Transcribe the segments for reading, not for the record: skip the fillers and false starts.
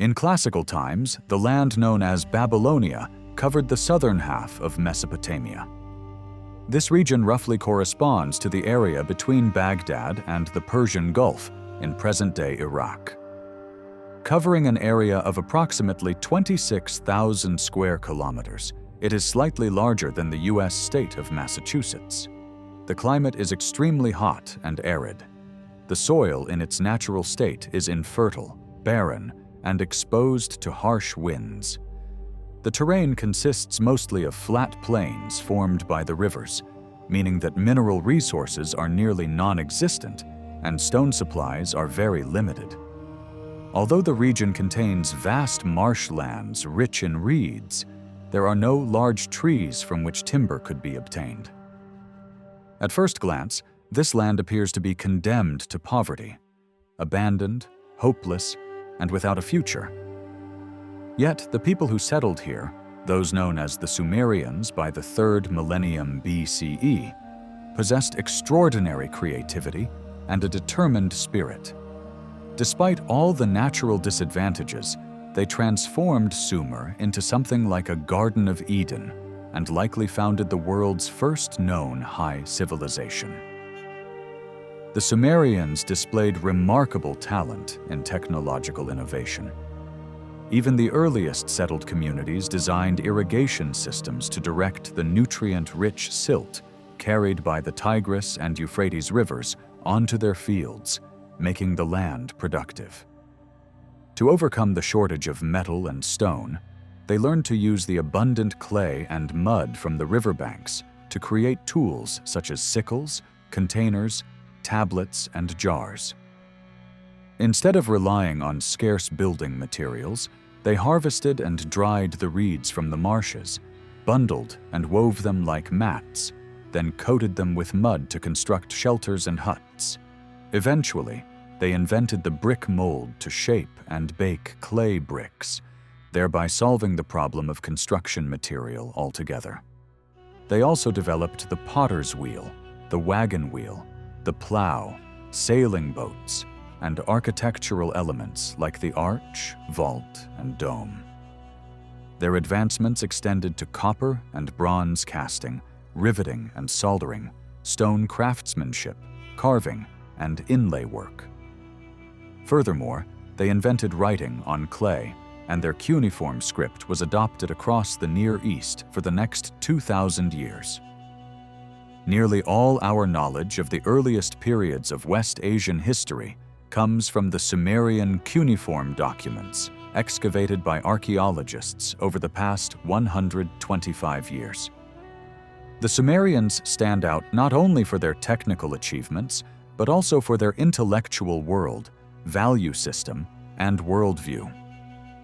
In classical times, the land known as Babylonia covered the southern half of Mesopotamia. This region roughly corresponds to the area between Baghdad and the Persian Gulf in present-day Iraq. Covering an area of approximately 26,000 square kilometers, it is slightly larger than the U.S. state of Massachusetts. The climate is extremely hot and arid. The soil in its natural state is infertile, barren, and exposed to harsh winds. The terrain consists mostly of flat plains formed by the rivers, meaning that mineral resources are nearly non-existent and stone supplies are very limited. Although the region contains vast marshlands rich in reeds, there are no large trees from which timber could be obtained. At first glance, this land appears to be condemned to poverty, abandoned, hopeless, and without a future. Yet the people who settled here, those known as the Sumerians by the 3rd millennium BCE, possessed extraordinary creativity and a determined spirit. Despite all the natural disadvantages, they transformed Sumer into something like a Garden of Eden and likely founded the world's first known high civilization. The Sumerians displayed remarkable talent in technological innovation. Even the earliest settled communities designed irrigation systems to direct the nutrient-rich silt carried by the Tigris and Euphrates rivers onto their fields, making the land productive. To overcome the shortage of metal and stone, they learned to use the abundant clay and mud from the riverbanks to create tools such as sickles, containers, tablets, and jars. Instead of relying on scarce building materials, they harvested and dried the reeds from the marshes, bundled and wove them like mats, then coated them with mud to construct shelters and huts. Eventually, they invented the brick mold to shape and bake clay bricks, thereby solving the problem of construction material altogether. They also developed the potter's wheel, the wagon wheel, the plow, sailing boats, and architectural elements like the arch, vault, and dome. Their advancements extended to copper and bronze casting, riveting and soldering, stone craftsmanship, carving, and inlay work. Furthermore, they invented writing on clay, and their cuneiform script was adopted across the Near East for the next 2,000 years. Nearly all our knowledge of the earliest periods of West Asian history comes from the Sumerian cuneiform documents excavated by archaeologists over the past 125 years. The Sumerians stand out not only for their technical achievements, but also for their intellectual world, value system, and worldview.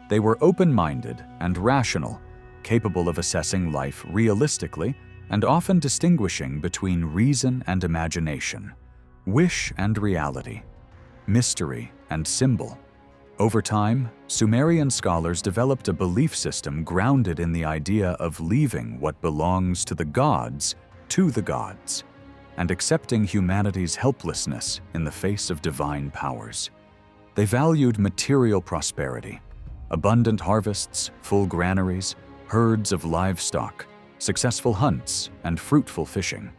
They were open-minded and rational, capable of assessing life realistically and often distinguishing between reason and imagination, wish and reality, mystery and symbol. Over time, Sumerian scholars developed a belief system grounded in the idea of leaving what belongs to the gods to the gods, and accepting humanity's helplessness in the face of divine powers. They valued material prosperity, abundant harvests, full granaries, herds of livestock, successful hunts, and fruitful fishing.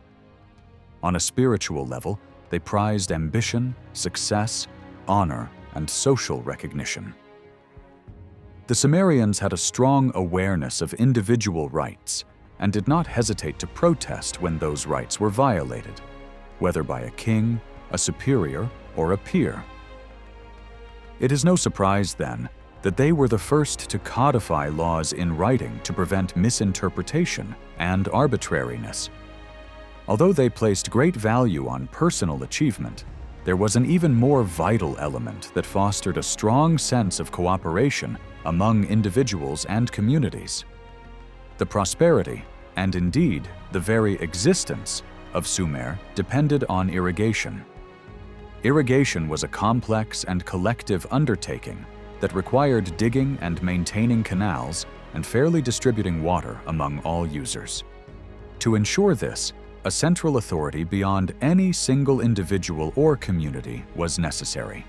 On a spiritual level, they prized ambition, success, honor, and social recognition. The Sumerians had a strong awareness of individual rights and did not hesitate to protest when those rights were violated, whether by a king, a superior, or a peer. It is no surprise, then, that they were the first to codify laws in writing to prevent misinterpretation and arbitrariness. Although they placed great value on personal achievement, there was an even more vital element that fostered a strong sense of cooperation among individuals and communities. The prosperity, and indeed the very existence, of Sumer depended on irrigation. Irrigation was a complex and collective undertaking that required digging and maintaining canals and fairly distributing water among all users. To ensure this, a central authority beyond any single individual or community was necessary.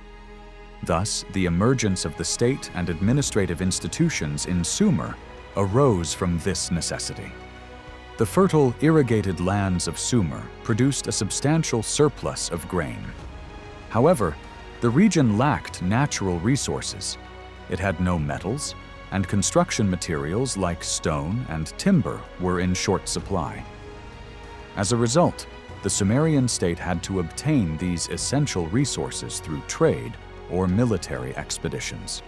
Thus, the emergence of the state and administrative institutions in Sumer arose from this necessity. The fertile, irrigated lands of Sumer produced a substantial surplus of grain. However, the region lacked natural resources. It had no metals, and construction materials like stone and timber were in short supply. As a result, the Sumerian state had to obtain these essential resources through trade or military expeditions.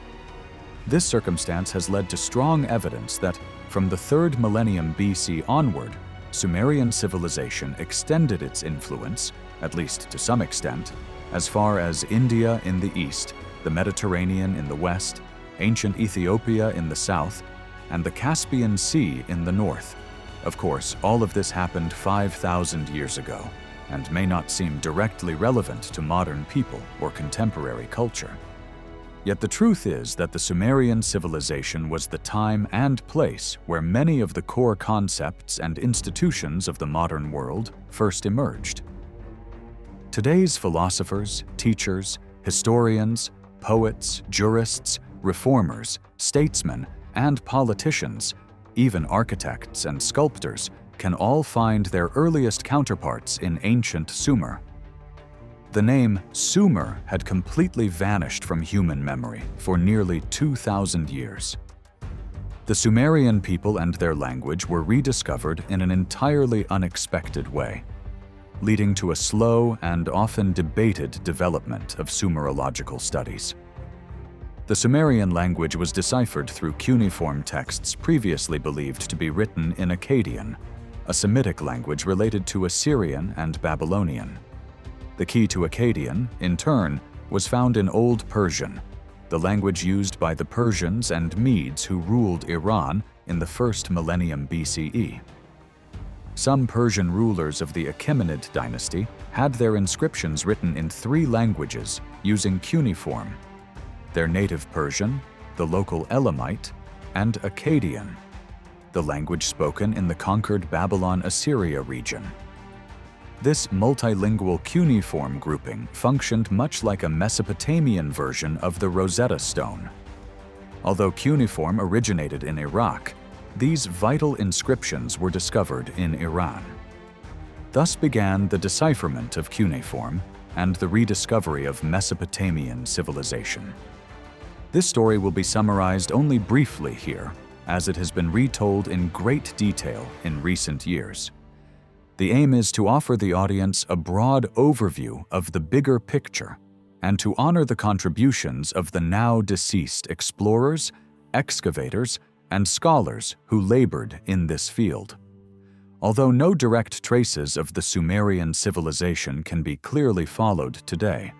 This circumstance has led to strong evidence that, from the 3rd millennium BC onward, Sumerian civilization extended its influence, at least to some extent, as far as India in the east, the Mediterranean in the west, ancient Ethiopia in the south, and the Caspian Sea in the north. Of course, all of this happened 5,000 years ago, and may not seem directly relevant to modern people or contemporary culture. Yet the truth is that the Sumerian civilization was the time and place where many of the core concepts and institutions of the modern world first emerged. Today's philosophers, teachers, historians, poets, jurists, reformers, statesmen, and politicians, even architects and sculptors, can all find their earliest counterparts in ancient Sumer. The name Sumer had completely vanished from human memory for nearly 2,000 years. The Sumerian people and their language were rediscovered in an entirely unexpected way, leading to a slow and often debated development of Sumerological studies. The Sumerian language was deciphered through cuneiform texts previously believed to be written in Akkadian, a Semitic language related to Assyrian and Babylonian. The key to Akkadian, in turn, was found in Old Persian, the language used by the Persians and Medes who ruled Iran in the 1st millennium BCE. Some Persian rulers of the Achaemenid dynasty had their inscriptions written in 3 languages using cuneiform: their native Persian, the local Elamite, and Akkadian, the language spoken in the conquered Babylon-Assyria region. This multilingual cuneiform grouping functioned much like a Mesopotamian version of the Rosetta Stone. Although cuneiform originated in Iraq, these vital inscriptions were discovered in Iran. Thus began the decipherment of cuneiform and the rediscovery of Mesopotamian civilization. This story will be summarized only briefly here, as it has been retold in great detail in recent years. The aim is to offer the audience a broad overview of the bigger picture and to honor the contributions of the now deceased explorers, excavators, and scholars who labored in this field. Although no direct traces of the Sumerian civilization can be clearly followed today,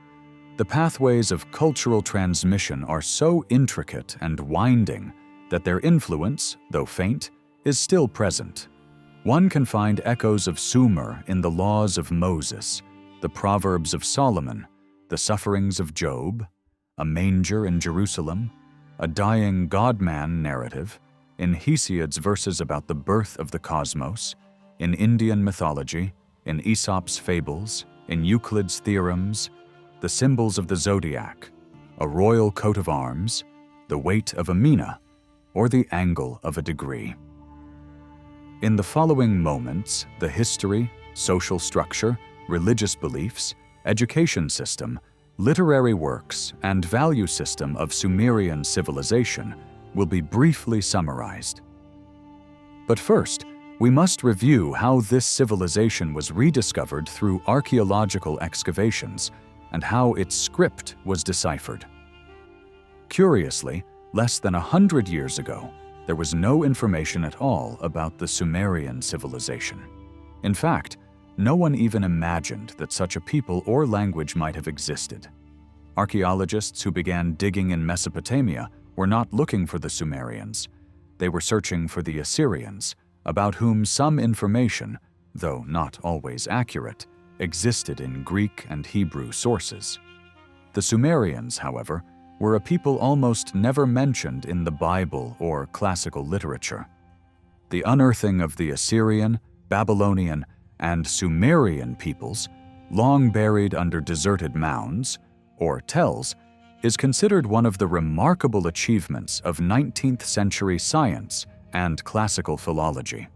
the pathways of cultural transmission are so intricate and winding that their influence, though faint, is still present. One can find echoes of Sumer in the laws of Moses, the Proverbs of Solomon, the sufferings of Job, a manger in Jerusalem, a dying God-man narrative, in Hesiod's verses about the birth of the cosmos, in Indian mythology, in Aesop's fables, in Euclid's theorems, the symbols of the zodiac, a royal coat of arms, the weight of a mina, or the angle of a degree. In the following moments, the history, social structure, religious beliefs, education system, literary works, and value system of Sumerian civilization will be briefly summarized. But first, we must review how this civilization was rediscovered through archaeological excavations and how its script was deciphered. Curiously, less than 100 years ago, there was no information at all about the Sumerian civilization. In fact, no one even imagined that such a people or language might have existed. Archaeologists who began digging in Mesopotamia were not looking for the Sumerians. They were searching for the Assyrians, about whom some information, though not always accurate, existed in Greek and Hebrew sources. The Sumerians, however, were a people almost never mentioned in the Bible or classical literature. The unearthing of the Assyrian, Babylonian, and Sumerian peoples, long buried under deserted mounds, or tells, is considered one of the remarkable achievements of 19th-century science and classical philology.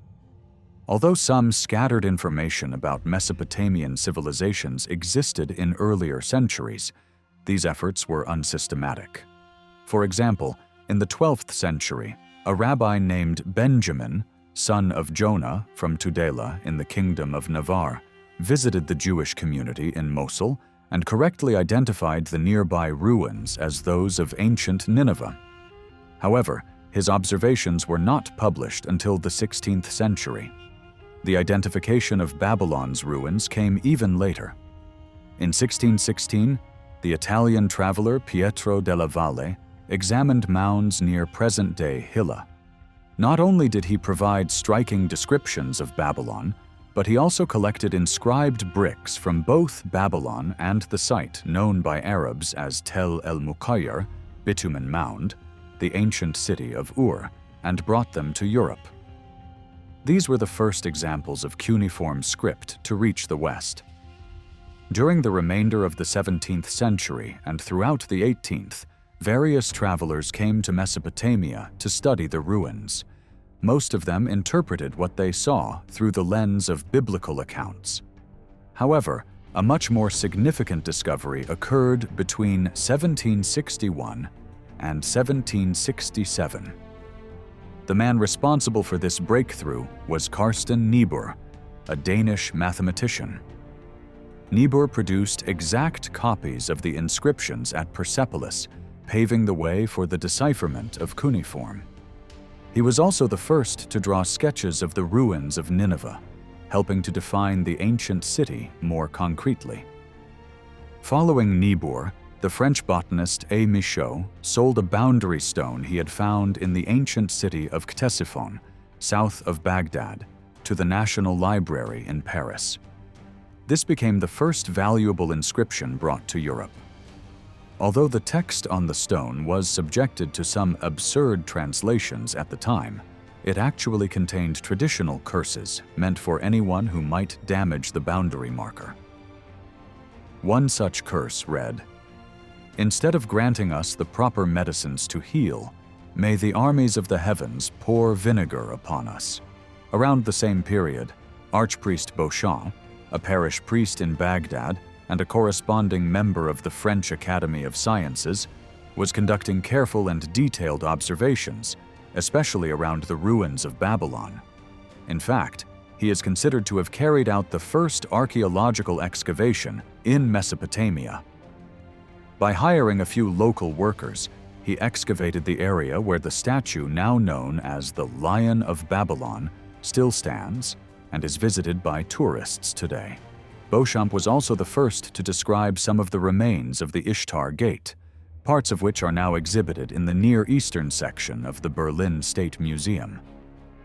Although some scattered information about Mesopotamian civilizations existed in earlier centuries, these efforts were unsystematic. For example, in the 12th century, a rabbi named Benjamin, son of Jonah from Tudela in the Kingdom of Navarre, visited the Jewish community in Mosul and correctly identified the nearby ruins as those of ancient Nineveh. However, his observations were not published until the 16th century. The identification of Babylon's ruins came even later. In 1616, the Italian traveler Pietro della Valle examined mounds near present-day Hilla. Not only did he provide striking descriptions of Babylon, but he also collected inscribed bricks from both Babylon and the site known by Arabs as Tel el-Muqayyir, bitumen mound, the ancient city of Ur, and brought them to Europe. These were the first examples of cuneiform script to reach the West. During the remainder of the 17th century and throughout the 18th, various travelers came to Mesopotamia to study the ruins. Most of them interpreted what they saw through the lens of biblical accounts. However, a much more significant discovery occurred between 1761 and 1767. The man responsible for this breakthrough was Carsten Niebuhr, a Danish mathematician. Niebuhr produced exact copies of the inscriptions at Persepolis, paving the way for the decipherment of cuneiform. He was also the first to draw sketches of the ruins of Nineveh, helping to define the ancient city more concretely. Following Niebuhr, the French botanist A. Michaud sold a boundary stone he had found in the ancient city of Ctesiphon, south of Baghdad, to the National Library in Paris. This became the first valuable inscription brought to Europe. Although the text on the stone was subjected to some absurd translations at the time, it actually contained traditional curses meant for anyone who might damage the boundary marker. One such curse read, "Instead of granting us the proper medicines to heal, may the armies of the heavens pour vinegar upon us." Around the same period, Archpriest Beauchamp, a parish priest in Baghdad and a corresponding member of the French Academy of Sciences, was conducting careful and detailed observations, especially around the ruins of Babylon. In fact, he is considered to have carried out the first archaeological excavation in Mesopotamia. By hiring a few local workers, he excavated the area where the statue now known as the Lion of Babylon still stands and is visited by tourists today. Beauchamp was also the first to describe some of the remains of the Ishtar Gate, parts of which are now exhibited in the Near Eastern section of the Berlin State Museum.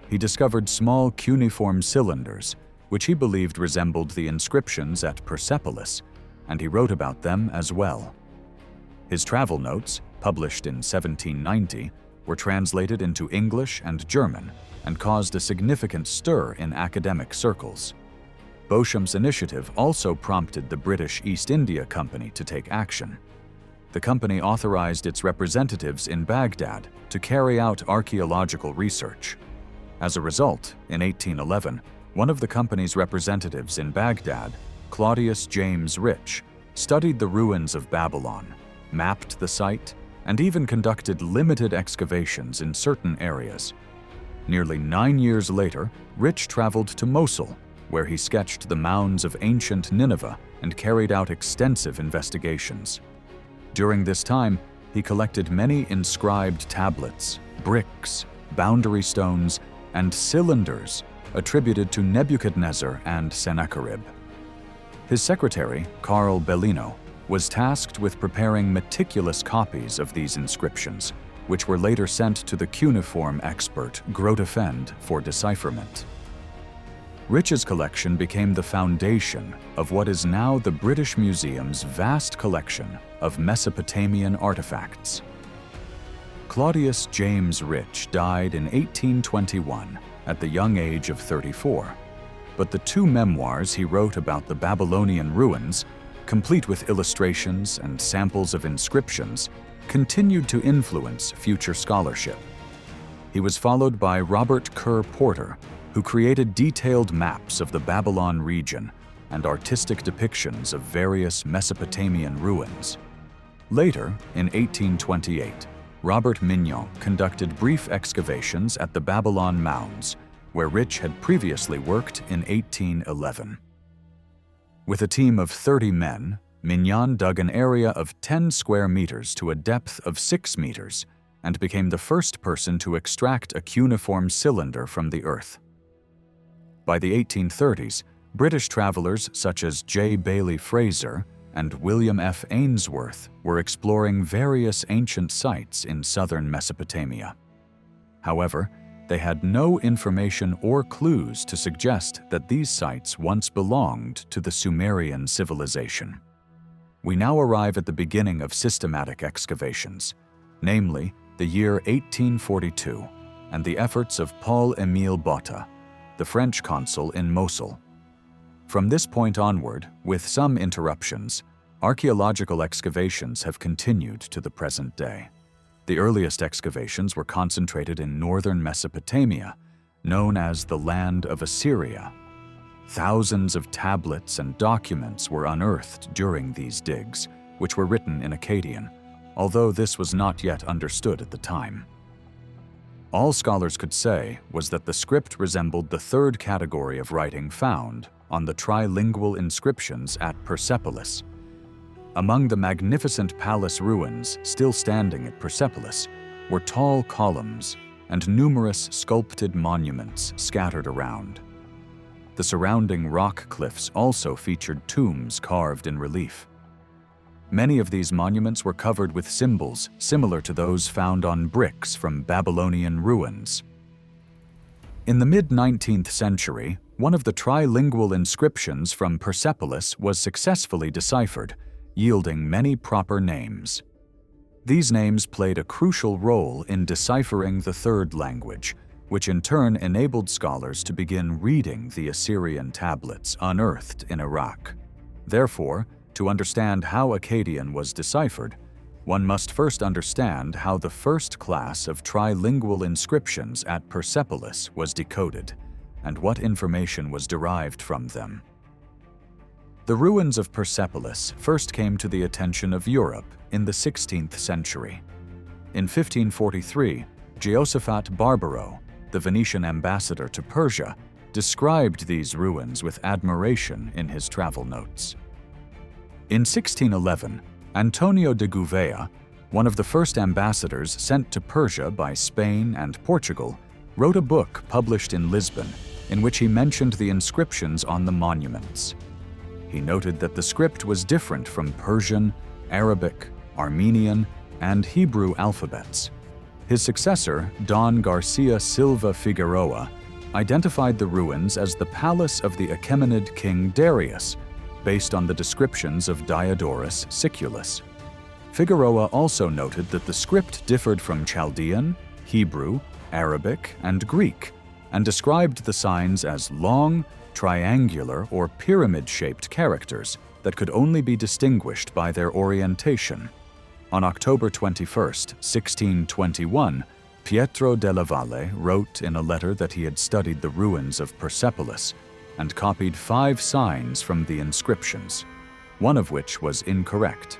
He discovered small cuneiform cylinders, which he believed resembled the inscriptions at Persepolis, and he wrote about them as well. His travel notes, published in 1790, were translated into English and German and caused a significant stir in academic circles. Beauchamp's initiative also prompted the British East India Company to take action. The company authorized its representatives in Baghdad to carry out archaeological research. As a result, in 1811, one of the company's representatives in Baghdad, Claudius James Rich, studied the ruins of Babylon, mapped the site, and even conducted limited excavations in certain areas. Nearly 9 years later, Rich traveled to Mosul, where he sketched the mounds of ancient Nineveh and carried out extensive investigations. During this time, he collected many inscribed tablets, bricks, boundary stones, and cylinders attributed to Nebuchadnezzar and Sennacherib. His secretary, Carl Bellino, was tasked with preparing meticulous copies of these inscriptions, which were later sent to the cuneiform expert Grotefend for decipherment. Rich's collection became the foundation of what is now the British Museum's vast collection of Mesopotamian artifacts. Claudius James Rich died in 1821 at the young age of 34, but the 2 memoirs he wrote about the Babylonian ruins complete with illustrations and samples of inscriptions, continued to influence future scholarship. He was followed by Robert Kerr Porter, who created detailed maps of the Babylon region and artistic depictions of various Mesopotamian ruins. Later, in 1828, Robert Mignon conducted brief excavations at the Babylon mounds, where Rich had previously worked in 1811. With a team of 30 men, Mignon dug an area of 10 square meters to a depth of 6 meters and became the first person to extract a cuneiform cylinder from the earth. By the 1830s, British travelers such as J. Bailey Fraser and William F. Ainsworth were exploring various ancient sites in southern Mesopotamia. However, they had no information or clues to suggest that these sites once belonged to the Sumerian civilization. We now arrive at the beginning of systematic excavations, namely the year 1842 and the efforts of Paul-Émile Botta, the French consul in Mosul. From this point onward, with some interruptions, archaeological excavations have continued to the present day. The earliest excavations were concentrated in northern Mesopotamia, known as the Land of Assyria. Thousands of tablets and documents were unearthed during these digs, which were written in Akkadian, although this was not yet understood at the time. All scholars could say was that the script resembled the third category of writing found on the trilingual inscriptions at Persepolis. Among the magnificent palace ruins still standing at Persepolis were tall columns and numerous sculpted monuments scattered around. The surrounding rock cliffs also featured tombs carved in relief. Many of these monuments were covered with symbols similar to those found on bricks from Babylonian ruins. In the mid-19th century, one of the trilingual inscriptions from Persepolis was successfully deciphered, yielding many proper names. These names played a crucial role in deciphering the third language, which in turn enabled scholars to begin reading the Assyrian tablets unearthed in Iraq. Therefore, to understand how Akkadian was deciphered, one must first understand how the first class of trilingual inscriptions at Persepolis was decoded, and what information was derived from them. The ruins of Persepolis first came to the attention of Europe in the 16th century. In 1543, Jehoshaphat Barbaro, the Venetian ambassador to Persia, described these ruins with admiration in his travel notes. In 1611, Antonio de Gouveia, one of the first ambassadors sent to Persia by Spain and Portugal, wrote a book published in Lisbon in which he mentioned the inscriptions on the monuments. He noted that the script was different from Persian, Arabic, Armenian, and Hebrew alphabets. His successor, Don Garcia Silva Figueroa, identified the ruins as the palace of the Achaemenid king Darius, based on the descriptions of Diodorus Siculus. Figueroa also noted that the script differed from Chaldean, Hebrew, Arabic, and Greek, and described the signs as long, triangular, or pyramid-shaped characters that could only be distinguished by their orientation. On October 21, 1621, Pietro della Valle wrote in a letter that he had studied the ruins of Persepolis and copied 5 signs from the inscriptions, one of which was incorrect.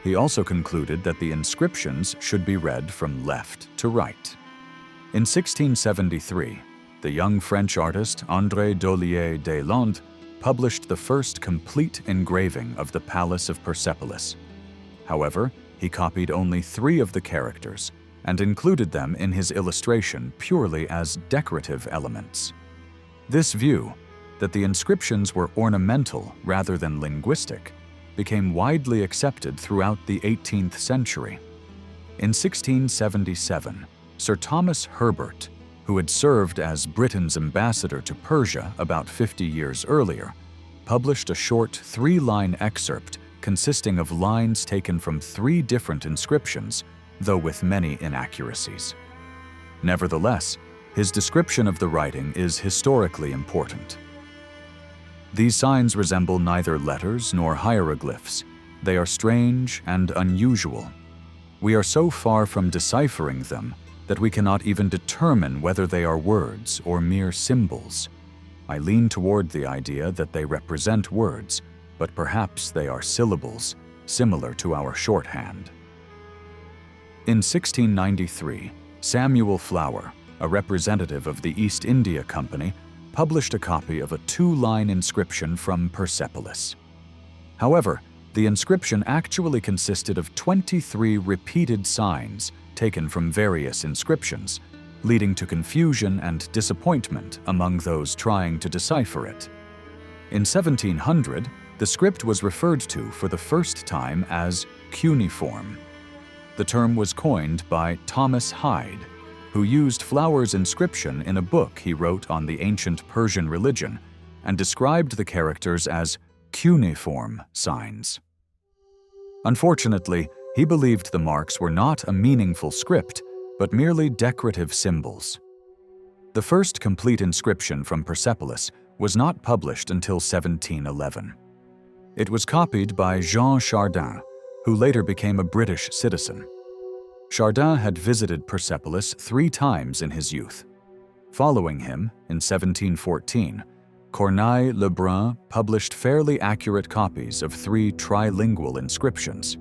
He also concluded that the inscriptions should be read from left to right. In 1673, the young French artist André Dollier des Landes published the first complete engraving of the Palace of Persepolis. However, he copied only 3 of the characters and included them in his illustration purely as decorative elements. This view, that the inscriptions were ornamental rather than linguistic, became widely accepted throughout the 18th century. In 1677, Sir Thomas Herbert, who had served as Britain's ambassador to Persia about 50 years earlier, published a short 3-line excerpt consisting of lines taken from 3 different inscriptions, though with many inaccuracies. Nevertheless, his description of the writing is historically important. These signs resemble neither letters nor hieroglyphs. They are strange and unusual. We are so far from deciphering them that we cannot even determine whether they are words or mere symbols. I lean toward the idea that they represent words, but perhaps they are syllables, similar to our shorthand. In 1693, Samuel Flower, a representative of the East India Company, published a copy of a 2-line inscription from Persepolis. However, the inscription actually consisted of 23 repeated signs taken from various inscriptions, leading to confusion and disappointment among those trying to decipher it. In 1700, the script was referred to for the first time as cuneiform. The term was coined by Thomas Hyde, who used Flower's inscription in a book he wrote on the ancient Persian religion and described the characters as cuneiform signs. Unfortunately, he believed the marks were not a meaningful script, but merely decorative symbols. The first complete inscription from Persepolis was not published until 1711. It was copied by Jean Chardin, who later became a British citizen. Chardin had visited Persepolis 3 times in his youth. Following him, in 1714, Corneille Lebrun published fairly accurate copies of 3 trilingual inscriptions.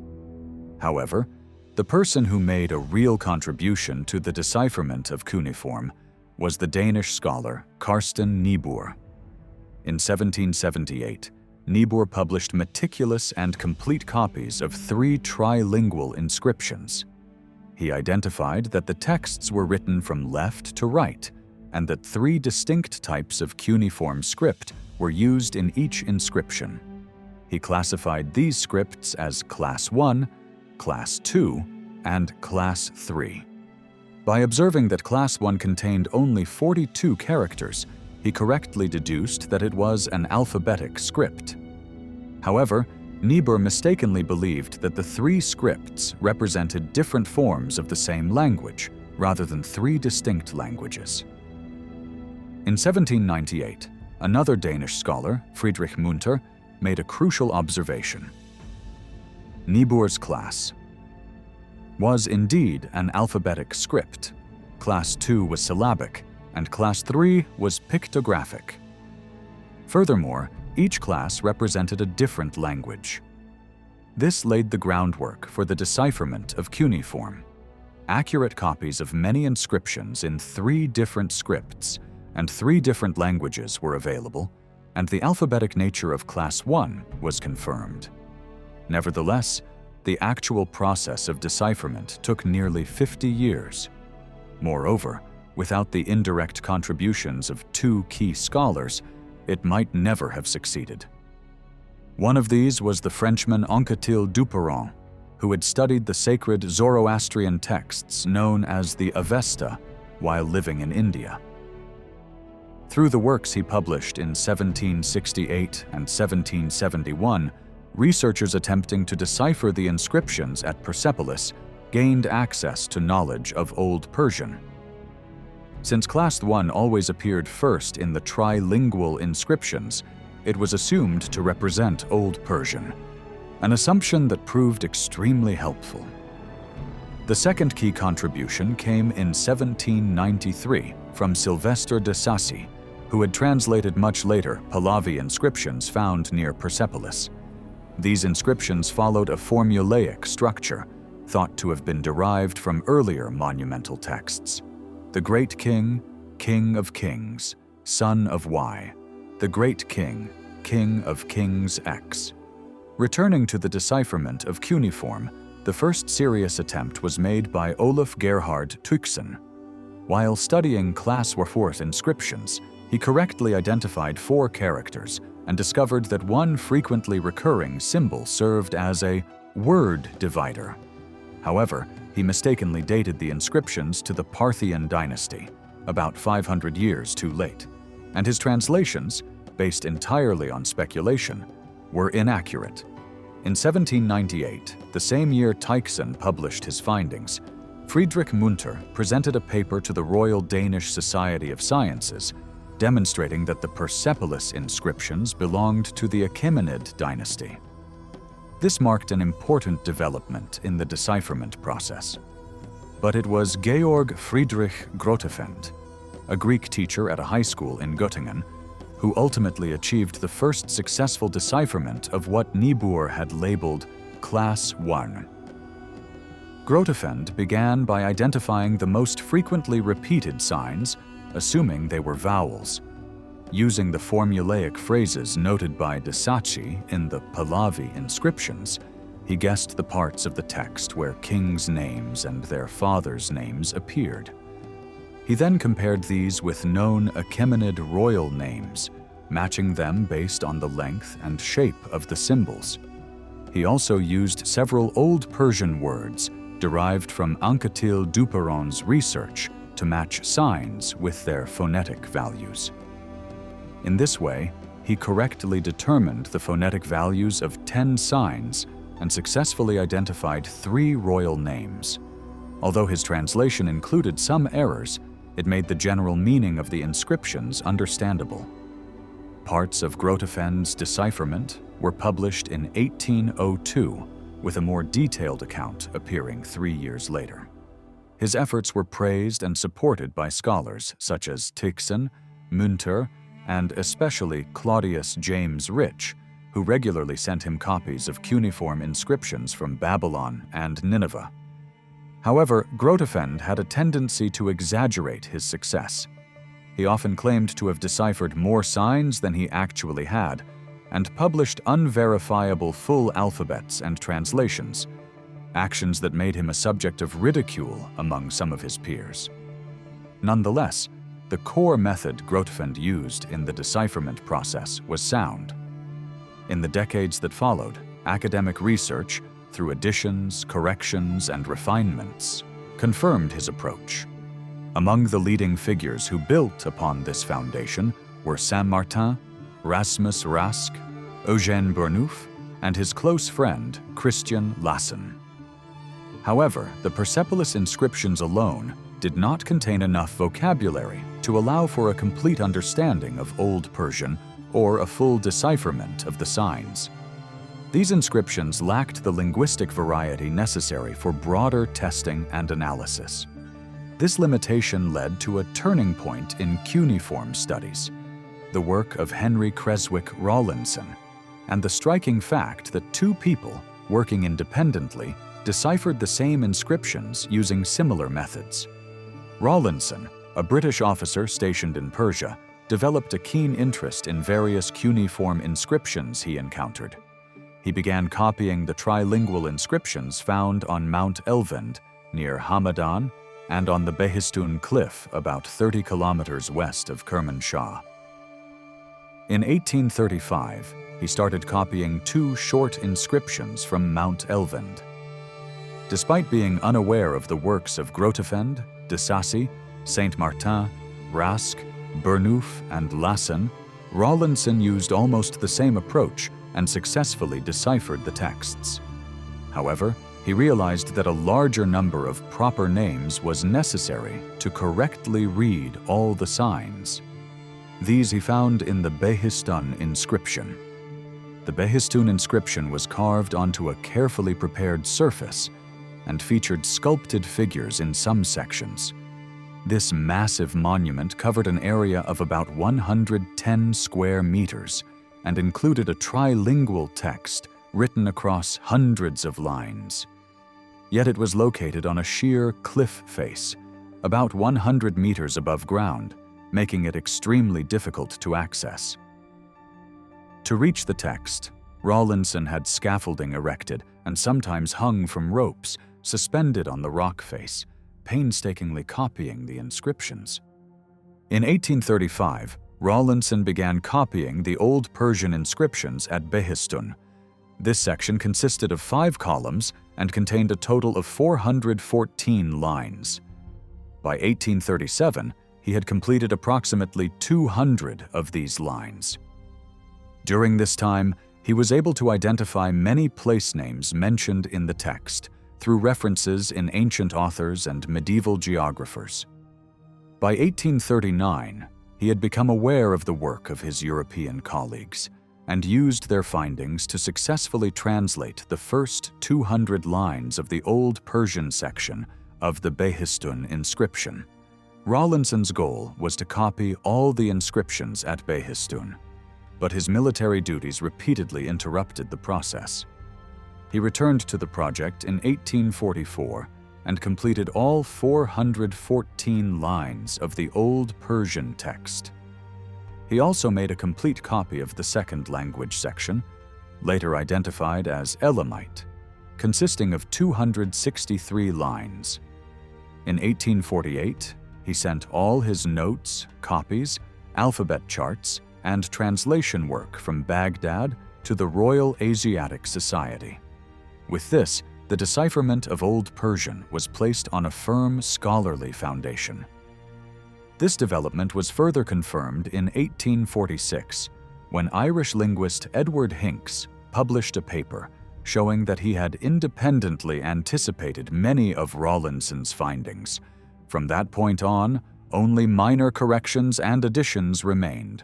However, the person who made a real contribution to the decipherment of cuneiform was the Danish scholar Carsten Niebuhr. In 1778, Niebuhr published meticulous and complete copies of 3 trilingual inscriptions. He identified that the texts were written from left to right, and that 3 distinct types of cuneiform script were used in each inscription. He classified these scripts as Class 1, Class 2, and Class 3. By observing that Class 1 contained only 42 characters, he correctly deduced that it was an alphabetic script. However, Niebuhr mistakenly believed that the 3 scripts represented different forms of the same language, rather than 3 distinct languages. In 1798, another Danish scholar, Friedrich Munter, made a crucial observation. Niebuhr's class was indeed an alphabetic script. Class 2 was syllabic, and Class 3 was pictographic. Furthermore, each class represented a different language. This laid the groundwork for the decipherment of cuneiform. Accurate copies of many inscriptions in 3 different scripts and 3 different languages were available, and the alphabetic nature of Class 1 was confirmed. Nevertheless, the actual process of decipherment took nearly 50 years. Moreover, without the indirect contributions of 2 key scholars, it might never have succeeded. One of these was the Frenchman Anquetil Duperron, who had studied the sacred Zoroastrian texts known as the Avesta while living in India. Through the works he published in 1768 and 1771, researchers attempting to decipher the inscriptions at Persepolis gained access to knowledge of Old Persian. Since Class 1 always appeared first in the trilingual inscriptions, it was assumed to represent Old Persian, an assumption that proved extremely helpful. The second key contribution came in 1793 from Sylvester de Sacy, who had translated much later Pahlavi inscriptions found near Persepolis. These inscriptions followed a formulaic structure, thought to have been derived from earlier monumental texts. The Great King, King of Kings, Son of Y. The Great King, King of Kings X. Returning to the decipherment of cuneiform, the first serious attempt was made by Olaf Gerhard Tuxen. While studying Class 4 inscriptions, he correctly identified 4 characters and discovered that one frequently recurring symbol served as a word divider. However, he mistakenly dated the inscriptions to the Parthian dynasty, about 500 years too late, and his translations, based entirely on speculation, were inaccurate. In 1798, the same year Tuxen published his findings, Friedrich Munter presented a paper to the Royal Danish Society of Sciences demonstrating that the Persepolis inscriptions belonged to the Achaemenid dynasty. This marked an important development in the decipherment process. But it was Georg Friedrich Grotefend, a Greek teacher at a high school in Göttingen, who ultimately achieved the first successful decipherment of what Niebuhr had labeled Class 1. Grotefend began by identifying the most frequently repeated signs, assuming they were vowels. Using the formulaic phrases noted by de Saci in the Pahlavi inscriptions, he guessed the parts of the text where kings' names and their fathers' names appeared. He then compared these with known Achaemenid royal names, matching them based on the length and shape of the symbols. He also used several Old Persian words derived from Anquetil Duperron's research to match signs with their phonetic values. In this way, he correctly determined the phonetic values of 10 signs and successfully identified 3 royal names. Although his translation included some errors, it made the general meaning of the inscriptions understandable. Parts of Grotefend's decipherment were published in 1802, with a more detailed account appearing 3 years later. His efforts were praised and supported by scholars such as Tixon, Münter, and especially Claudius James Rich, who regularly sent him copies of cuneiform inscriptions from Babylon and Nineveh. However, Grotefend had a tendency to exaggerate his success. He often claimed to have deciphered more signs than he actually had, and published unverifiable full alphabets and translations, actions that made him a subject of ridicule among some of his peers. Nonetheless, the core method Grotefend used in the decipherment process was sound. In the decades that followed, academic research, through additions, corrections, and refinements, confirmed his approach. Among the leading figures who built upon this foundation were Saint-Martin, Rasmus Rask, Eugène Burnouf, and his close friend Christian Lassen. However, the Persepolis inscriptions alone did not contain enough vocabulary to allow for a complete understanding of Old Persian or a full decipherment of the signs. These inscriptions lacked the linguistic variety necessary for broader testing and analysis. This limitation led to a turning point in cuneiform studies, the work of Henry Creswick Rawlinson, and the striking fact that 2 people, working independently, deciphered the same inscriptions using similar methods. Rawlinson, a British officer stationed in Persia, developed a keen interest in various cuneiform inscriptions he encountered. He began copying the trilingual inscriptions found on Mount Elvend, near Hamadan, and on the Behistun cliff about 30 kilometers west of Kermanshah. In 1835, he started copying 2 short inscriptions from Mount Elvend. Despite being unaware of the works of Grotefend, de Saci, Saint-Martin, Rask, Burnouf, and Lassen, Rawlinson used almost the same approach and successfully deciphered the texts. However, he realized that a larger number of proper names was necessary to correctly read all the signs. These he found in the Behistun inscription. The Behistun inscription was carved onto a carefully prepared surface and featured sculpted figures in some sections. This massive monument covered an area of about 110 square meters and included a trilingual text written across hundreds of lines. Yet it was located on a sheer cliff face, about 100 meters above ground, making it extremely difficult to access. To reach the text, Rawlinson had scaffolding erected and sometimes hung from ropes suspended on the rock face, painstakingly copying the inscriptions. In 1835, Rawlinson began copying the Old Persian inscriptions at Behistun. This section consisted of 5 columns and contained a total of 414 lines. By 1837, he had completed approximately 200 of these lines. During this time, he was able to identify many place names mentioned in the text through references in ancient authors and medieval geographers. By 1839, He had become aware of the work of his European colleagues and used their findings to successfully translate the first 200 lines of the Old Persian section of the Behistun inscription. Rawlinson's goal was to copy all the inscriptions at Behistun, but his military duties repeatedly interrupted the process. He returned to the project in 1844 and completed all 414 lines of the Old Persian text. He also made a complete copy of the second language section, later identified as Elamite, consisting of 263 lines. In 1848, he sent all his notes, copies, alphabet charts, and translation work from Baghdad to the Royal Asiatic Society. With this, the decipherment of Old Persian was placed on a firm scholarly foundation. This development was further confirmed in 1846, when Irish linguist Edward Hincks published a paper showing that he had independently anticipated many of Rawlinson's findings. From that point on, only minor corrections and additions remained.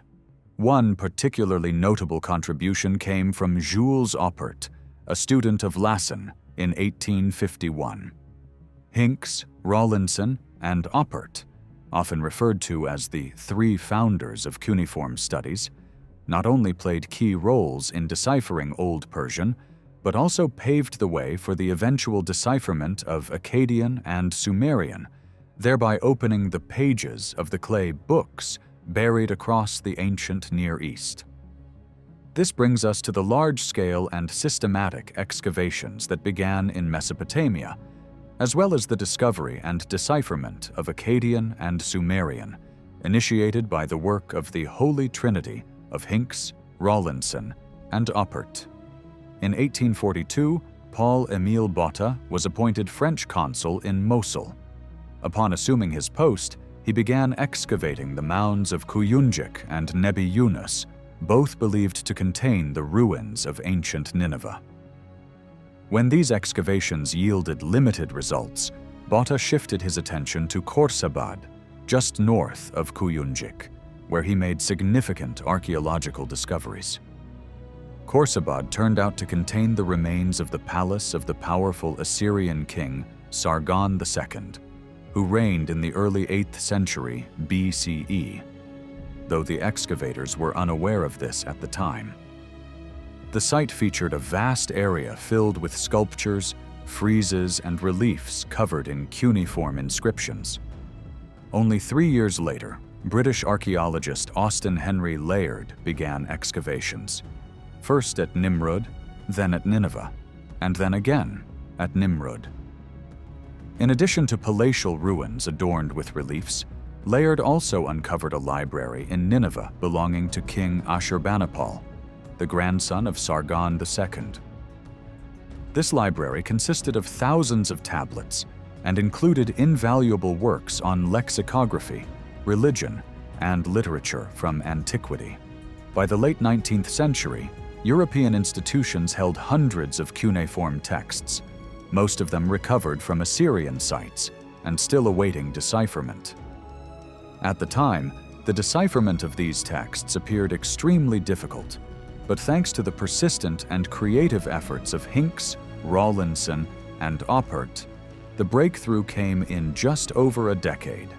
One particularly notable contribution came from Jules Oppert, a student of Lassen, in 1851. Hincks, Rawlinson, and Oppert, often referred to as the three founders of cuneiform studies, not only played key roles in deciphering Old Persian, but also paved the way for the eventual decipherment of Akkadian and Sumerian, thereby opening the pages of the clay books buried across the ancient Near East. This brings us to the large-scale and systematic excavations that began in Mesopotamia, as well as the discovery and decipherment of Akkadian and Sumerian, initiated by the work of the Holy Trinity of Hincks, Rawlinson, and Oppert. In 1842, Paul-Émile Botta was appointed French consul in Mosul. Upon assuming his post, he began excavating the mounds of Kuyunjik and Nebi Yunus, both believed to contain the ruins of ancient Nineveh. When these excavations yielded limited results, Botta shifted his attention to Khorsabad, just north of Kuyunjik, where he made significant archaeological discoveries. Khorsabad turned out to contain the remains of the palace of the powerful Assyrian king Sargon II, who reigned in the early 8th century BCE, though the excavators were unaware of this at the time. The site featured a vast area filled with sculptures, friezes, and reliefs covered in cuneiform inscriptions. Only 3 years later, British archaeologist Austen Henry Layard began excavations, first at Nimrud, then at Nineveh, and then again at Nimrud. In addition to palatial ruins adorned with reliefs, Layard also uncovered a library in Nineveh belonging to King Ashurbanipal, the grandson of Sargon II. This library consisted of thousands of tablets and included invaluable works on lexicography, religion, and literature from antiquity. By the late 19th century, European institutions held hundreds of cuneiform texts, most of them recovered from Assyrian sites and still awaiting decipherment. At the time, the decipherment of these texts appeared extremely difficult, but thanks to the persistent and creative efforts of Hincks, Rawlinson, and Oppert, the breakthrough came in just over a decade.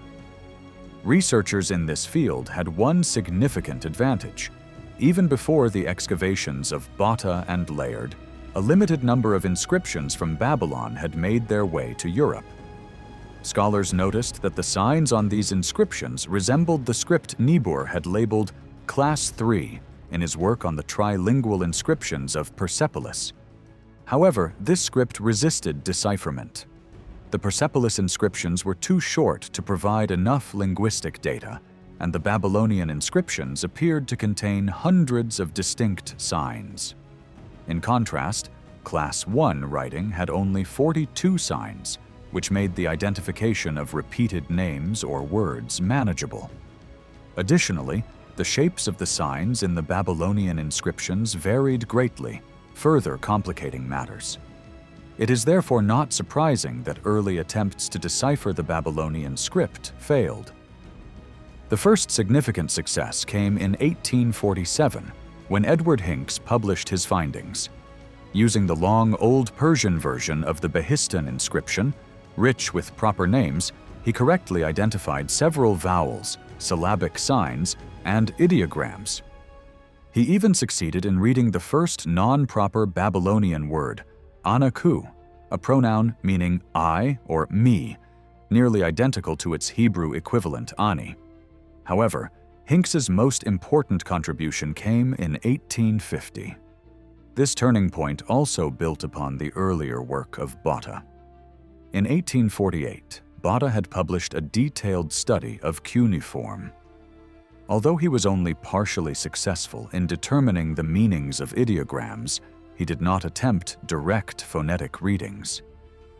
Researchers in this field had one significant advantage. Even before the excavations of Botta and Layard, a limited number of inscriptions from Babylon had made their way to Europe. Scholars noticed that the signs on these inscriptions resembled the script Niebuhr had labeled Class 3 in his work on the trilingual inscriptions of Persepolis. However, this script resisted decipherment. The Persepolis inscriptions were too short to provide enough linguistic data, and the Babylonian inscriptions appeared to contain hundreds of distinct signs. In contrast, Class 1 writing had only 42 signs, which made the identification of repeated names or words manageable. Additionally, the shapes of the signs in the Babylonian inscriptions varied greatly, further complicating matters. It is therefore not surprising that early attempts to decipher the Babylonian script failed. The first significant success came in 1847, when Edward Hincks published his findings. Using the long Old Persian version of the Behistun inscription, rich with proper names, he correctly identified several vowels, syllabic signs, and ideograms. He even succeeded in reading the first non-proper Babylonian word, anaku, a pronoun meaning I or me, nearly identical to its Hebrew equivalent ani. However, Hincks's most important contribution came in 1850. This turning point also built upon the earlier work of Botta. In 1848, Botta had published a detailed study of cuneiform. Although he was only partially successful in determining the meanings of ideograms, he did not attempt direct phonetic readings.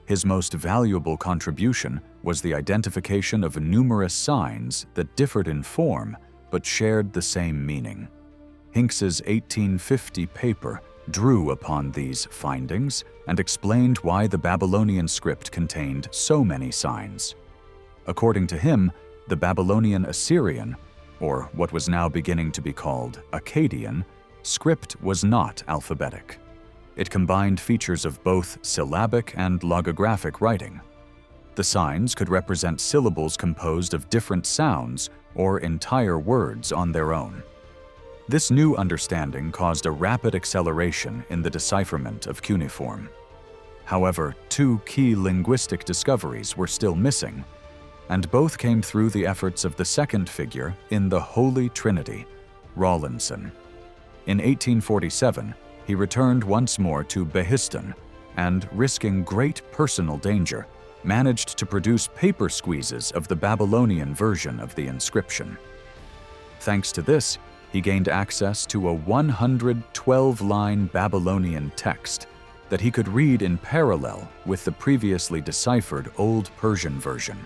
His most valuable contribution was the identification of numerous signs that differed in form but shared the same meaning. Hincks's 1850 paper drew upon these findings and explained why the Babylonian script contained so many signs. According to him, the Babylonian Assyrian, or what was now beginning to be called Akkadian, script was not alphabetic. It combined features of both syllabic and logographic writing. The signs could represent syllables composed of different sounds or entire words on their own. This new understanding caused a rapid acceleration in the decipherment of cuneiform. However, two key linguistic discoveries were still missing, and both came through the efforts of the second figure in the Holy Trinity, Rawlinson. In 1847, he returned once more to Behistun and, risking great personal danger, managed to produce paper squeezes of the Babylonian version of the inscription. Thanks to this, he gained access to a 112-line Babylonian text that he could read in parallel with the previously deciphered Old Persian version.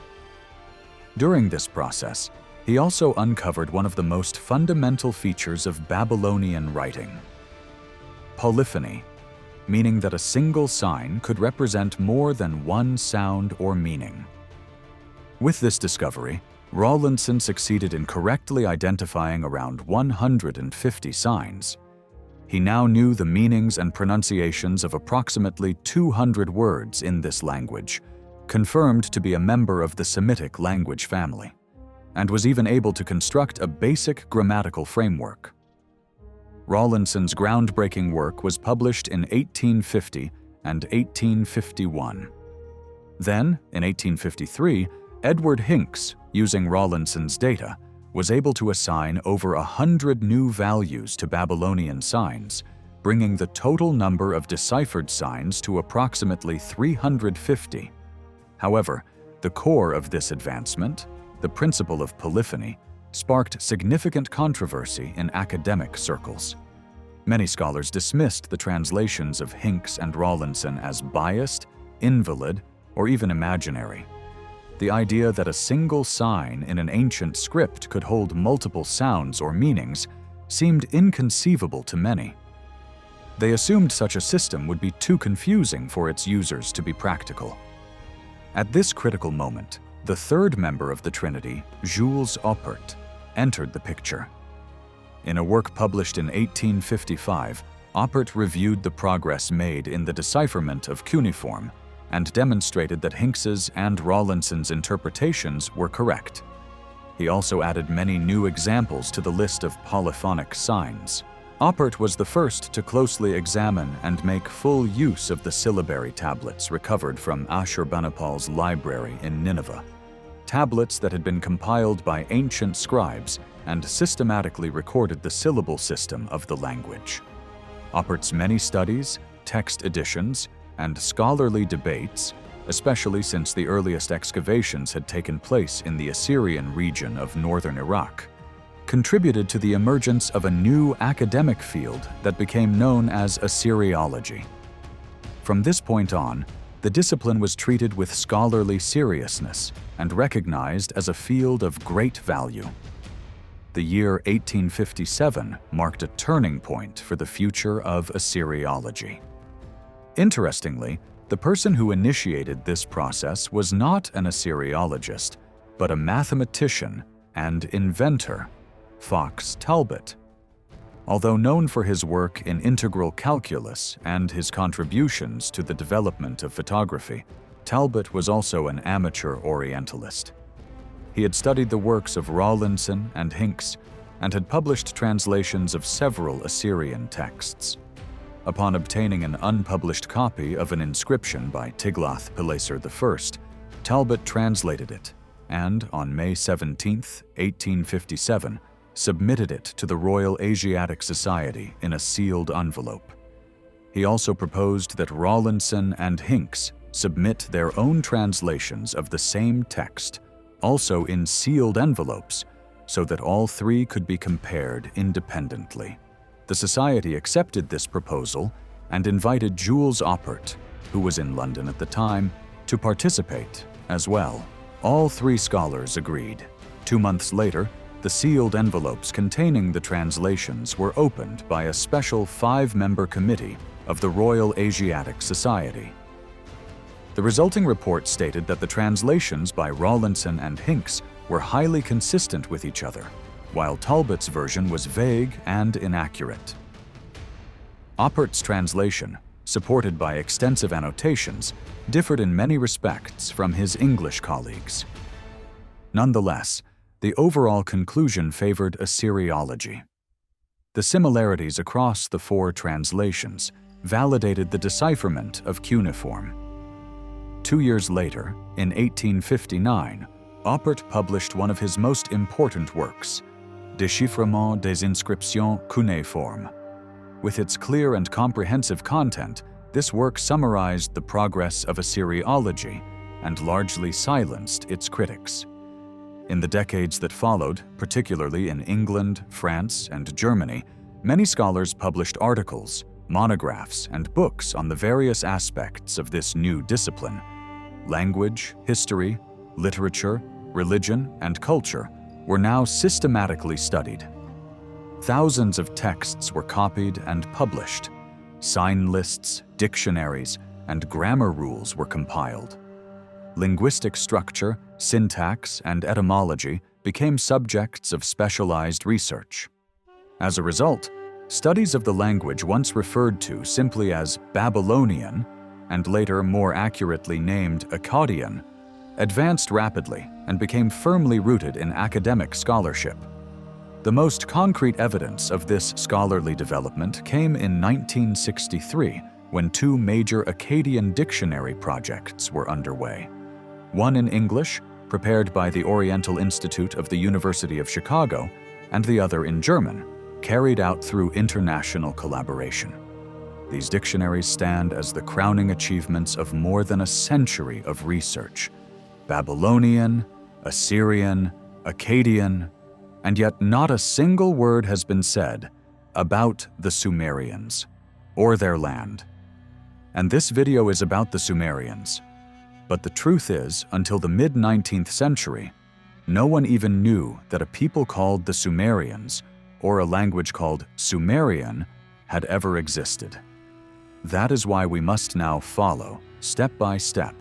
During this process, he also uncovered one of the most fundamental features of Babylonian writing: polyphony, meaning that a single sign could represent more than one sound or meaning. With this discovery, Rawlinson succeeded in correctly identifying around 150 signs. He now knew the meanings and pronunciations of approximately 200 words in this language, confirmed to be a member of the Semitic language family, and was even able to construct a basic grammatical framework. Rawlinson's groundbreaking work was published in 1850 and 1851. Then, in 1853, Edward Hincks, using Rawlinson's data, was able to assign over 100 new values to Babylonian signs, bringing the total number of deciphered signs to approximately 350. However, the core of this advancement, the principle of polyphony, sparked significant controversy in academic circles. Many scholars dismissed the translations of Hincks and Rawlinson as biased, invalid, or even imaginary. The idea that a single sign in an ancient script could hold multiple sounds or meanings seemed inconceivable to many. They assumed such a system would be too confusing for its users to be practical. At this critical moment, the third member of the Trinity, Jules Oppert, entered the picture. In a work published in 1855, Oppert reviewed the progress made in the decipherment of cuneiform and demonstrated that Hincks's and Rawlinson's interpretations were correct. He also added many new examples to the list of polyphonic signs. Oppert was the first to closely examine and make full use of the syllabary tablets recovered from Ashurbanipal's library in Nineveh, tablets that had been compiled by ancient scribes and systematically recorded the syllable system of the language. Oppert's many studies, text editions, and scholarly debates, especially since the earliest excavations had taken place in the Assyrian region of northern Iraq, contributed to the emergence of a new academic field that became known as Assyriology. From this point on, the discipline was treated with scholarly seriousness and recognized as a field of great value. The year 1857 marked a turning point for the future of Assyriology. Interestingly, the person who initiated this process was not an Assyriologist, but a mathematician and inventor, Fox Talbot. Although known for his work in integral calculus and his contributions to the development of photography, Talbot was also an amateur Orientalist. He had studied the works of Rawlinson and Hincks and had published translations of several Assyrian texts. Upon obtaining an unpublished copy of an inscription by Tiglath-Pileser I, Talbot translated it and, on May 17, 1857, submitted it to the Royal Asiatic Society in a sealed envelope. He also proposed that Rawlinson and Hincks submit their own translations of the same text, also in sealed envelopes, so that all three could be compared independently. The Society accepted this proposal and invited Jules Oppert, who was in London at the time, to participate as well. All three scholars agreed. 2 months later, the sealed envelopes containing the translations were opened by a special 5-member committee of the Royal Asiatic Society. The resulting report stated that the translations by Rawlinson and Hincks were highly consistent with each other, while Talbot's version was vague and inaccurate. Oppert's translation, supported by extensive annotations, differed in many respects from his English colleagues. Nonetheless, the overall conclusion favored Assyriology. The similarities across the 4 translations validated the decipherment of cuneiform. 2 years later, in 1859, Oppert published one of his most important works, Decipherment des inscriptions cuneiformes. With its clear and comprehensive content, this work summarized the progress of Assyriology and largely silenced its critics. In the decades that followed, particularly in England, France, and Germany, many scholars published articles, monographs, and books on the various aspects of this new discipline. Language, history, literature, religion, and culture were now systematically studied. Thousands of texts were copied and published. Sign lists, dictionaries, and grammar rules were compiled. Linguistic structure, syntax, and etymology became subjects of specialized research. As a result, studies of the language once referred to simply as Babylonian, and later more accurately named Akkadian, advanced rapidly and became firmly rooted in academic scholarship. The most concrete evidence of this scholarly development came in 1963, when 2 major Akkadian dictionary projects were underway. One in English, prepared by the Oriental Institute of the University of Chicago, and the other in German, carried out through international collaboration. These dictionaries stand as the crowning achievements of more than a century of research. Babylonian, Assyrian, Akkadian, and yet not a single word has been said about the Sumerians or their land. And this video is about the Sumerians. But the truth is, until the mid-19th century, no one even knew that a people called the Sumerians, or a language called Sumerian, had ever existed. That is why we must now follow, step by step,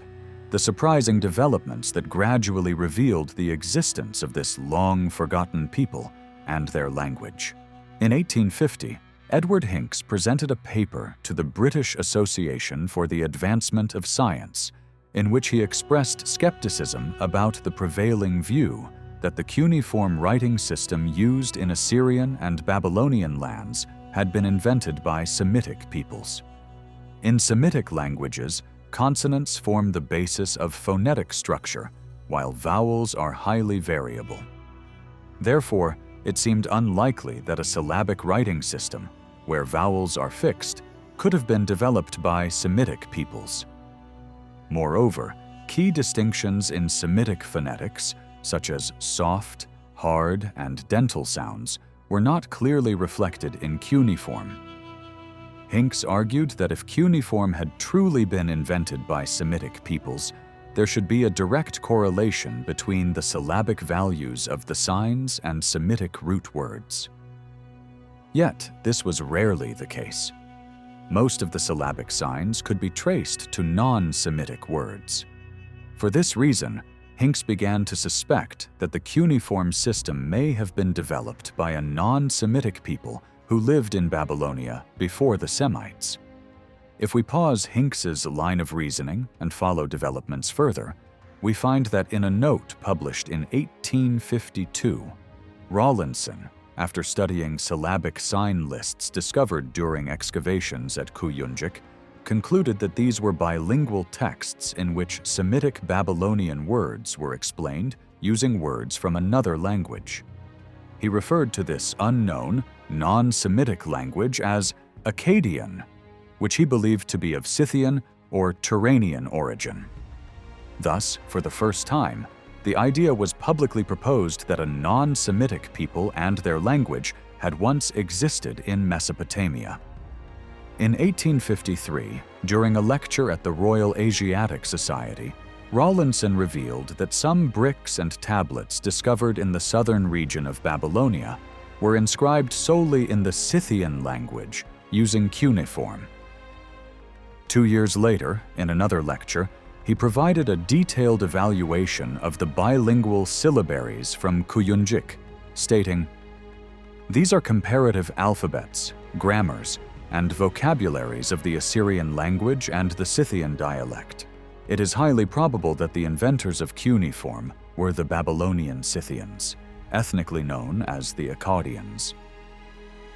the surprising developments that gradually revealed the existence of this long-forgotten people and their language. In 1850, Edward Hincks presented a paper to the British Association for the Advancement of Science, in which he expressed skepticism about the prevailing view that the cuneiform writing system used in Assyrian and Babylonian lands had been invented by Semitic peoples. In Semitic languages, consonants form the basis of phonetic structure, while vowels are highly variable. Therefore, it seemed unlikely that a syllabic writing system, where vowels are fixed, could have been developed by Semitic peoples. Moreover, key distinctions in Semitic phonetics, such as soft, hard, and dental sounds, were not clearly reflected in cuneiform. Hincks argued that if cuneiform had truly been invented by Semitic peoples, there should be a direct correlation between the syllabic values of the signs and Semitic root words. Yet, this was rarely the case. Most of the syllabic signs could be traced to non-Semitic words. For this reason, Hincks began to suspect that the cuneiform system may have been developed by a non-Semitic people who lived in Babylonia before the Semites. If we pause Hincks's line of reasoning and follow developments further, we find that in a note published in 1852, Rawlinson, after studying syllabic sign lists discovered during excavations at Kuyunjik, concluded that these were bilingual texts in which Semitic Babylonian words were explained using words from another language. He referred to this unknown, non-Semitic language as Akkadian, which he believed to be of Scythian or Turanian origin. Thus, for the first time, the idea was publicly proposed that a non-Semitic people and their language had once existed in Mesopotamia. In 1853, during a lecture at the Royal Asiatic Society, Rawlinson revealed that some bricks and tablets discovered in the southern region of Babylonia were inscribed solely in the Scythian language, using cuneiform. 2 years later, in another lecture, he provided a detailed evaluation of the bilingual syllabaries from Kuyunjik, stating, "These are comparative alphabets, grammars, and vocabularies of the Assyrian language and the Scythian dialect. It is highly probable that the inventors of cuneiform were the Babylonian Scythians, ethnically known as the Akkadians."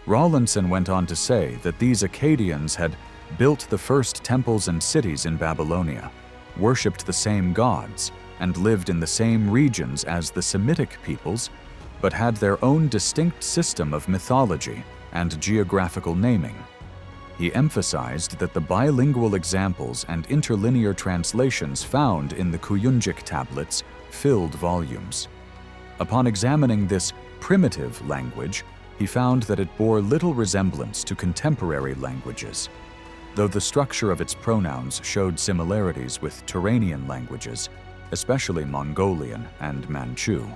Rawlinson went on to say that these Akkadians had built the first temples and cities in Babylonia, worshipped the same gods, and lived in the same regions as the Semitic peoples, but had their own distinct system of mythology and geographical naming. He emphasized that the bilingual examples and interlinear translations found in the Kuyunjik tablets filled volumes. Upon examining this primitive language, he found that it bore little resemblance to contemporary languages. Though the structure of its pronouns showed similarities with Turanian languages, especially Mongolian and Manchu,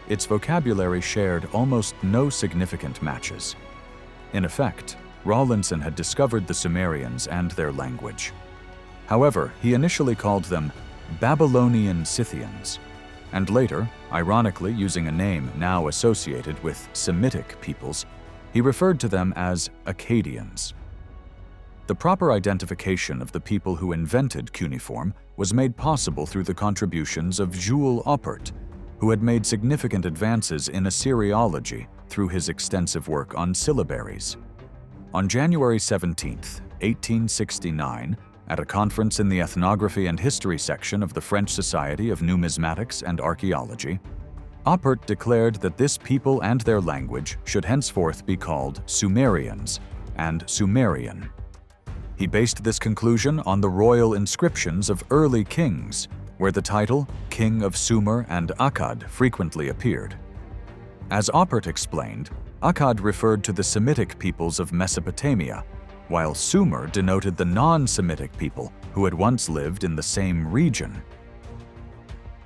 its vocabulary shared almost no significant matches. In effect, Rawlinson had discovered the Sumerians and their language. However, he initially called them Babylonian Scythians, and later, ironically using a name now associated with Semitic peoples, he referred to them as Akkadians. The proper identification of the people who invented cuneiform was made possible through the contributions of Jules Oppert, who had made significant advances in Assyriology through his extensive work on syllabaries. On January 17, 1869, at a conference in the Ethnography and History section of the French Society of Numismatics and Archaeology, Oppert declared that this people and their language should henceforth be called Sumerians and Sumerian. He based this conclusion on the royal inscriptions of early kings, where the title King of Sumer and Akkad frequently appeared. As Oppert explained, Akkad referred to the Semitic peoples of Mesopotamia, while Sumer denoted the non-Semitic people who had once lived in the same region.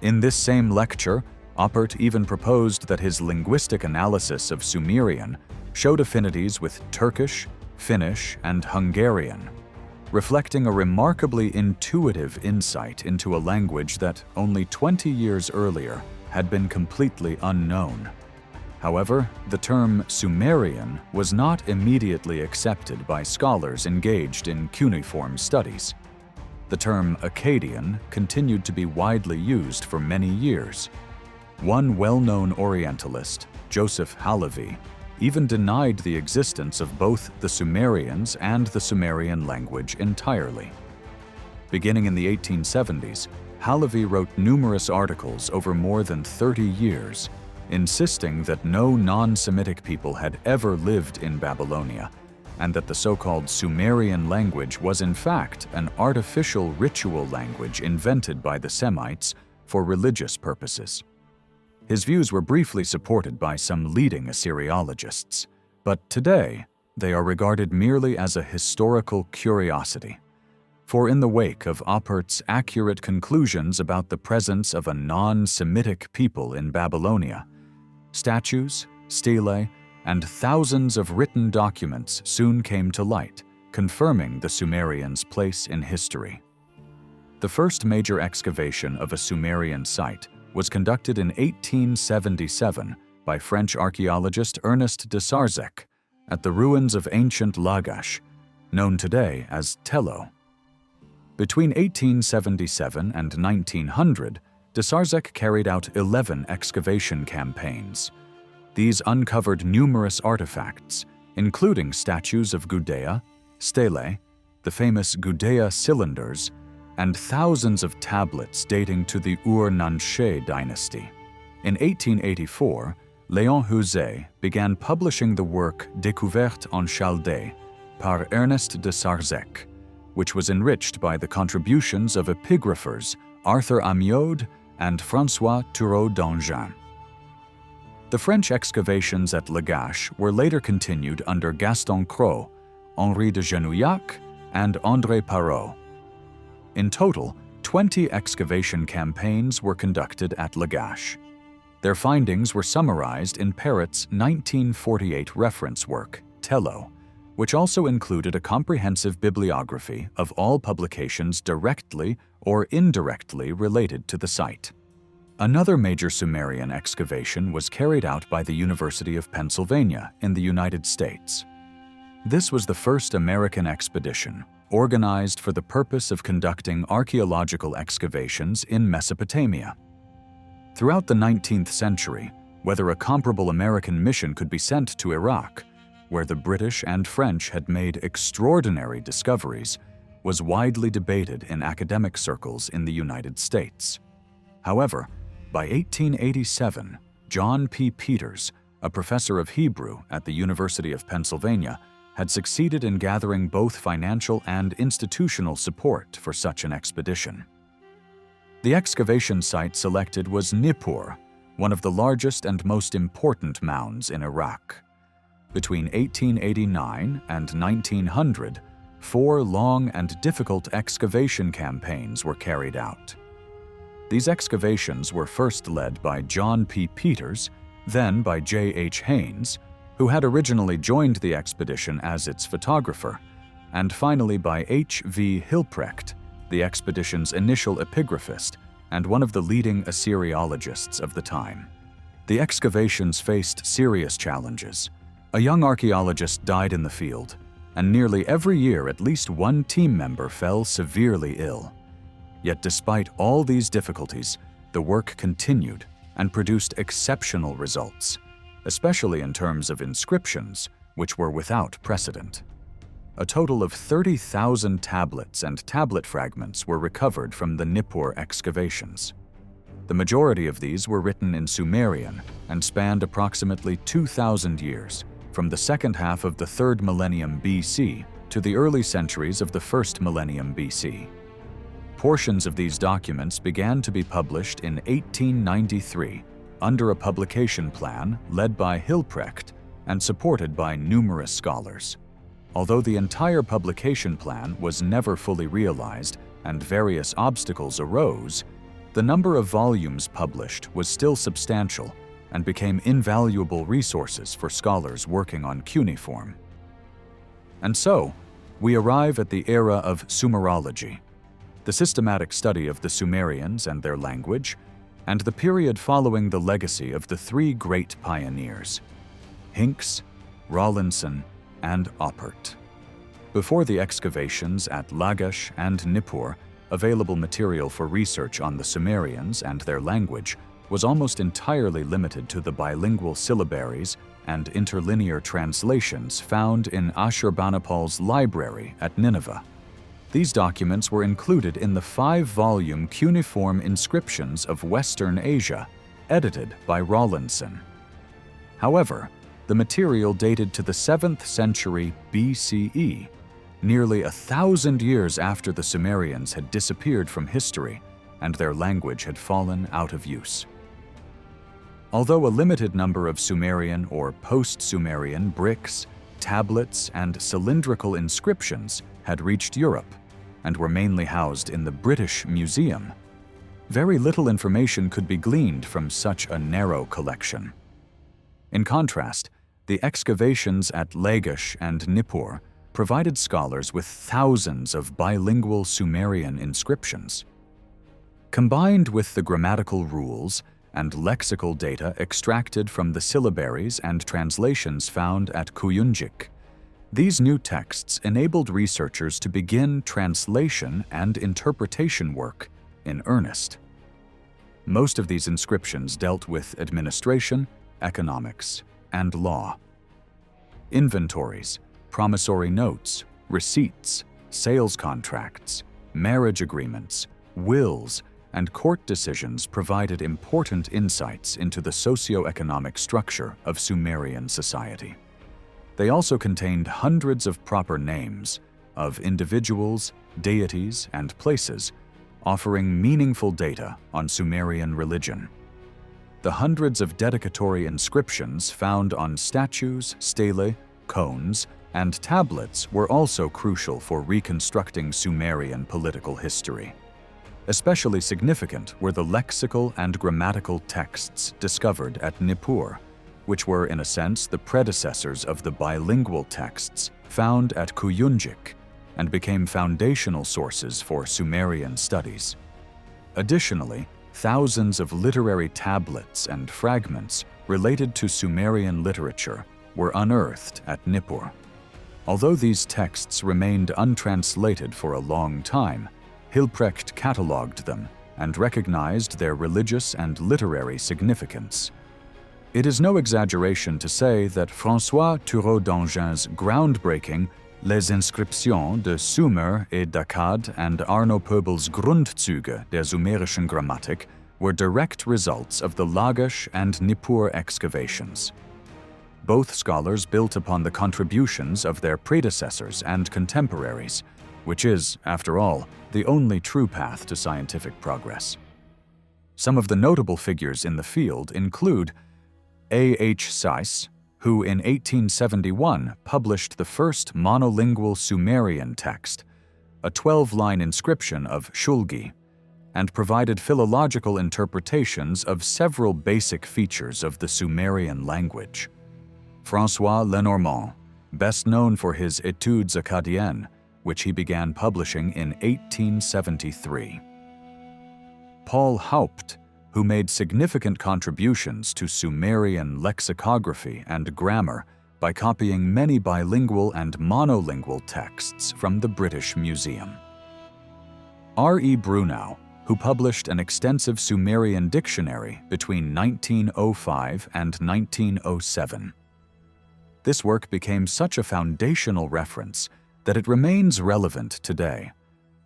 In this same lecture, Oppert even proposed that his linguistic analysis of Sumerian showed affinities with Turkish, Finnish, and Hungarian, reflecting a remarkably intuitive insight into a language that only 20 years earlier had been completely unknown. However, the term Sumerian was not immediately accepted by scholars engaged in cuneiform studies. The term Akkadian continued to be widely used for many years. One well-known Orientalist, Joseph Halevi, even denied the existence of both the Sumerians and the Sumerian language entirely. Beginning in the 1870s, Halevi wrote numerous articles over more than 30 years, insisting that no non-Semitic people had ever lived in Babylonia, and that the so-called Sumerian language was in fact an artificial ritual language invented by the Semites for religious purposes. His views were briefly supported by some leading Assyriologists, but today they are regarded merely as a historical curiosity. For in the wake of Oppert's accurate conclusions about the presence of a non-Semitic people in Babylonia, statues, stelae, and thousands of written documents soon came to light, confirming the Sumerians' place in history. The first major excavation of a Sumerian site was conducted in 1877 by French archaeologist Ernest de Sarzec at the ruins of ancient Lagash, known today as Tello. Between 1877 and 1900, de Sarzec carried out 11 excavation campaigns. These uncovered numerous artifacts, including statues of Gudea, stelae, the famous Gudea cylinders, and thousands of tablets dating to the Ur-Nammu dynasty. In 1884, Léon Houzé began publishing the work Découverte en Chaldée par Ernest de Sarzec, which was enriched by the contributions of epigraphers Arthur Amiot and François Thureau d'Angin. The French excavations at Lagash were later continued under Gaston Cros, Henri de Genouillac, and André Parrot. In total, 20 excavation campaigns were conducted at Lagash. Their findings were summarized in Perrot's 1948 reference work, Tello, which also included a comprehensive bibliography of all publications directly or indirectly related to the site. Another major Sumerian excavation was carried out by the University of Pennsylvania in the United States. This was the first American expedition organized for the purpose of conducting archaeological excavations in Mesopotamia. Throughout the 19th century, whether a comparable American mission could be sent to Iraq, where the British and French had made extraordinary discoveries, was widely debated in academic circles in the United States. However, by 1887, John P. Peters, a professor of Hebrew at the University of Pennsylvania, had succeeded in gathering both financial and institutional support for such an expedition. The excavation site selected was Nippur, one of the largest and most important mounds in Iraq. Between 1889 and 1900, 4 long and difficult excavation campaigns were carried out. These excavations were first led by John P. Peters, then by J. H. Haynes, who had originally joined the expedition as its photographer, and finally by H. V. Hilprecht, the expedition's initial epigraphist and one of the leading Assyriologists of the time. The excavations faced serious challenges. A young archaeologist died in the field, and nearly every year at least one team member fell severely ill. Yet despite all these difficulties, the work continued and produced exceptional results, especially in terms of inscriptions, which were without precedent. A total of 30,000 tablets and tablet fragments were recovered from the Nippur excavations. The majority of these were written in Sumerian and spanned approximately 2,000 years, from the second half of the 3rd millennium BC to the early centuries of the 1st millennium BC. Portions of these documents began to be published in 1893 under a publication plan led by Hilprecht and supported by numerous scholars. Although the entire publication plan was never fully realized and various obstacles arose, the number of volumes published was still substantial and became invaluable resources for scholars working on cuneiform. And so, we arrive at the era of Sumerology, the systematic study of the Sumerians and their language, and the period following the legacy of the 3 great pioneers, Hincks, Rawlinson, and Oppert. Before the excavations at Lagash and Nippur, available material for research on the Sumerians and their language was almost entirely limited to the bilingual syllabaries and interlinear translations found in Ashurbanipal's library at Nineveh. These documents were included in the 5-volume Cuneiform Inscriptions of Western Asia, edited by Rawlinson. However, the material dated to the 7th century BCE, nearly 1,000 years after the Sumerians had disappeared from history and their language had fallen out of use. Although a limited number of Sumerian or post-Sumerian bricks, tablets, and cylindrical inscriptions had reached Europe and were mainly housed in the British Museum, very little information could be gleaned from such a narrow collection. In contrast, the excavations at Lagash and Nippur provided scholars with thousands of bilingual Sumerian inscriptions. Combined with the grammatical rules and lexical data extracted from the syllabaries and translations found at Kuyunjik, these new texts enabled researchers to begin translation and interpretation work in earnest. Most of these inscriptions dealt with administration, economics, and law. Inventories, promissory notes, receipts, sales contracts, marriage agreements, wills, and court decisions provided important insights into the socio-economic structure of Sumerian society. They also contained hundreds of proper names of individuals, deities, and places, offering meaningful data on Sumerian religion. The hundreds of dedicatory inscriptions found on statues, stelae, cones, and tablets were also crucial for reconstructing Sumerian political history. Especially significant were the lexical and grammatical texts discovered at Nippur, which were in a sense the predecessors of the bilingual texts found at Kuyunjik and became foundational sources for Sumerian studies. Additionally, thousands of literary tablets and fragments related to Sumerian literature were unearthed at Nippur. Although these texts remained untranslated for a long time, Hilprecht catalogued them and recognized their religious and literary significance. It is no exaggeration to say that François Thureau d'Angin's groundbreaking Les inscriptions de Sumer et d'Akkad and Arno Pöbel's Grundzüge der sumerischen Grammatik were direct results of the Lagash and Nippur excavations. Both scholars built upon the contributions of their predecessors and contemporaries, which is, after all, the only true path to scientific progress. Some of the notable figures in the field include A. H. Seiss, who in 1871 published the first monolingual Sumerian text, a 12-line inscription of Shulgi, and provided philological interpretations of several basic features of the Sumerian language. François Lenormand, best known for his Études Akkadiennes, which he began publishing in 1873. Paul Haupt, who made significant contributions to Sumerian lexicography and grammar by copying many bilingual and monolingual texts from the British Museum. R. E. Brunau, who published an extensive Sumerian dictionary between 1905 and 1907. This work became such a foundational reference that it remains relevant today,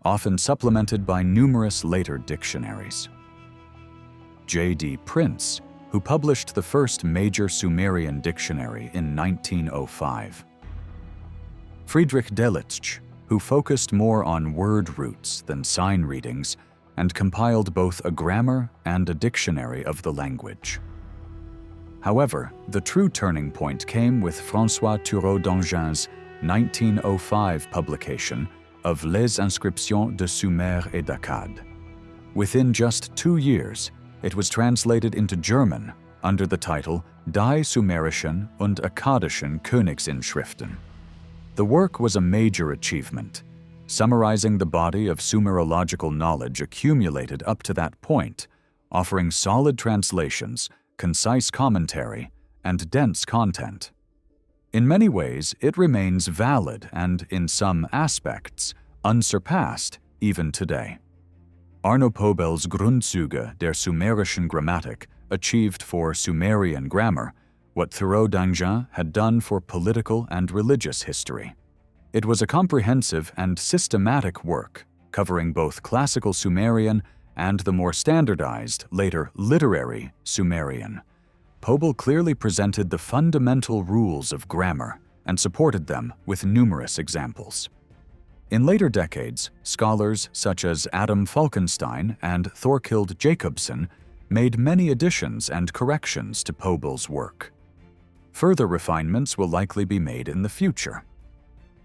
often supplemented by numerous later dictionaries. J. D. Prince, who published the first major Sumerian dictionary in 1905. Friedrich Delitzsch, who focused more on word roots than sign readings and compiled both a grammar and a dictionary of the language. However, the true turning point came with François Thureau d'Angin's 1905 publication of Les inscriptions de Sumer et d'Akkad. Within just 2 years, it was translated into German under the title Die Sumerischen und Akkadischen Königsinschriften. The work was a major achievement, summarizing the body of Sumerological knowledge accumulated up to that point, offering solid translations, concise commentary, and dense content. In many ways, it remains valid and, in some aspects, unsurpassed even today. Arno Pöbel's Grundzüge der sumerischen Grammatik achieved for Sumerian grammar what Thureau d'Angin had done for political and religious history. It was a comprehensive and systematic work covering both classical Sumerian and the more standardized, later literary Sumerian. Pöbel clearly presented the fundamental rules of grammar and supported them with numerous examples. In later decades, scholars such as Adam Falkenstein and Thorkild Jacobsen made many additions and corrections to Pöbel's work. Further refinements will likely be made in the future.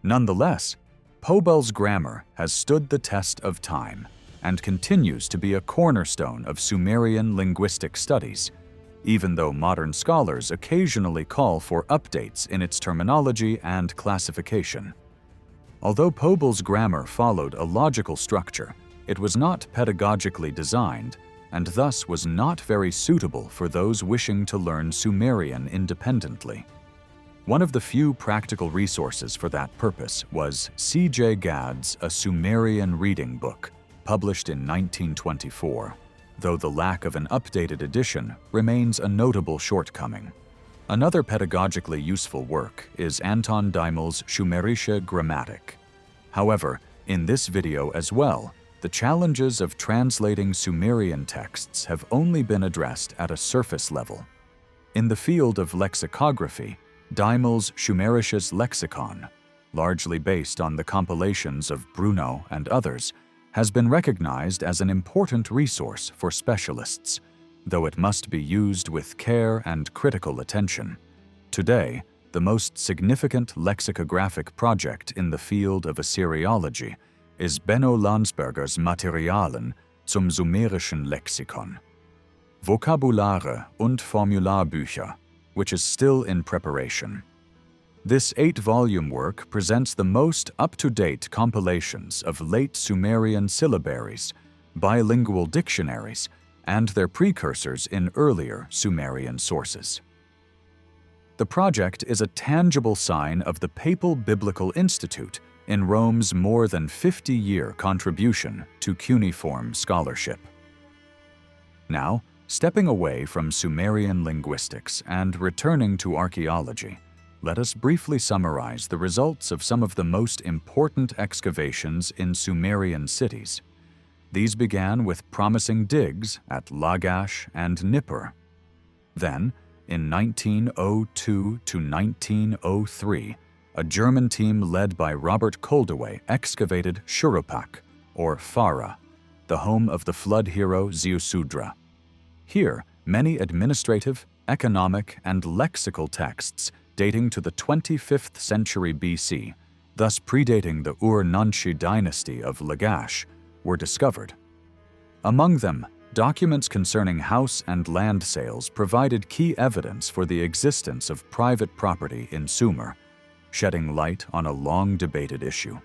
Nonetheless, Pöbel's grammar has stood the test of time and continues to be a cornerstone of Sumerian linguistic studies, even though modern scholars occasionally call for updates in its terminology and classification. Although Pöbel's grammar followed a logical structure, it was not pedagogically designed and thus was not very suitable for those wishing to learn Sumerian independently. One of the few practical resources for that purpose was C.J. Gadd's A Sumerian Reading Book, published in 1924, though the lack of an updated edition remains a notable shortcoming. Another pedagogically useful work is Anton Daimel's Sumerische Grammatik. However, in this video as well, the challenges of translating Sumerian texts have only been addressed at a surface level. In the field of lexicography, Daimel's Sumerisches Lexikon, largely based on the compilations of Bruno and others, has been recognized as an important resource for specialists, though it must be used with care and critical attention. Today, the most significant lexicographic project in the field of Assyriology is Benno Landsberger's Materialien zum Sumerischen Lexikon, Vokabulare und Formularbücher, which is still in preparation. This 8-volume work presents the most up-to-date compilations of late Sumerian syllabaries, bilingual dictionaries, and their precursors in earlier Sumerian sources. The project is a tangible sign of the Papal Biblical Institute in Rome's more than 50-year contribution to cuneiform scholarship. Now, stepping away from Sumerian linguistics and returning to archaeology, let us briefly summarize the results of some of the most important excavations in Sumerian cities. These began with promising digs at Lagash and Nippur. Then, in 1902 to 1903, a German team led by Robert Koldewey excavated Shuruppak, or Farah, the home of the flood hero Ziusudra. Here, many administrative, economic, and lexical texts dating to the 25th century BC, thus predating the Ur-Nammu dynasty of Lagash, were discovered. Among them, documents concerning house and land sales provided key evidence for the existence of private property in Sumer, shedding light on a long-debated issue.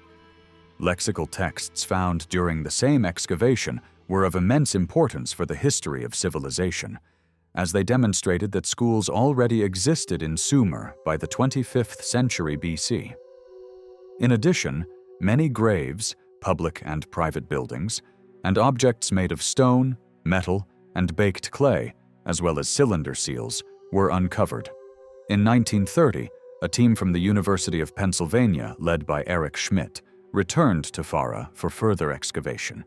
Lexical texts found during the same excavation were of immense importance for the history of civilization, as they demonstrated that schools already existed in Sumer by the 25th century BC. In addition, many graves, public and private buildings, and objects made of stone, metal, and baked clay, as well as cylinder seals, were uncovered. In 1930, a team from the University of Pennsylvania, led by Eric Schmidt, returned to Farah for further excavation,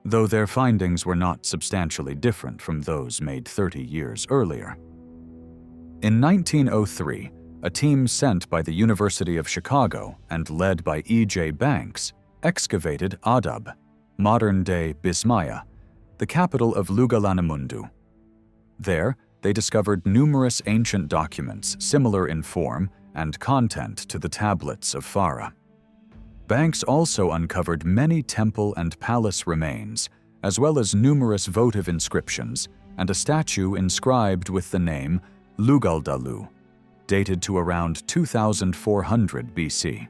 though their findings were not substantially different from those made 30 years earlier. In 1903, a team sent by the University of Chicago and led by E.J. Banks excavated Adab, modern-day Bismaya, the capital of Lugal-annemundu. There, they discovered numerous ancient documents similar in form and content to the tablets of Farah. Banks also uncovered many temple and palace remains, as well as numerous votive inscriptions and a statue inscribed with the name Lugal-dalu, dated to around 2400 BC.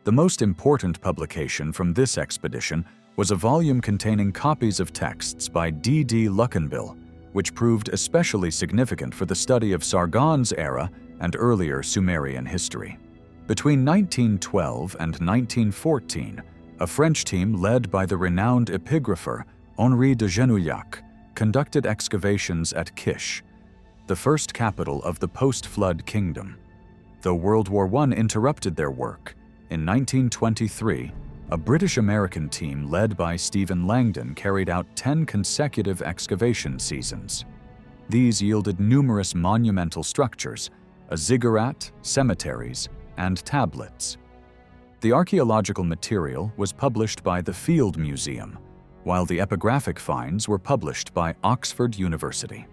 The most important publication from this expedition was a volume containing copies of texts by D.D. Luckenbill, which proved especially significant for the study of Sargon's era and earlier Sumerian history. Between 1912 and 1914, a French team led by the renowned epigrapher Henri de Genouillac conducted excavations at Kish, the first capital of the post-flood kingdom. Though World War I interrupted their work, in 1923, a British-American team led by Stephen Langdon carried out 10 consecutive excavation seasons. These yielded numerous monumental structures, a ziggurat, cemeteries, and tablets. The archaeological material was published by the Field Museum, while the epigraphic finds were published by Oxford University.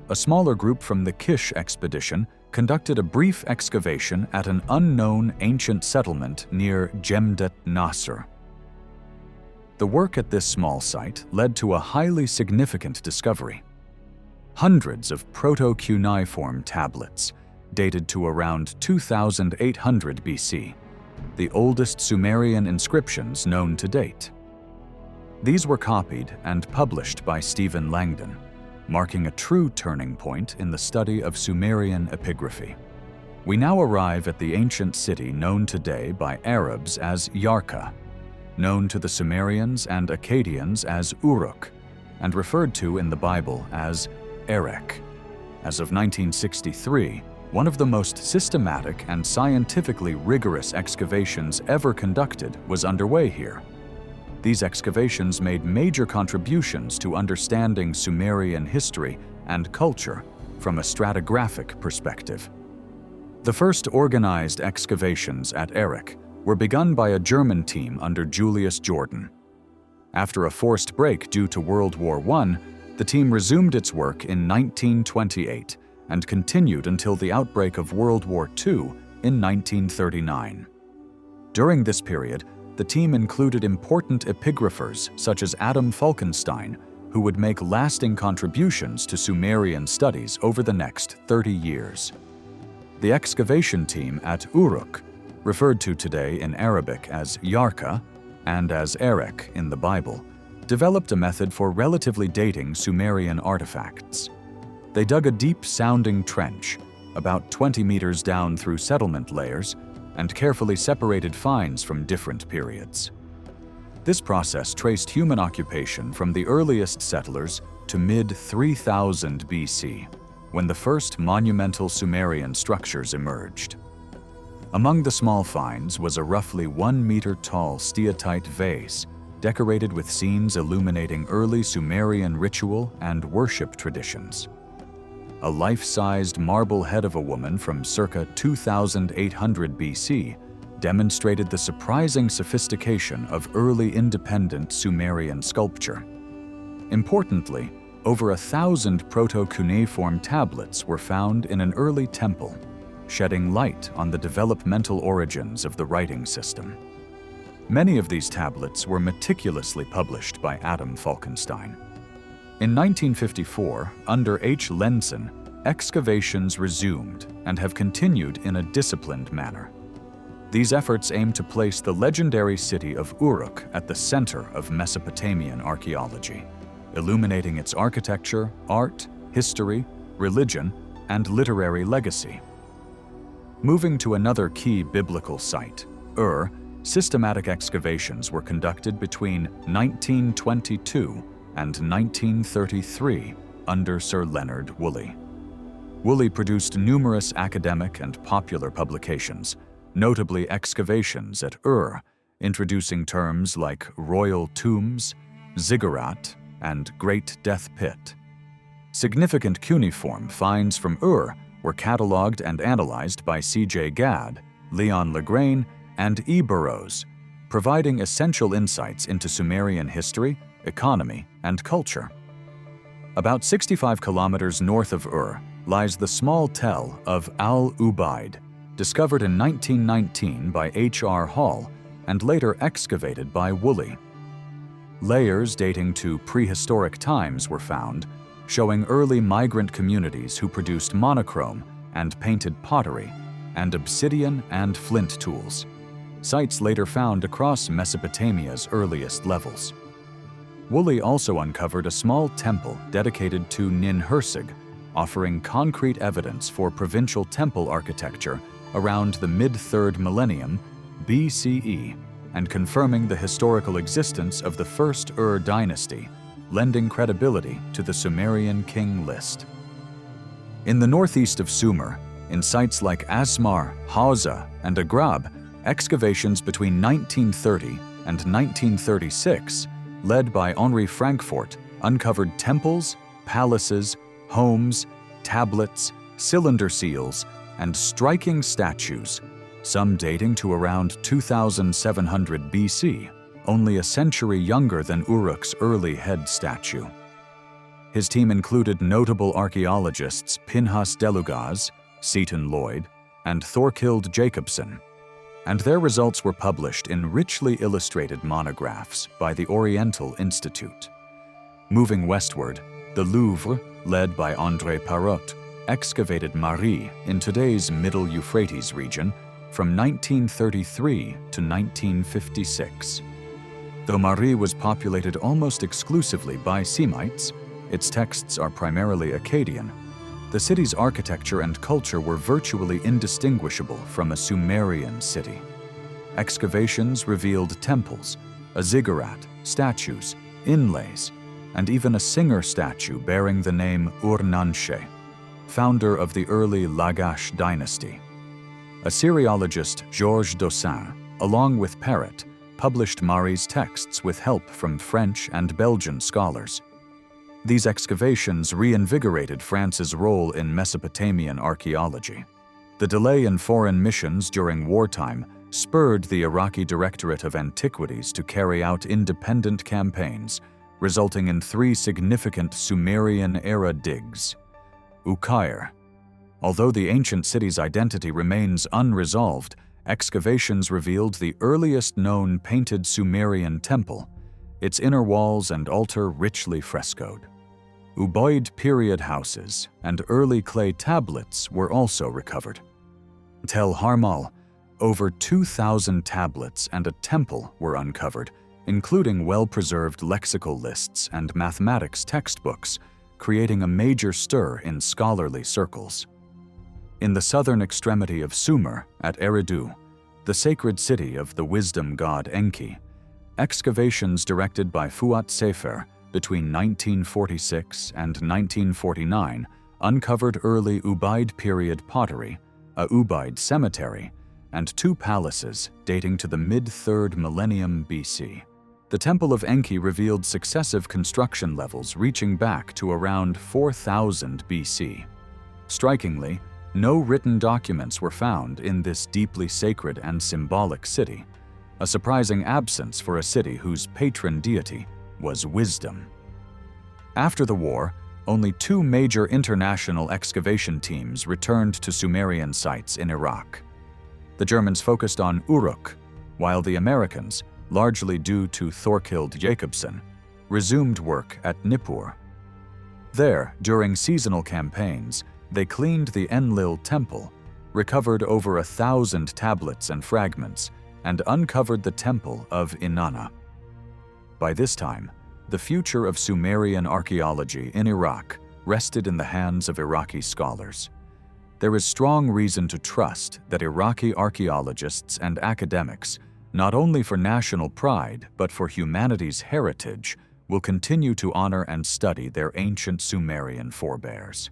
A smaller group from the Kish expedition conducted a brief excavation at an unknown ancient settlement near Jemdet Nasr. The work at this small site led to a highly significant discovery. Hundreds of proto-cuneiform tablets, dated to around 2800 BC, the oldest Sumerian inscriptions known to date. These were copied and published by Stephen Langdon, marking a true turning point in the study of Sumerian epigraphy. We now arrive at the ancient city known today by Arabs as Yarka, known to the Sumerians and Akkadians as Uruk, and referred to in the Bible as Erech. As of 1963, one of the most systematic and scientifically rigorous excavations ever conducted was underway here. These excavations made major contributions to understanding Sumerian history and culture from a stratigraphic perspective. The first organized excavations at Erech were begun by a German team under Julius Jordan. After a forced break due to World War I, the team resumed its work in 1928 and continued until the outbreak of World War II in 1939. During this period, the team included important epigraphers such as Adam Falkenstein, who would make lasting contributions to Sumerian studies over the next 30 years. The excavation team at Uruk, referred to today in Arabic as Yarka and as Erech in the Bible, developed a method for relatively dating Sumerian artifacts. They dug a deep-sounding trench, about 20 meters down through settlement layers, and carefully separated finds from different periods. This process traced human occupation from the earliest settlers to mid-3000 BC, when the first monumental Sumerian structures emerged. Among the small finds was a roughly 1 meter tall steatite vase decorated with scenes illuminating early Sumerian ritual and worship traditions. A life-sized marble head of a woman from circa 2800 BC demonstrated the surprising sophistication of early independent Sumerian sculpture. Importantly, over 1,000 proto-cuneiform tablets were found in an early temple, shedding light on the developmental origins of the writing system. Many of these tablets were meticulously published by Adam Falkenstein. In 1954, under H. Lenson, excavations resumed and have continued in a disciplined manner. These efforts aim to place the legendary city of Uruk at the center of Mesopotamian archaeology, illuminating its architecture, art, history, religion, and literary legacy. Moving to another key biblical site, Ur, systematic excavations were conducted between 1922 and 1933 under Sir Leonard Woolley. Woolley produced numerous academic and popular publications, notably Excavations at Ur, introducing terms like royal tombs, ziggurat, and Great Death Pit. Significant cuneiform finds from Ur were catalogued and analyzed by C.J. Gadd, Leon Legrain, and E. Burroughs, providing essential insights into Sumerian history, economy, and culture. About 65 kilometers north of Ur lies the small tell of Al-Ubaid, discovered in 1919 by H.R. Hall and later excavated by Woolley. Layers dating to prehistoric times were found, showing early migrant communities who produced monochrome and painted pottery, and obsidian and flint tools, sites later found across Mesopotamia's earliest levels. Woolley also uncovered a small temple dedicated to Nin-Hursag, offering concrete evidence for provincial temple architecture around the mid-3rd millennium BCE, and confirming the historical existence of the first Ur dynasty, lending credibility to the Sumerian king list. In the northeast of Sumer, in sites like Asmar, Hausa, and Agrab, excavations between 1930 and 1936, led by Henri Frankfort, uncovered temples, palaces, homes, tablets, cylinder seals, and striking statues, some dating to around 2700 BC, only a century younger than Uruk's early head statue. His team included notable archaeologists Pinhas Delugaz, Seton Lloyd, and Thorkild Jacobson, and their results were published in richly illustrated monographs by the Oriental Institute. Moving westward, the Louvre, led by André Parrot, excavated Mari in today's Middle Euphrates region from 1933 to 1956. Though Mari was populated almost exclusively by Semites, its texts are primarily Akkadian. The city's architecture and culture were virtually indistinguishable from a Sumerian city. Excavations revealed temples, a ziggurat, statues, inlays, and even a singer statue bearing the name Ur-Nammu, founder of the early Lagash dynasty. Assyriologist Georges Dossin, along with Perret, published Mari's texts with help from French and Belgian scholars. These excavations reinvigorated France's role in Mesopotamian archaeology. The delay in foreign missions during wartime spurred the Iraqi Directorate of Antiquities to carry out independent campaigns, resulting in 3 significant Sumerian-era digs. Uqair. Although the ancient city's identity remains unresolved, excavations revealed the earliest known painted Sumerian temple, its inner walls and altar richly frescoed. Ubaid period houses and early clay tablets were also recovered. Tel Harmal, over 2,000 tablets and a temple were uncovered, including well-preserved lexical lists and mathematics textbooks, creating a major stir in scholarly circles. In the southern extremity of Sumer, at Eridu, the sacred city of the wisdom god Enki, excavations directed by Fuat Sefer between 1946 and 1949 uncovered early Ubaid period pottery, a Ubaid cemetery, and 2 palaces dating to the mid-3rd millennium BC. The Temple of Enki revealed successive construction levels reaching back to around 4000 BC. Strikingly, no written documents were found in this deeply sacred and symbolic city, a surprising absence for a city whose patron deity was wisdom. After the war, only 2 major international excavation teams returned to Sumerian sites in Iraq. The Germans focused on Uruk, while the Americans, largely due to Thorkild Jacobsen, resumed work at Nippur. There, during seasonal campaigns, they cleaned the Enlil temple, recovered over 1,000 tablets and fragments, and uncovered the temple of Inanna. By this time, the future of Sumerian archaeology in Iraq rested in the hands of Iraqi scholars. There is strong reason to trust that Iraqi archaeologists and academics, not only for national pride but for humanity's heritage, will continue to honor and study their ancient Sumerian forebears.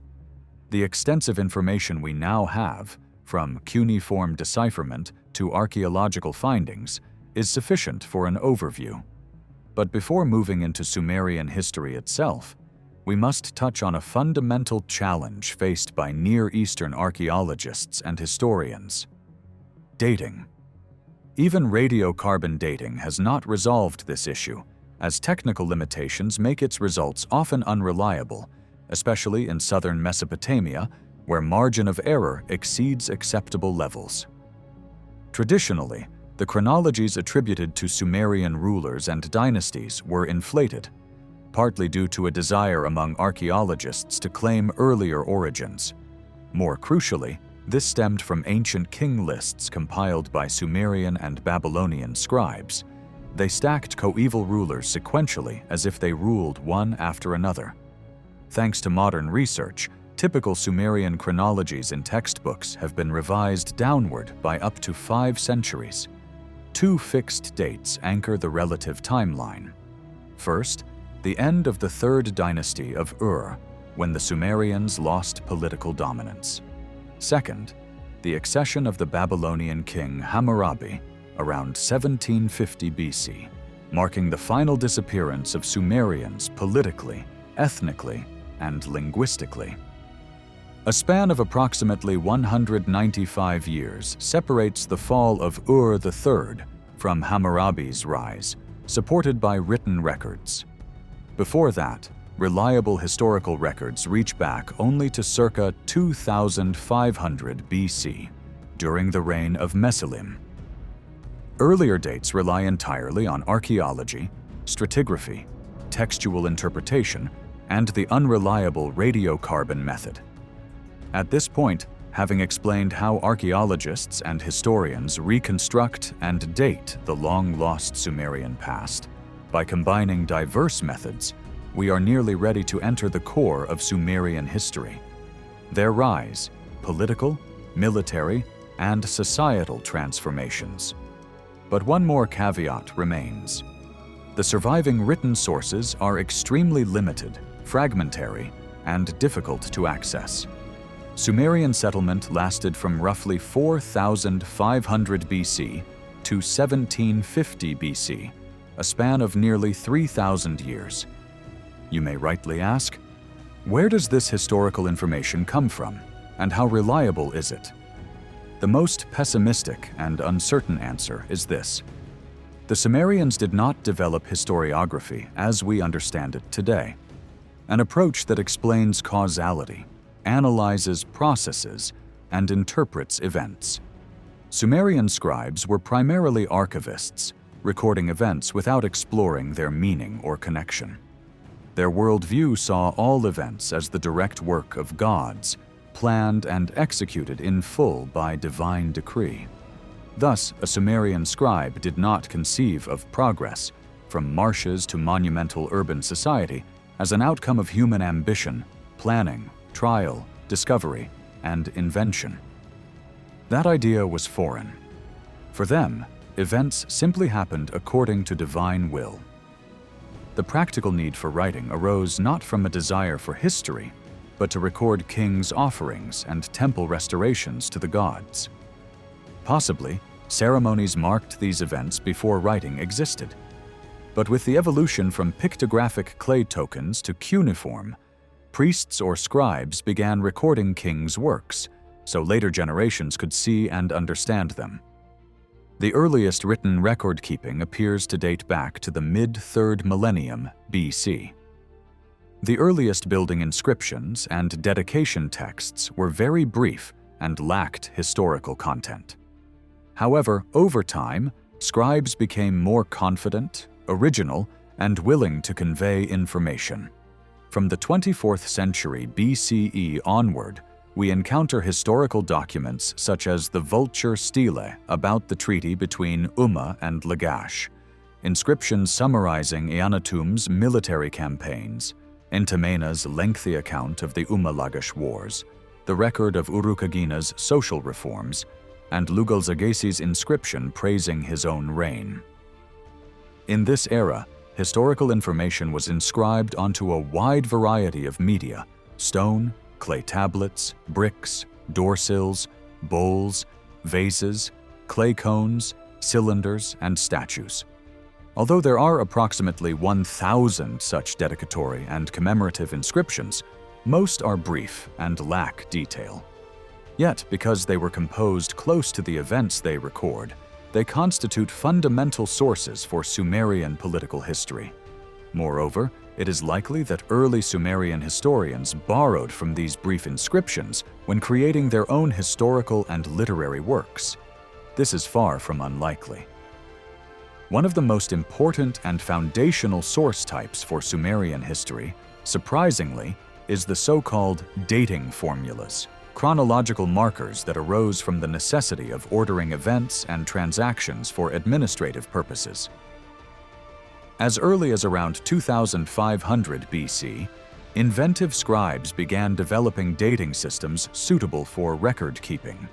The extensive information we now have, from cuneiform decipherment to archaeological findings, is sufficient for an overview. But before moving into Sumerian history itself, we must touch on a fundamental challenge faced by Near Eastern archaeologists and historians: dating. Even radiocarbon dating has not resolved this issue, as technical limitations make its results often unreliable, especially in southern Mesopotamia, where margin of error exceeds acceptable levels. Traditionally, the chronologies attributed to Sumerian rulers and dynasties were inflated, partly due to a desire among archaeologists to claim earlier origins. More crucially, this stemmed from ancient king lists compiled by Sumerian and Babylonian scribes. They stacked coeval rulers sequentially as if they ruled one after another. Thanks to modern research, typical Sumerian chronologies in textbooks have been revised downward by up to 5 centuries. 2 fixed dates anchor the relative timeline. First, the end of the 3rd dynasty of Ur, when the Sumerians lost political dominance. Second, the accession of the Babylonian king Hammurabi around 1750 BC, marking the final disappearance of Sumerians politically, ethnically, and linguistically. A span of approximately 195 years separates the fall of Ur III from Hammurabi's rise, supported by written records. Before that, reliable historical records reach back only to circa 2500 BC, during the reign of Meselim. Earlier dates rely entirely on archaeology, stratigraphy, textual interpretation, and the unreliable radiocarbon method. At this point, having explained how archaeologists and historians reconstruct and date the long-lost Sumerian past, By combining diverse methods, we are nearly ready to enter the core of Sumerian history. Their rise, political, military, and societal transformations. But one more caveat remains. The surviving written sources are extremely limited, fragmentary, and difficult to access. Sumerian settlement lasted from roughly 4,500 BC to 1750 BC, a span of nearly 3,000 years. You may rightly ask, where does this historical information come from, and how reliable is it? The most pessimistic and uncertain answer is this. The Sumerians did not develop historiography as we understand it today, an approach that explains causality, analyzes processes, and interprets events. Sumerian scribes were primarily archivists, recording events without exploring their meaning or connection. Their worldview saw all events as the direct work of gods, planned and executed in full by divine decree. Thus, a Sumerian scribe did not conceive of progress, from marshes to monumental urban society, as an outcome of human ambition, planning, trial, discovery, and invention. That idea was foreign. For them, events simply happened according to divine will. The practical need for writing arose not from a desire for history, but to record kings' offerings and temple restorations to the gods. Possibly, ceremonies marked these events before writing existed. But with the evolution from pictographic clay tokens to cuneiform, priests or scribes began recording kings' works, so later generations could see and understand them. The earliest written record-keeping appears to date back to the mid-3rd millennium BC. The earliest building inscriptions and dedication texts were very brief and lacked historical content. However, over time, scribes became more confident, original, and willing to convey information. From the 24th century BCE onward, we encounter historical documents such as the vulture stele about the treaty between Umma and Lagash, inscriptions summarizing Eannatum's military campaigns, Entamena's lengthy account of the Umma-Lagash wars, the record of Urukagina's social reforms, and Lugal-Zagesi's inscription praising his own reign. In this era, historical information was inscribed onto a wide variety of media: stone, clay tablets, bricks, door sills, bowls, vases, clay cones, cylinders, and statues. Although there are approximately 1,000 such dedicatory and commemorative inscriptions, most are brief and lack detail. Yet, because they were composed close to the events they record, they constitute fundamental sources for Sumerian political history. Moreover, it is likely that early Sumerian historians borrowed from these brief inscriptions when creating their own historical and literary works. This is far from unlikely. One of the most important and foundational source types for Sumerian history, surprisingly, is the so-called dating formulas, chronological markers that arose from the necessity of ordering events and transactions for administrative purposes. As early as around 2500 BC, inventive scribes began developing dating systems suitable for record-keeping.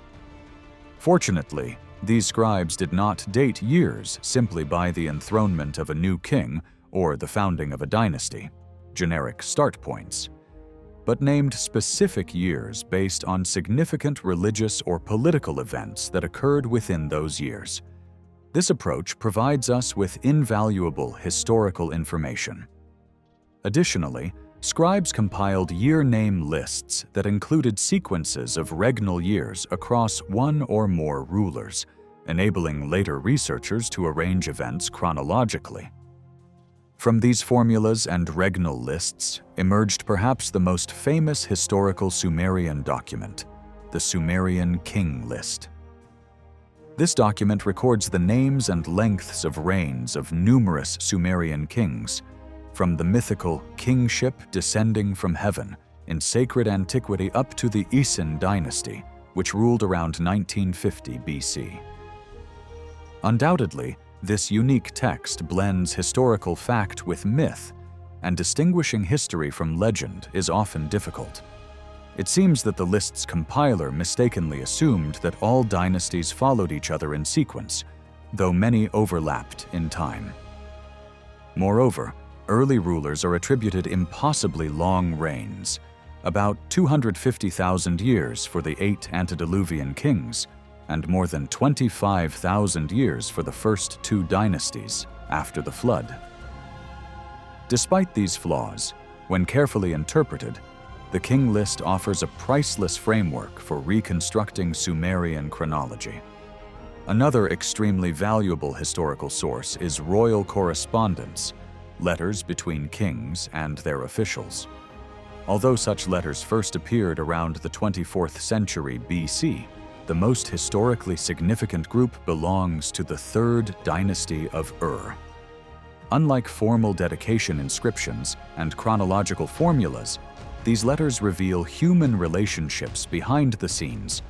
Fortunately, these scribes did not date years simply by the enthronement of a new king or the founding of a dynasty, generic start points, but named specific years based on significant religious or political events that occurred within those years. This approach provides us with invaluable historical information. Additionally, scribes compiled year-name lists that included sequences of regnal years across one or more rulers, enabling later researchers to arrange events chronologically. From these formulas and regnal lists emerged perhaps the most famous historical Sumerian document, the Sumerian King List. This document records the names and lengths of reigns of numerous Sumerian kings, from the mythical kingship descending from heaven in sacred antiquity up to the Isin dynasty, which ruled around 1950 BC. Undoubtedly, This unique text blends historical fact with myth, and distinguishing history from legend is often difficult. It seems that the list's compiler mistakenly assumed that all dynasties followed each other in sequence, though many overlapped in time. Moreover, early rulers are attributed impossibly long reigns, about 250,000 years for the 8 antediluvian kings, and more than 25,000 years for the first 2 dynasties after the flood. Despite these flaws, when carefully interpreted, the king list offers a priceless framework for reconstructing Sumerian chronology. Another extremely valuable historical source is royal correspondence, letters between kings and their officials. Although such letters first appeared around the 24th century BC, the most historically significant group belongs to the 3rd dynasty of Ur. Unlike formal dedication inscriptions and chronological formulas, these letters reveal human relationships behind the scenes,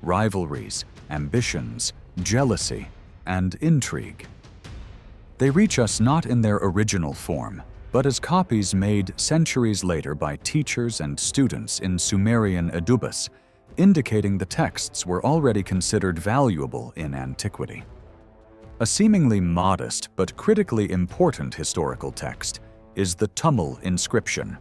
rivalries, ambitions, jealousy, and intrigue. They reach us not in their original form, but as copies made centuries later by teachers and students in Sumerian Adubas, indicating the texts were already considered valuable in antiquity. A seemingly modest but critically important historical text is the Tumul inscription,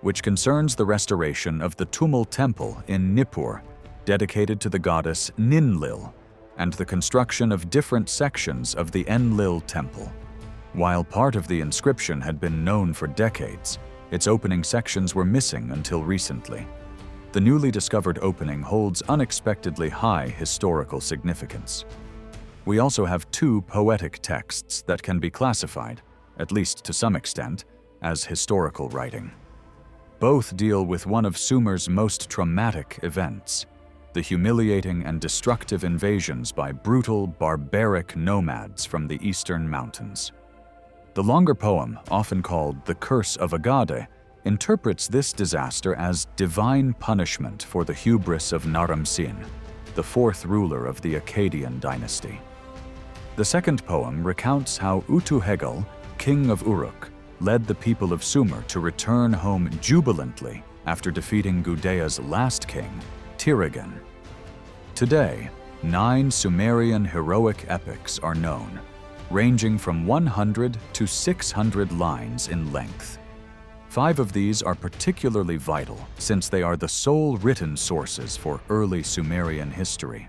which concerns the restoration of the Tumul temple in Nippur, dedicated to the goddess Ninlil, and the construction of different sections of the Enlil temple. While part of the inscription had been known for decades, its opening sections were missing until recently. The newly discovered opening holds unexpectedly high historical significance. We also have 2 poetic texts that can be classified, at least to some extent, as historical writing. Both deal with one of Sumer's most traumatic events, the humiliating and destructive invasions by brutal, barbaric nomads from the eastern mountains. The longer poem, often called the Curse of Agade, interprets this disaster as divine punishment for the hubris of Naram-Sin, the 4th ruler of the Akkadian dynasty. The second poem recounts how Utu-hegal, king of Uruk, led the people of Sumer to return home jubilantly after defeating Gudea's last king, Tirigan. Today, 9 Sumerian heroic epics are known, ranging from 100 to 600 lines in length. 5 of these are particularly vital since they are the sole written sources for early Sumerian history.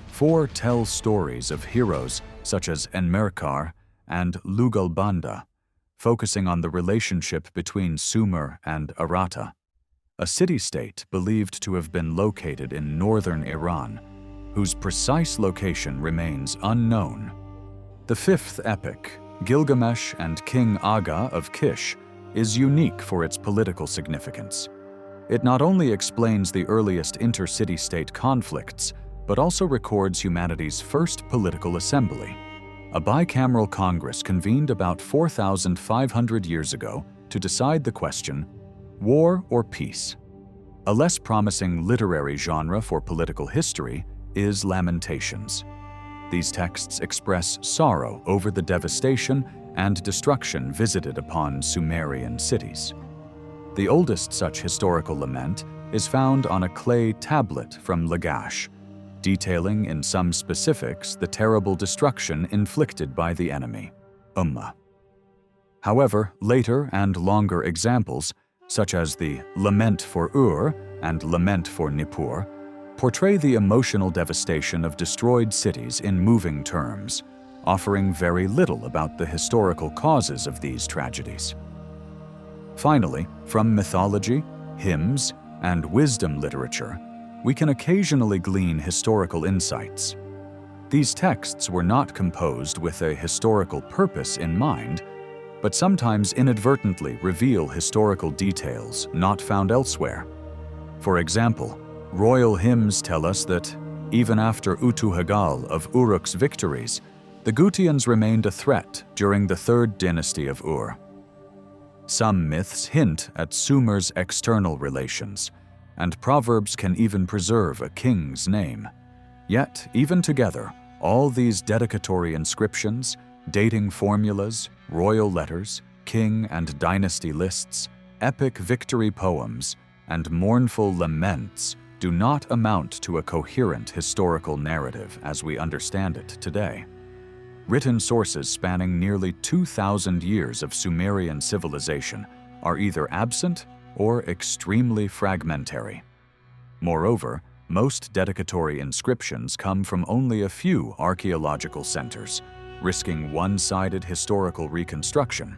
4 tell stories of heroes such as Enmerkar and Lugal-banda, focusing on the relationship between Sumer and Aratta, a city-state believed to have been located in northern Iran, whose precise location remains unknown. The 5th epic, Gilgamesh and King Aga of Kish, is unique for its political significance. It not only explains the earliest inter-city-state conflicts, but also records humanity's first political assembly. A bicameral Congress convened about 4,500 years ago to decide the question, war or peace? A less promising literary genre for political history is Lamentations. These texts express sorrow over the devastation and destruction visited upon Sumerian cities. The oldest such historical lament is found on a clay tablet from Lagash, detailing in some specifics the terrible destruction inflicted by the enemy, Umma. However, later and longer examples, such as the Lament for Ur and Lament for Nippur, portray the emotional devastation of destroyed cities in moving terms, offering very little about the historical causes of these tragedies. Finally, from mythology, hymns, and wisdom literature, we can occasionally glean historical insights. These texts were not composed with a historical purpose in mind, but sometimes inadvertently reveal historical details not found elsewhere. For example, royal hymns tell us that, even after Utu-hegal of Uruk's victories, the Gutians remained a threat during the 3rd dynasty of Ur. Some myths hint at Sumer's external relations, and proverbs can even preserve a king's name. Yet, even together, all these dedicatory inscriptions, Dating formulas, royal letters, king and dynasty lists, epic victory poems, and mournful laments do not amount to a coherent historical narrative as we understand it today. Written sources spanning nearly 2,000 years of Sumerian civilization are either absent or extremely fragmentary. Moreover, most dedicatory inscriptions come from only a few archaeological centers, risking one-sided historical reconstruction.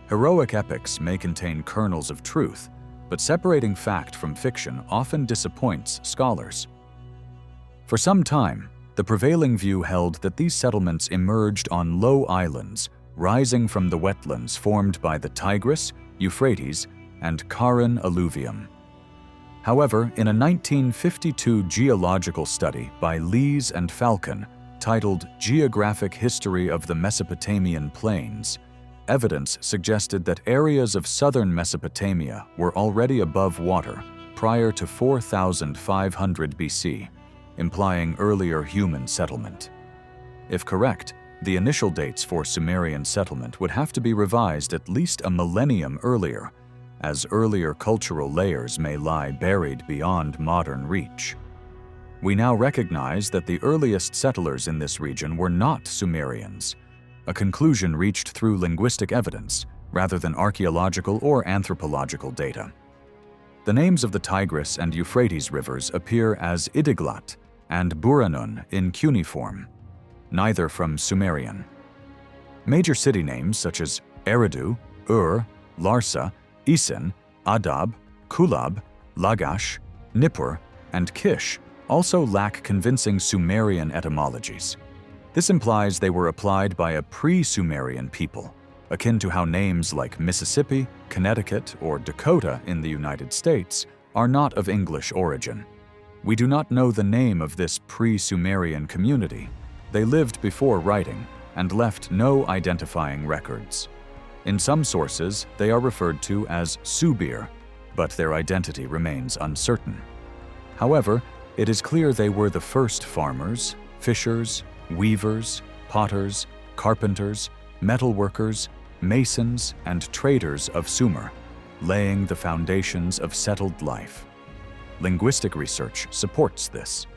Heroic epics may contain kernels of truth, but separating fact from fiction often disappoints scholars. For some time, the prevailing view held that these settlements emerged on low islands, rising from the wetlands formed by the Tigris, Euphrates, and Karen alluvium. However, in a 1952 geological study by Lees and Falcon, titled Geographic History of the Mesopotamian Plains, evidence suggested that areas of southern Mesopotamia were already above water prior to 4,500 BC, implying earlier human settlement. If correct, the initial dates for Sumerian settlement would have to be revised at least a millennium earlier, as earlier cultural layers may lie buried beyond modern reach. We now recognize that the earliest settlers in this region were not Sumerians, a conclusion reached through linguistic evidence rather than archaeological or anthropological data. The names of the Tigris and Euphrates rivers appear as Idiglat and Buranun in cuneiform, neither from Sumerian. Major city names such as Eridu, Ur, Larsa, Isin, Adab, Kulab, Lagash, Nippur, and Kish also lack convincing Sumerian etymologies. This implies they were applied by a pre-Sumerian people, akin to how names like Mississippi, Connecticut, or Dakota in the United States are not of English origin. We do not know the name of this pre-Sumerian community. They lived before writing and left no identifying records. In some sources, they are referred to as Subir, but their identity remains uncertain. However, it is clear they were the first farmers, fishers, weavers, potters, carpenters, metalworkers, masons, and traders of Sumer, laying the foundations of settled life. Linguistic research supports this.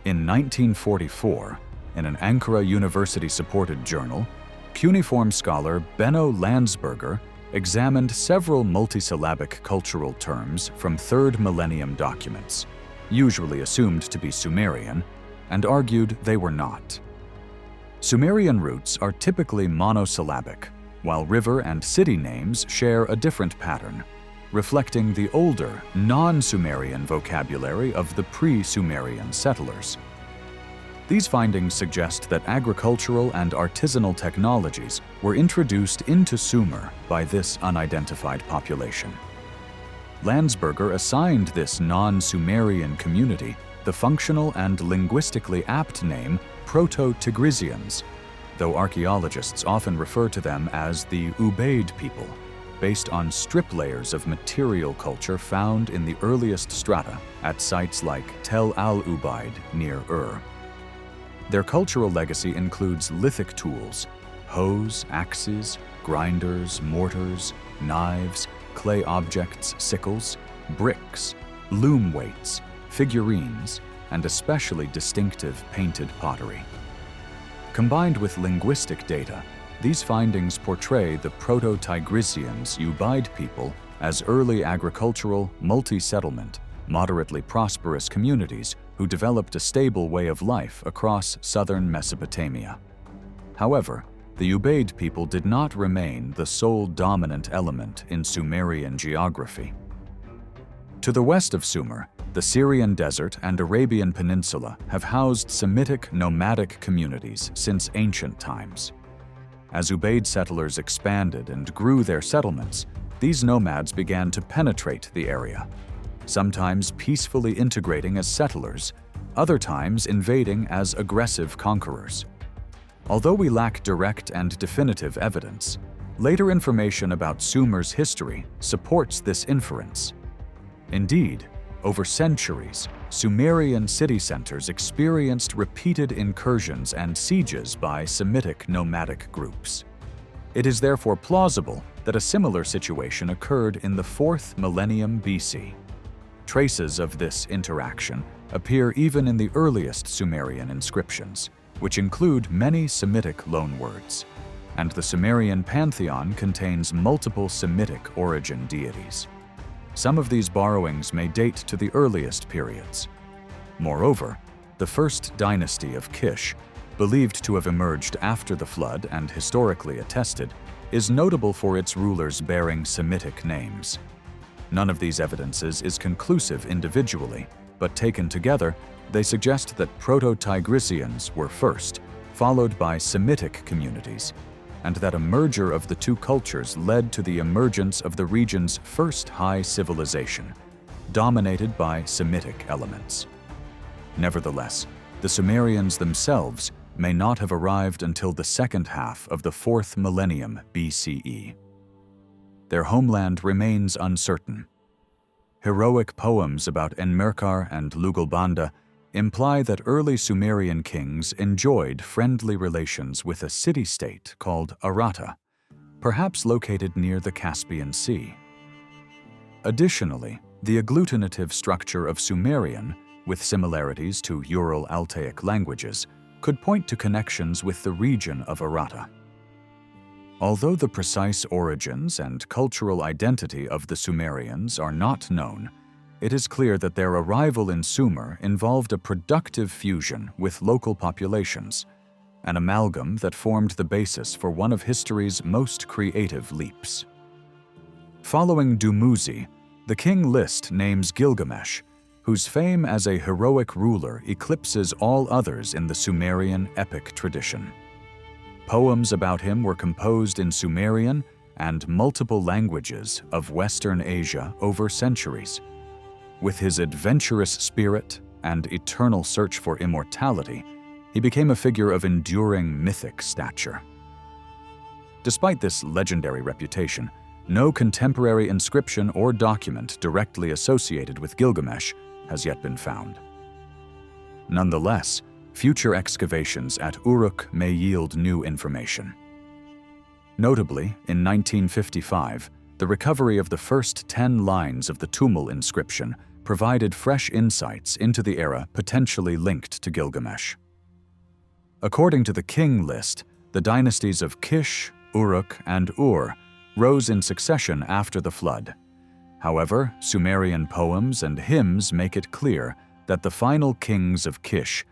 In 1944, in an Ankara University-supported journal, cuneiform scholar Benno Landsberger examined several multisyllabic cultural terms from 3rd millennium documents, usually assumed to be Sumerian, and argued they were not. Sumerian roots are typically monosyllabic, while river and city names share a different pattern, reflecting the older, non-Sumerian vocabulary of the pre-Sumerian settlers. These findings suggest that agricultural and artisanal technologies were introduced into Sumer by this unidentified population. Landsberger assigned this non-Sumerian community the functional and linguistically apt name Proto-Tigrisians, though archaeologists often refer to them as the Ubaid people, based on strip layers of material culture found in the earliest strata at sites like Tel al-Ubaid near Ur. Their cultural legacy includes lithic tools, hoes, axes, grinders, mortars, knives, clay objects, sickles, bricks, loom weights, figurines, and especially distinctive painted pottery. Combined with linguistic data, these findings portray the Proto-Tigrisians Ubaid people as early agricultural, multi-settlement, moderately prosperous communities who developed a stable way of life across southern Mesopotamia. However, the Ubaid people did not remain the sole dominant element in Sumerian geography. To the west of Sumer, the Syrian desert and Arabian peninsula have housed Semitic nomadic communities since ancient times. As Ubaid settlers expanded and grew their settlements, these nomads began to penetrate the area, sometimes peacefully integrating as settlers, other times invading as aggressive conquerors. Although we lack direct and definitive evidence, later information about Sumer's history supports this inference. Indeed, over centuries, Sumerian city centers experienced repeated incursions and sieges by Semitic nomadic groups. It is therefore plausible that a similar situation occurred in the 4th millennium BC. Traces of this interaction appear even in the earliest Sumerian inscriptions, which include many Semitic loanwords, and the Sumerian pantheon contains multiple Semitic origin deities. Some of these borrowings may date to the earliest periods. Moreover, the first dynasty of Kish, believed to have emerged after the flood and historically attested, is notable for its rulers bearing Semitic names. None of these evidences is conclusive individually, but taken together, they suggest that Proto-Tigricians were first, followed by Semitic communities, and that a merger of the two cultures led to the emergence of the region's first high civilization, dominated by Semitic elements. Nevertheless, the Sumerians themselves may not have arrived until the second half of the 4th millennium BCE. Their homeland remains uncertain. Heroic poems about Enmerkar and Lugal-banda imply that early Sumerian kings enjoyed friendly relations with a city-state called Aratta, perhaps located near the Caspian Sea. Additionally, the agglutinative structure of Sumerian, with similarities to Ural-Altaic languages, could point to connections with the region of Aratta. Although the precise origins and cultural identity of the Sumerians are not known, it is clear that their arrival in Sumer involved a productive fusion with local populations, an amalgam that formed the basis for one of history's most creative leaps. Following Dumuzi, the king list names Gilgamesh, whose fame as a heroic ruler eclipses all others in the Sumerian epic tradition. Poems about him were composed in Sumerian and multiple languages of Western Asia over centuries. With his adventurous spirit and eternal search for immortality, he became a figure of enduring mythic stature. Despite this legendary reputation, no contemporary inscription or document directly associated with Gilgamesh has yet been found. Nonetheless, future excavations at Uruk may yield new information. Notably, in 1955, the recovery of the first 10 lines of the Tumul inscription provided fresh insights into the era potentially linked to Gilgamesh. According to the king list, the dynasties of Kish, Uruk, and Ur rose in succession after the flood. However, Sumerian poems and hymns make it clear that the final kings of Kish,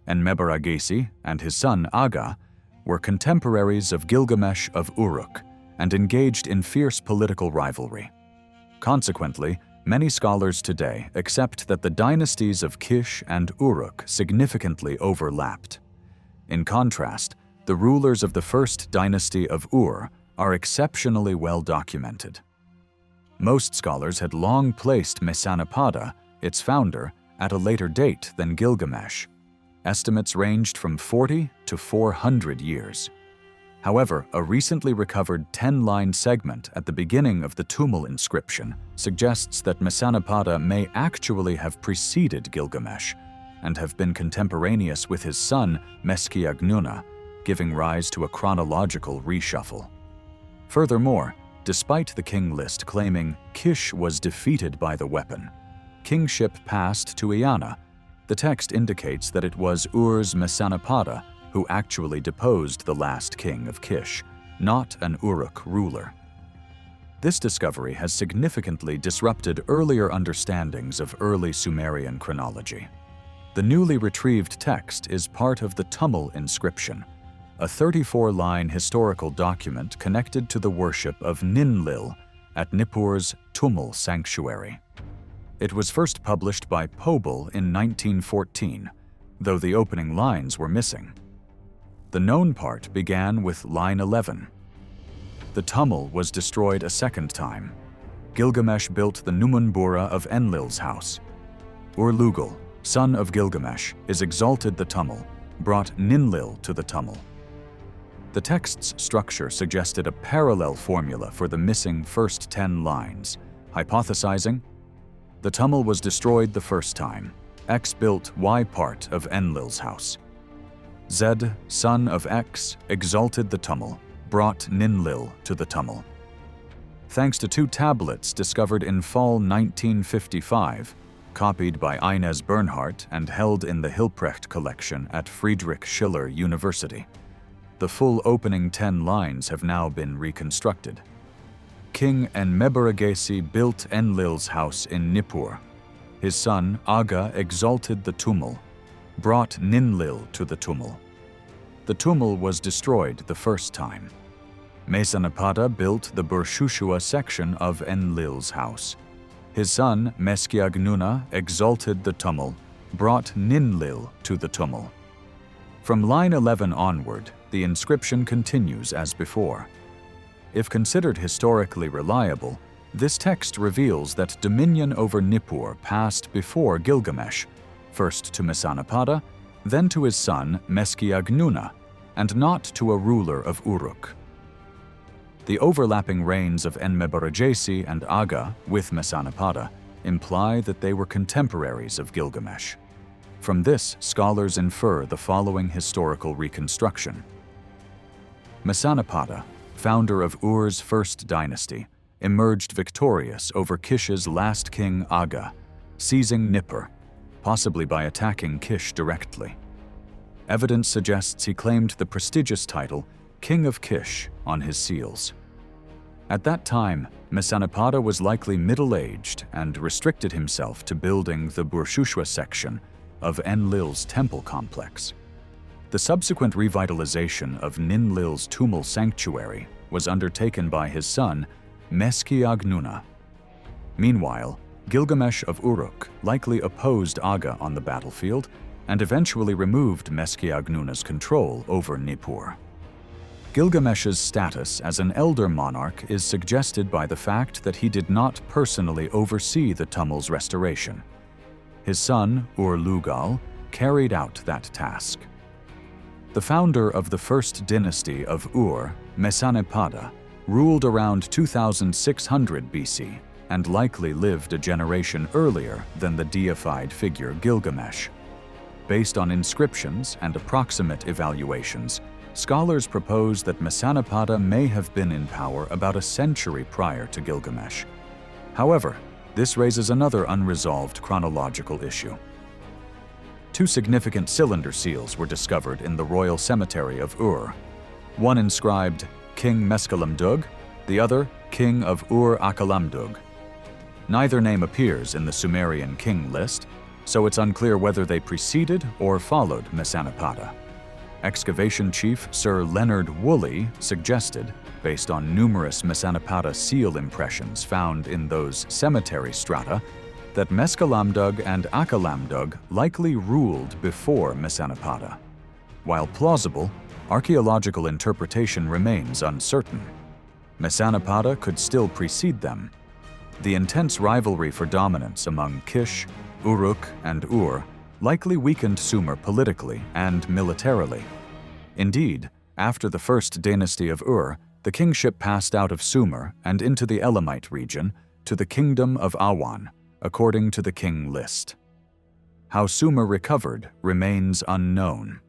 Enmebaragesi and his son Aga, were contemporaries of Gilgamesh of Uruk and engaged in fierce political rivalry. Consequently, many scholars today accept that the dynasties of Kish and Uruk significantly overlapped. In contrast, the rulers of the first dynasty of Ur are exceptionally well documented. Most scholars had long placed Mesanapada, its founder, at a later date than Gilgamesh. Estimates ranged from 40 to 400 years. However, a recently recovered 10-line segment at the beginning of the Tumul inscription suggests that Mesanapada may actually have preceded Gilgamesh and have been contemporaneous with his son Meskiagnuna, giving rise to a chronological reshuffle. Furthermore, despite the king list claiming Kish was defeated by the weapon, kingship passed to Eanna, the text indicates that it was Ur's Mesanapada who actually deposed the last king of Kish, not an Uruk ruler. This discovery has significantly disrupted earlier understandings of early Sumerian chronology. The newly retrieved text is part of the Tumul inscription, a 34-line historical document connected to the worship of Ninlil at Nippur's Tumul sanctuary. It was first published by Pobal in 1914, though the opening lines were missing. The known part began with line 11. The Tumul was destroyed a second time. Gilgamesh built the Numunbura of Enlil's house. Ur-Lugal, son of Gilgamesh, is exalted the Tumul, brought Ninlil to the Tumul. The text's structure suggested a parallel formula for the missing first 10 lines, hypothesizing The tumul was destroyed the first time. X built Y part of Enlil's house. Zed, son of X, exalted the tumul, brought Ninlil to the tumul. Thanks to 2 tablets discovered in fall 1955, copied by Inez Bernhardt and held in the Hilprecht collection at Friedrich Schiller University. The full opening 10 lines have now been reconstructed. King Enmebaragesi built Enlil's house in Nippur. His son Aga exalted the tumul, brought Ninlil to the tumul. The tumul was destroyed the first time. Mesonapada built the Burshushua section of Enlil's house. His son Meskiagnuna exalted the tumul, brought Ninlil to the tumul. From line 11 onward, the inscription continues as before. If considered historically reliable, this text reveals that dominion over Nippur passed before Gilgamesh, first to Mesonapada, then to his son Meskiagnuna, and not to a ruler of Uruk. The overlapping reigns of Enmebaragesi and Aga with Mesonapada imply that they were contemporaries of Gilgamesh. From this, scholars infer the following historical reconstruction. Mesonapada, founder of Ur's first dynasty, emerged victorious over Kish's last king Aga, seizing Nippur, possibly by attacking Kish directly. Evidence suggests he claimed the prestigious title King of Kish on his seals. At that time, Mesonapada was likely middle-aged and restricted himself to building the Burshushua section of Enlil's temple complex. The subsequent revitalization of Ninlil's tumul sanctuary was undertaken by his son, Meskiagnuna. Meanwhile, Gilgamesh of Uruk likely opposed Aga on the battlefield and eventually removed Meskiagnuna's control over Nippur. Gilgamesh's status as an elder monarch is suggested by the fact that he did not personally oversee the tumul's restoration. His son, Ur-Lugal, carried out that task. The founder of the first dynasty of Ur, Mesonapada, ruled around 2600 BC and likely lived a generation earlier than the deified figure Gilgamesh. Based on inscriptions and approximate evaluations, scholars propose that Mesonapada may have been in power about a century prior to Gilgamesh. However, this raises another unresolved chronological issue. 2 significant cylinder seals were discovered in the royal cemetery of Ur. One inscribed King Meskelamdug, the other King of Ur-Akalamdug. Neither name appears in the Sumerian king list, so it's unclear whether they preceded or followed Mesonapada. Excavation chief Sir Leonard Woolley suggested, based on numerous Mesonapada seal impressions found in those cemetery strata, that Meskelamdug and Akalamdug likely ruled before Mesonapada. While plausible, archaeological interpretation remains uncertain. Mesonapada could still precede them. The intense rivalry for dominance among Kish, Uruk, and Ur likely weakened Sumer politically and militarily. Indeed, after the first dynasty of Ur, the kingship passed out of Sumer and into the Elamite region to the kingdom of Awan, according to the king list. How Sumer recovered remains unknown.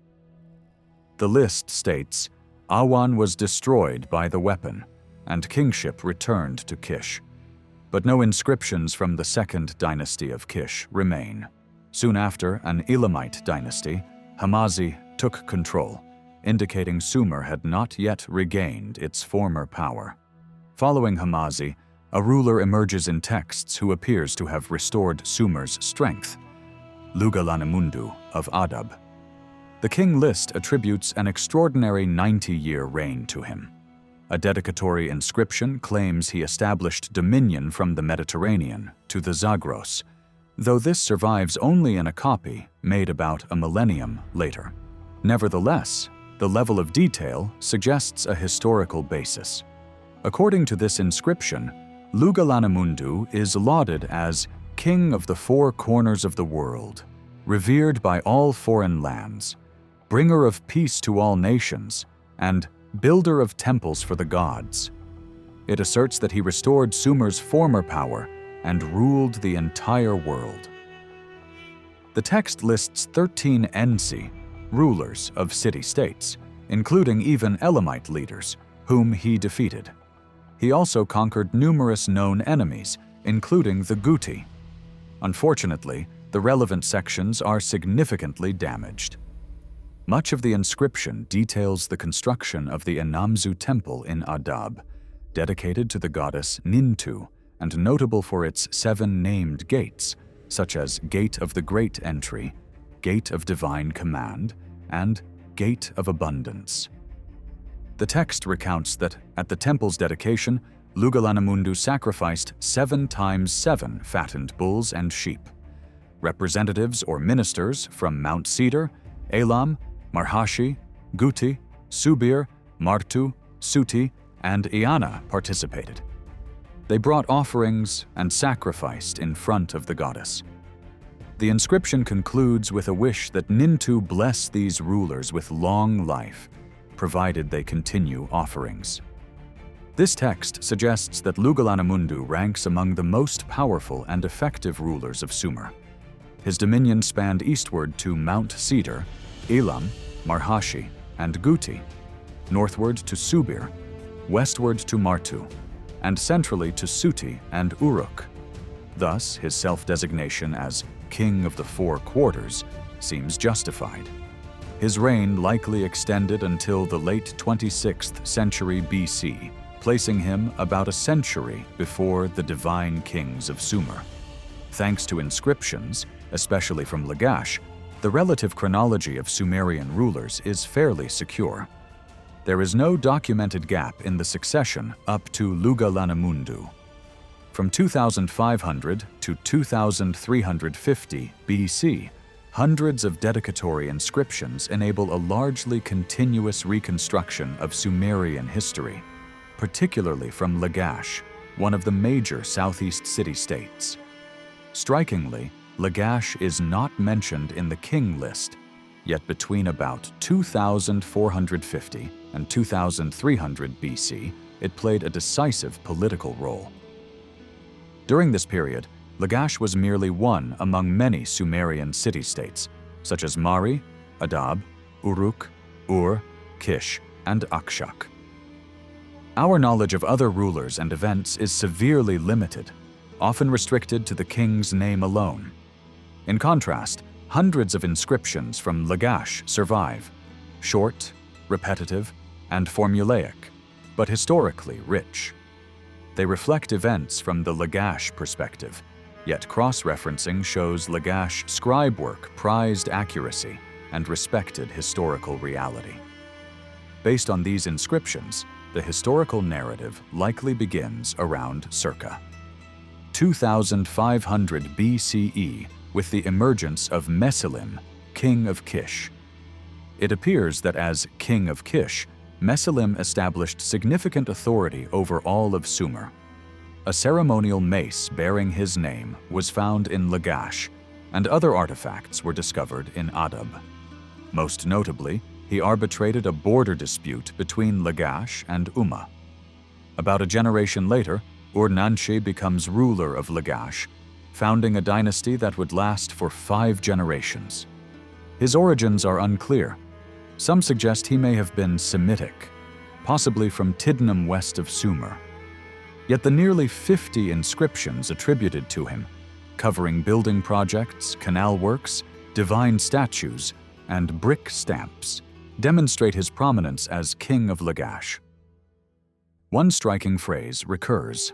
The list states, Awan was destroyed by the weapon, and kingship returned to Kish. But no inscriptions from the second dynasty of Kish remain. Soon after, an Elamite dynasty, Hamazi, took control, indicating Sumer had not yet regained its former power. Following Hamazi, a ruler emerges in texts who appears to have restored Sumer's strength, Lugal-annemundu of Adab. The king list attributes an extraordinary 90-year reign to him. A dedicatory inscription claims he established dominion from the Mediterranean to the Zagros, though this survives only in a copy made about a millennium later. Nevertheless, the level of detail suggests a historical basis. According to this inscription, Lugal-annemundu is lauded as king of the 4 corners of the world, revered by all foreign lands, bringer of peace to all nations, and builder of temples for the gods. It asserts that he restored Sumer's former power and ruled the entire world. The text lists 13 Ensi, rulers of city-states, including even Elamite leaders, whom he defeated. He also conquered numerous known enemies, including the Guti. Unfortunately, the relevant sections are significantly damaged. Much of the inscription details the construction of the Ur-Nammu temple in Adab, dedicated to the goddess Nintu and notable for its 7 named gates, such as Gate of the Great Entry, Gate of Divine Command, and Gate of Abundance. The text recounts that, at the temple's dedication, Lugal-annemundu sacrificed 7 times 7 fattened bulls and sheep. Representatives or ministers from Mount Cedar, Elam, Marhashi, Guti, Subir, Martu, Suti, and Iana participated. They brought offerings and sacrificed in front of the goddess. The inscription concludes with a wish that Nintu bless these rulers with long life, provided they continue offerings. This text suggests that Lugal-annemundu ranks among the most powerful and effective rulers of Sumer. His dominion spanned eastward to Mount Cedar, Elam, Marhashi, and Guti, northward to Subir, westward to Martu, and centrally to Suti and Uruk. Thus, his self-designation as King of the Four Quarters seems justified. His reign likely extended until the late 26th century BC, placing him about a century before the divine kings of Sumer. Thanks to inscriptions, especially from Lagash, the relative chronology of Sumerian rulers is fairly secure. There is no documented gap in the succession up to Lugal-annemundu. From 2500 to 2350 BC, hundreds of dedicatory inscriptions enable a largely continuous reconstruction of Sumerian history, particularly from Lagash, one of the major southeast city-states. Strikingly, Lagash is not mentioned in the king list, yet between about 2450 and 2300 BC, it played a decisive political role. During this period, Lagash was merely one among many Sumerian city-states, such as Mari, Adab, Uruk, Ur, Kish, and Akshak. Our knowledge of other rulers and events is severely limited, often restricted to the king's name alone. In contrast, hundreds of inscriptions from Lagash survive, short, repetitive, and formulaic, but historically rich. They reflect events from the Lagash perspective, yet cross-referencing shows Lagash scribe work prized accuracy and respected historical reality. Based on these inscriptions, the historical narrative likely begins around circa 2500 BCE with the emergence of Mesilim, king of Kish. It appears that as king of Kish, Mesilim established significant authority over all of Sumer. A ceremonial mace bearing his name was found in Lagash, and other artifacts were discovered in Adab. Most notably, he arbitrated a border dispute between Lagash and Umma. About a generation later, Ur-Nammu becomes ruler of Lagash, founding a dynasty that would last for 5 generations. His origins are unclear. Some suggest he may have been Semitic, possibly from Tidnum west of Sumer. Yet the nearly 50 inscriptions attributed to him, covering building projects, canal works, divine statues, and brick stamps, demonstrate his prominence as king of Lagash. One striking phrase recurs.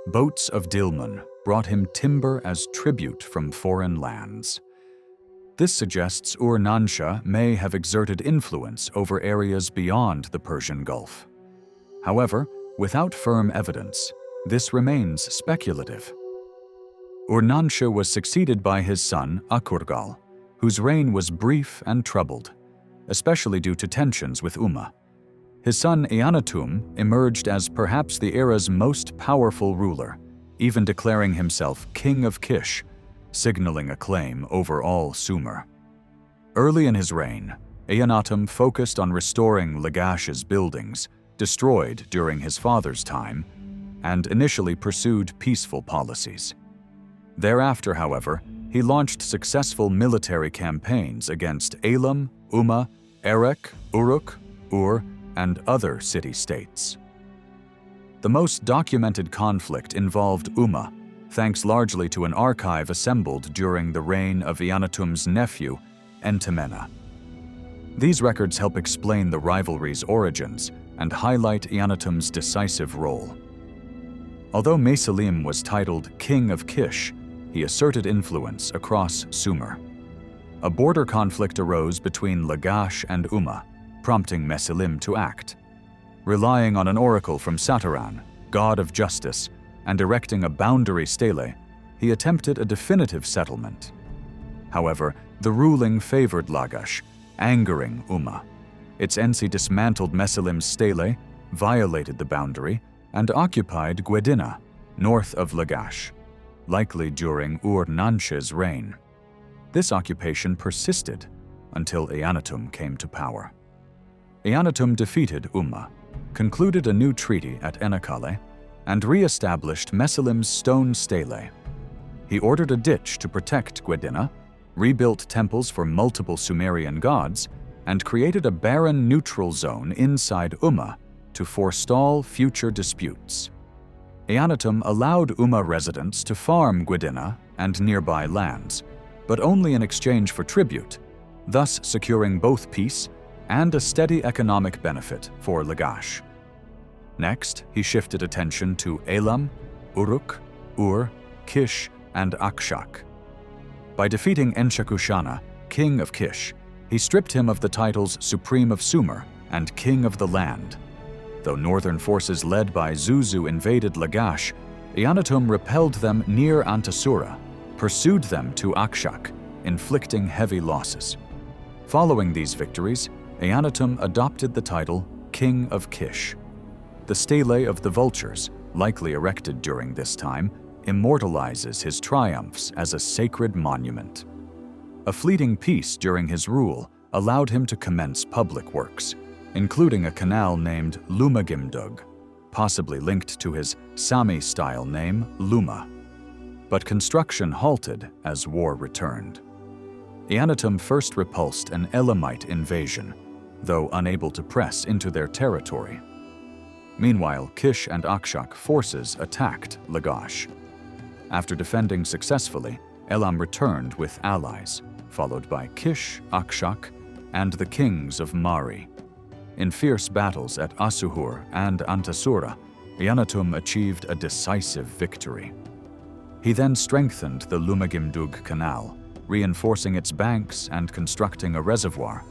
Boats of Dilmun brought him timber as tribute from foreign lands. This suggests Ur-Nammu may have exerted influence over areas beyond the Persian Gulf. However, without firm evidence, this remains speculative. Ur-Nammu was succeeded by his son Utu-hegal, whose reign was brief and troubled, especially due to tensions with Umma. His son Eannatum emerged as perhaps the era's most powerful ruler, even declaring himself king of Kish, signaling a claim over all Sumer. Early in his reign, Eannatum focused on restoring Lagash's buildings, destroyed during his father's time, and initially pursued peaceful policies. Thereafter, however, he launched successful military campaigns against Elam, Umma, Erech, Uruk, Ur, and other city-states. The most documented conflict involved Umma, thanks largely to an archive assembled during the reign of Eannatum's nephew, Entemena. These records help explain the rivalry's origins and highlight Eannatum's decisive role. Although Mesalim was titled King of Kish, he asserted influence across Sumer. A border conflict arose between Lagash and Umma, prompting Mesalim to act. Relying on an oracle from Sataran, god of justice, and erecting a boundary stele, he attempted a definitive settlement. However, the ruling favored Lagash, angering Umma. Its Ensi dismantled Mesalim's stele, violated the boundary, and occupied Gwedina, north of Lagash, likely during Ur-Nammu's reign. This occupation persisted until Eannatum came to power. Eannatum defeated Umma, concluded a new treaty at Enakale, and re-established Mesalim's stone stele. He ordered a ditch to protect Gwedina, rebuilt temples for multiple Sumerian gods, and created a barren neutral zone inside Umma to forestall future disputes. Eannatum allowed Umma residents to farm Gwedina and nearby lands, but only in exchange for tribute, thus securing both peace and a steady economic benefit for Lagash. Next, he shifted attention to Elam, Uruk, Ur, Kish, and Akshak. By defeating Enshakushana, king of Kish, he stripped him of the titles Supreme of Sumer and King of the Land. Though northern forces led by Zuzu invaded Lagash, Eannatum repelled them near Antasura, pursued them to Akshak, inflicting heavy losses. Following these victories, Eannatum adopted the title King of Kish. The stele of the vultures, likely erected during this time, immortalizes his triumphs as a sacred monument. A fleeting peace during his rule allowed him to commence public works, including a canal named Lumagimdug, possibly linked to his Sami-style name Luma. But construction halted as war returned. Eannatum first repulsed an Elamite invasion, though unable to press into their territory. Meanwhile, Kish and Akshak forces attacked Lagash. After defending successfully, Elam returned with allies, followed by Kish, Akshak, and the kings of Mari. In fierce battles at Asuhur and Antasura, Eannatum achieved a decisive victory. He then strengthened the Lumagimdug Canal, reinforcing its banks and constructing a reservoir.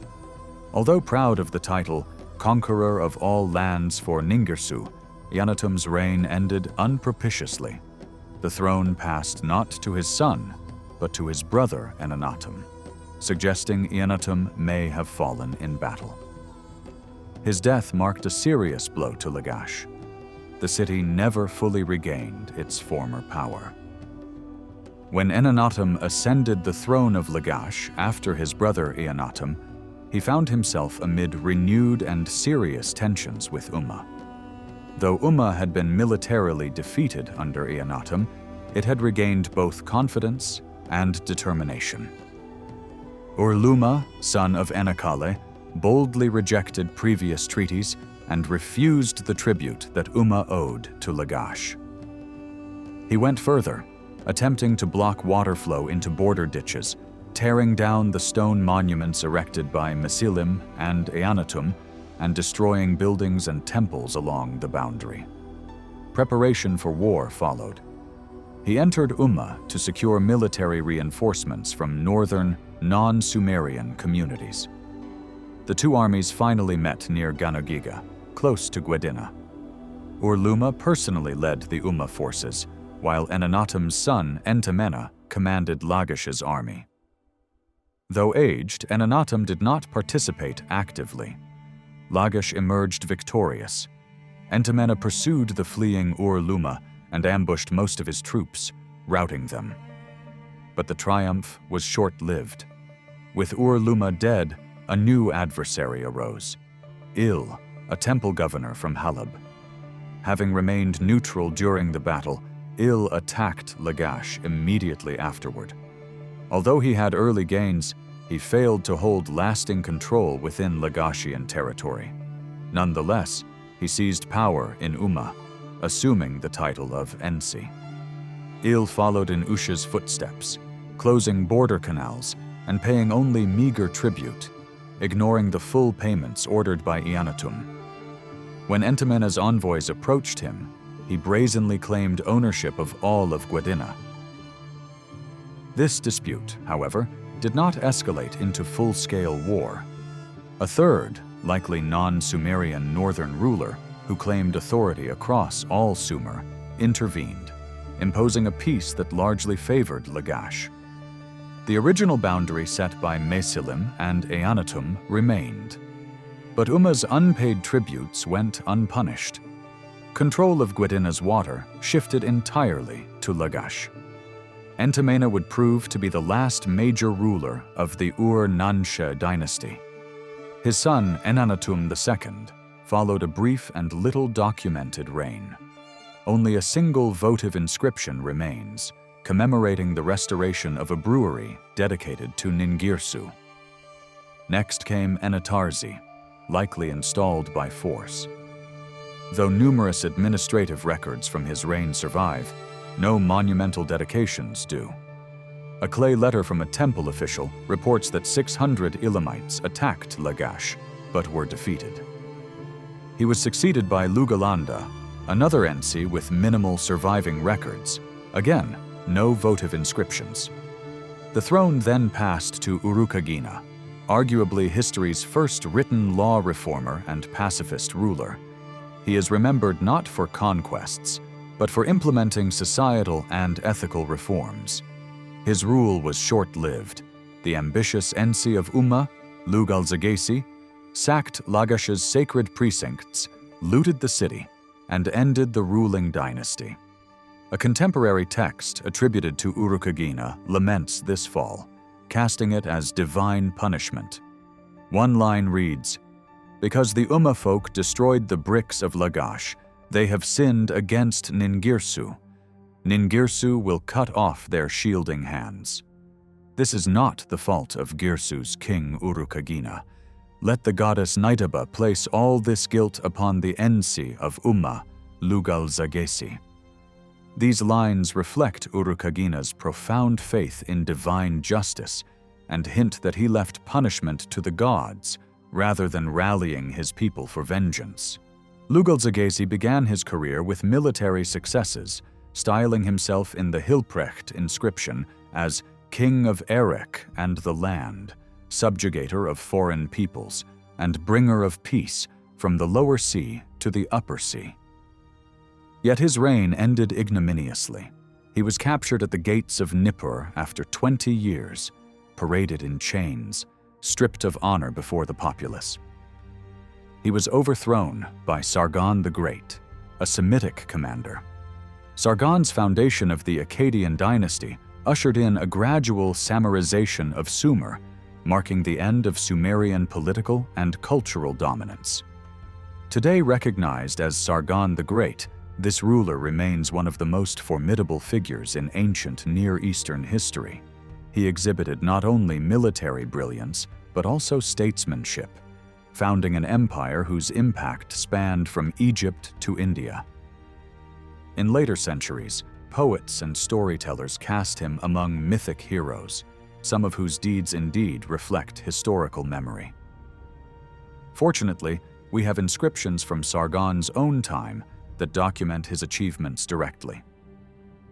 Although proud of the title Conqueror of all lands for Ningirsu, Eannatum's reign ended unpropitiously. The throne passed not to his son, but to his brother Eannatum, suggesting Eannatum may have fallen in battle. His death marked a serious blow to Lagash. The city never fully regained its former power. When Eannatum ascended the throne of Lagash after his brother Eannatum, he found himself amid renewed and serious tensions with Umma. Though Umma had been militarily defeated under Eannatum, it had regained both confidence and determination. Ur-Nammu, son of Enakale, boldly rejected previous treaties and refused the tribute that Umma owed to Lagash. He went further, attempting to block water flow into border ditches, tearing down the stone monuments erected by Mesalim and Eannatum, and destroying buildings and temples along the boundary. Preparation for war followed. He entered Umma to secure military reinforcements from northern, non-Sumerian communities. The two armies finally met near Ganagiga, close to Gwedina. Ur-Nammu personally led the Umma forces, while Eannatum's son Entemena commanded Lagash's army. Though aged, Eannatum did not participate actively. Lagash emerged victorious. Entemena pursued the fleeing Ur-Nammu and ambushed most of his troops, routing them. But the triumph was short-lived. With Ur-Nammu dead, a new adversary arose, Il, a temple governor from Halab. Having remained neutral during the battle, Il attacked Lagash immediately afterward. Although he had early gains, he failed to hold lasting control within Lagashian territory. Nonetheless, he seized power in Umma, assuming the title of Ensi. Il followed in Usha's footsteps, closing border canals and paying only meager tribute, ignoring the full payments ordered by Eannatum. When Entemena's envoys approached him, he brazenly claimed ownership of all of Gwadina. This dispute, however, did not escalate into full-scale war. A third, likely non-Sumerian northern ruler, who claimed authority across all Sumer, intervened, imposing a peace that largely favored Lagash. The original boundary set by Mesilim and Eannatum remained, but Umma's unpaid tributes went unpunished. Control of Gwadina's water shifted entirely to Lagash. Entemena would prove to be the last major ruler of the Ur-Nammu dynasty. His son Eannatum II followed a brief and little documented reign. Only a single votive inscription remains, commemorating the restoration of a brewery dedicated to Ningirsu. Next came Enatarzi, likely installed by force. Though numerous administrative records from his reign survive, no monumental dedications do. A clay letter from a temple official reports that 600 Elamites attacked Lagash, but were defeated. He was succeeded by Lugal-annemundu, another Ensi with minimal surviving records. Again, no votive inscriptions. The throne then passed to Utu-hegal, arguably history's first written law reformer and pacifist ruler. He is remembered not for conquests, but for implementing societal and ethical reforms. His rule was short-lived. The ambitious Ensi of Umma, Lugal-annemundu, sacked Lagash's sacred precincts, looted the city, and ended the ruling dynasty. A contemporary text attributed to Utu-hegal laments this fall, casting it as divine punishment. One line reads, "Because the Umma folk destroyed the bricks of Lagash, they have sinned against Ningirsu. Ningirsu will cut off their shielding hands." This is not the fault of Girsu's king Utu-hegal. Let the goddess Nitaba place all this guilt upon the Ensi of Umma, Lugal-annemundu. These lines reflect Utu-hegal's profound faith in divine justice and hint that he left punishment to the gods rather than rallying his people for vengeance. Lugal-annemundu began his career with military successes, styling himself in the Hilprecht inscription as King of Erech and the land, subjugator of foreign peoples, and bringer of peace from the lower sea to the upper sea. Yet his reign ended ignominiously. He was captured at the gates of Nippur after 20 years, paraded in chains, stripped of honor before the populace. He was overthrown by Sargon the Great, a Semitic commander. Sargon's foundation of the Akkadian dynasty ushered in a gradual Samarization of Sumer, marking the end of Sumerian political and cultural dominance. Today recognized as Sargon the Great, this ruler remains one of the most formidable figures in ancient Near Eastern history. He exhibited not only military brilliance, but also statesmanship, founding an empire whose impact spanned from Egypt to India. In later centuries, poets and storytellers cast him among mythic heroes, some of whose deeds indeed reflect historical memory. Fortunately, we have inscriptions from Sargon's own time that document his achievements directly.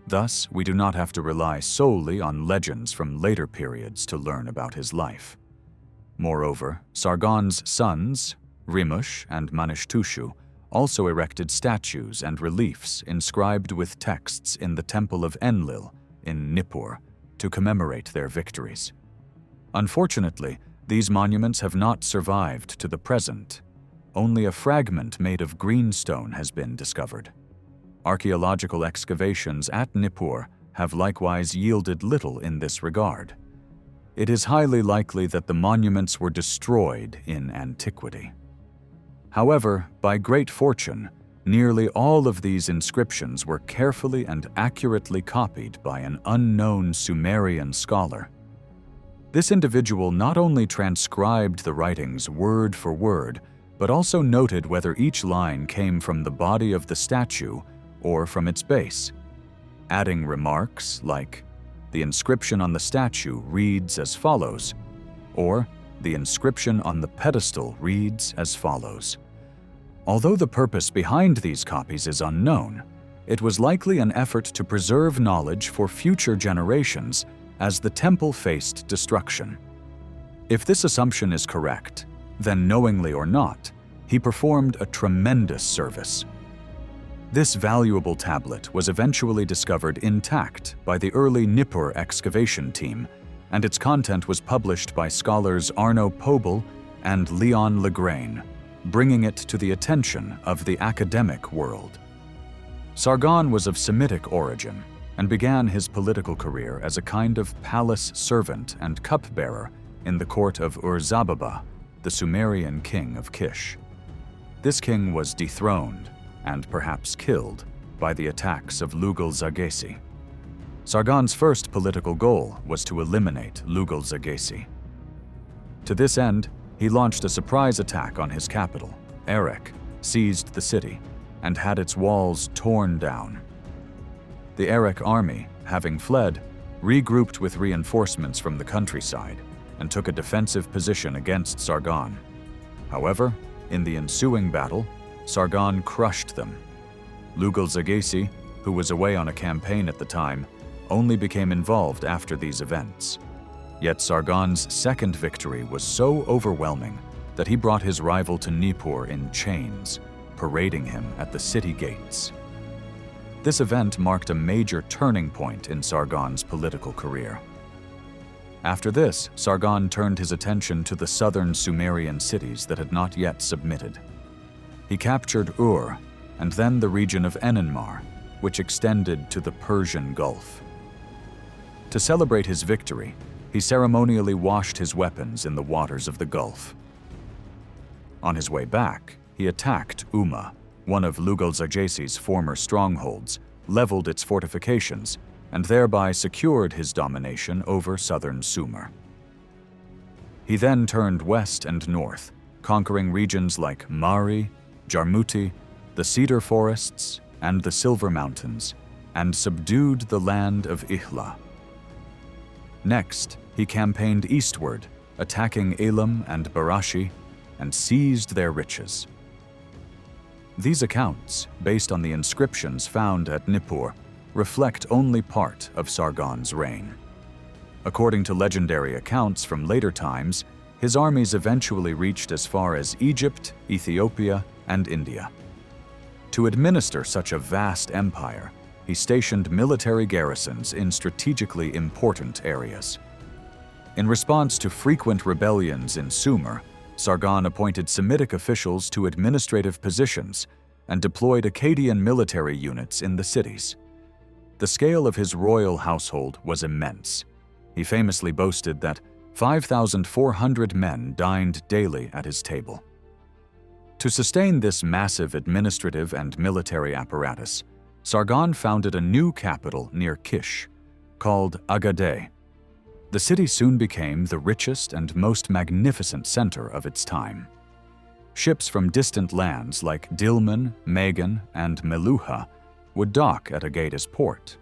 Thus, we do not have to rely solely on legends from later periods to learn about his life. Moreover, Sargon's sons, Rimush and Manishtushu, also erected statues and reliefs inscribed with texts in the Temple of Enlil in Nippur to commemorate their victories. Unfortunately, these monuments have not survived to the present. Only a fragment made of greenstone has been discovered. Archaeological excavations at Nippur have likewise yielded little in this regard. It is highly likely that the monuments were destroyed in antiquity. However, by great fortune, Nearly all of these inscriptions were carefully and accurately copied by an unknown Sumerian scholar. This individual not only transcribed the writings word for word, but also noted whether each line came from the body of the statue or from its base, adding remarks like, "The inscription on the statue reads as follows," or "The inscription on the pedestal reads as follows." Although the purpose behind these copies is unknown, it was likely an effort to preserve knowledge for future generations as the temple faced destruction. If this assumption is correct, then knowingly or not, he performed a tremendous service. This valuable tablet was eventually discovered intact by the early Nippur excavation team, and its content was published by scholars Arno Pobel and Leon Legrain, bringing it to the attention of the academic world. Sargon was of Semitic origin and began his political career as a kind of palace servant and cupbearer in the court of Ur-Zababa, the Sumerian king of Kish. This king was dethroned and perhaps killed by the attacks of Lugal-Zagesi. Sargon's first political goal was to eliminate Lugal-Zagesi. To this end, he launched a surprise attack on his capital, Erech, seized the city, and had its walls torn down. The Erech army, having fled, regrouped with reinforcements from the countryside and took a defensive position against Sargon. However, in the ensuing battle, Sargon crushed them. Lugal-Zagesi, who was away on a campaign at the time, only became involved after these events. Yet Sargon's second victory was so overwhelming that he brought his rival to Nippur in chains, parading him at the city gates. This event marked a major turning point in Sargon's political career. After this, Sargon turned his attention to the southern Sumerian cities that had not yet submitted. He captured Ur, and then the region of Enanmar, which extended to the Persian Gulf. To celebrate his victory, he ceremonially washed his weapons in the waters of the Gulf. On his way back, he attacked Umma, one of Lugal-Zagesi's former strongholds, leveled its fortifications, and thereby secured his domination over southern Sumer. He then turned west and north, conquering regions like Mari, Jarmuti, the cedar forests, and the Silver Mountains, and subdued the land of Ihla. Next, he campaigned eastward, attacking Elam and Barashi, and seized their riches. These accounts, based on the inscriptions found at Nippur, reflect only part of Sargon's reign. According to legendary accounts from later times, his armies eventually reached as far as Egypt, Ethiopia, and India. To administer such a vast empire, he stationed military garrisons in strategically important areas. In response to frequent rebellions in Sumer, Sargon appointed Semitic officials to administrative positions and deployed Akkadian military units in the cities. The scale of his royal household was immense. He famously boasted that 5,400 men dined daily at his table. To sustain this massive administrative and military apparatus, Sargon founded a new capital near Kish, called Agade. The city soon became the richest and most magnificent center of its time. Ships from distant lands like Dilmun, Magan, and Meluha would dock at Agade's port.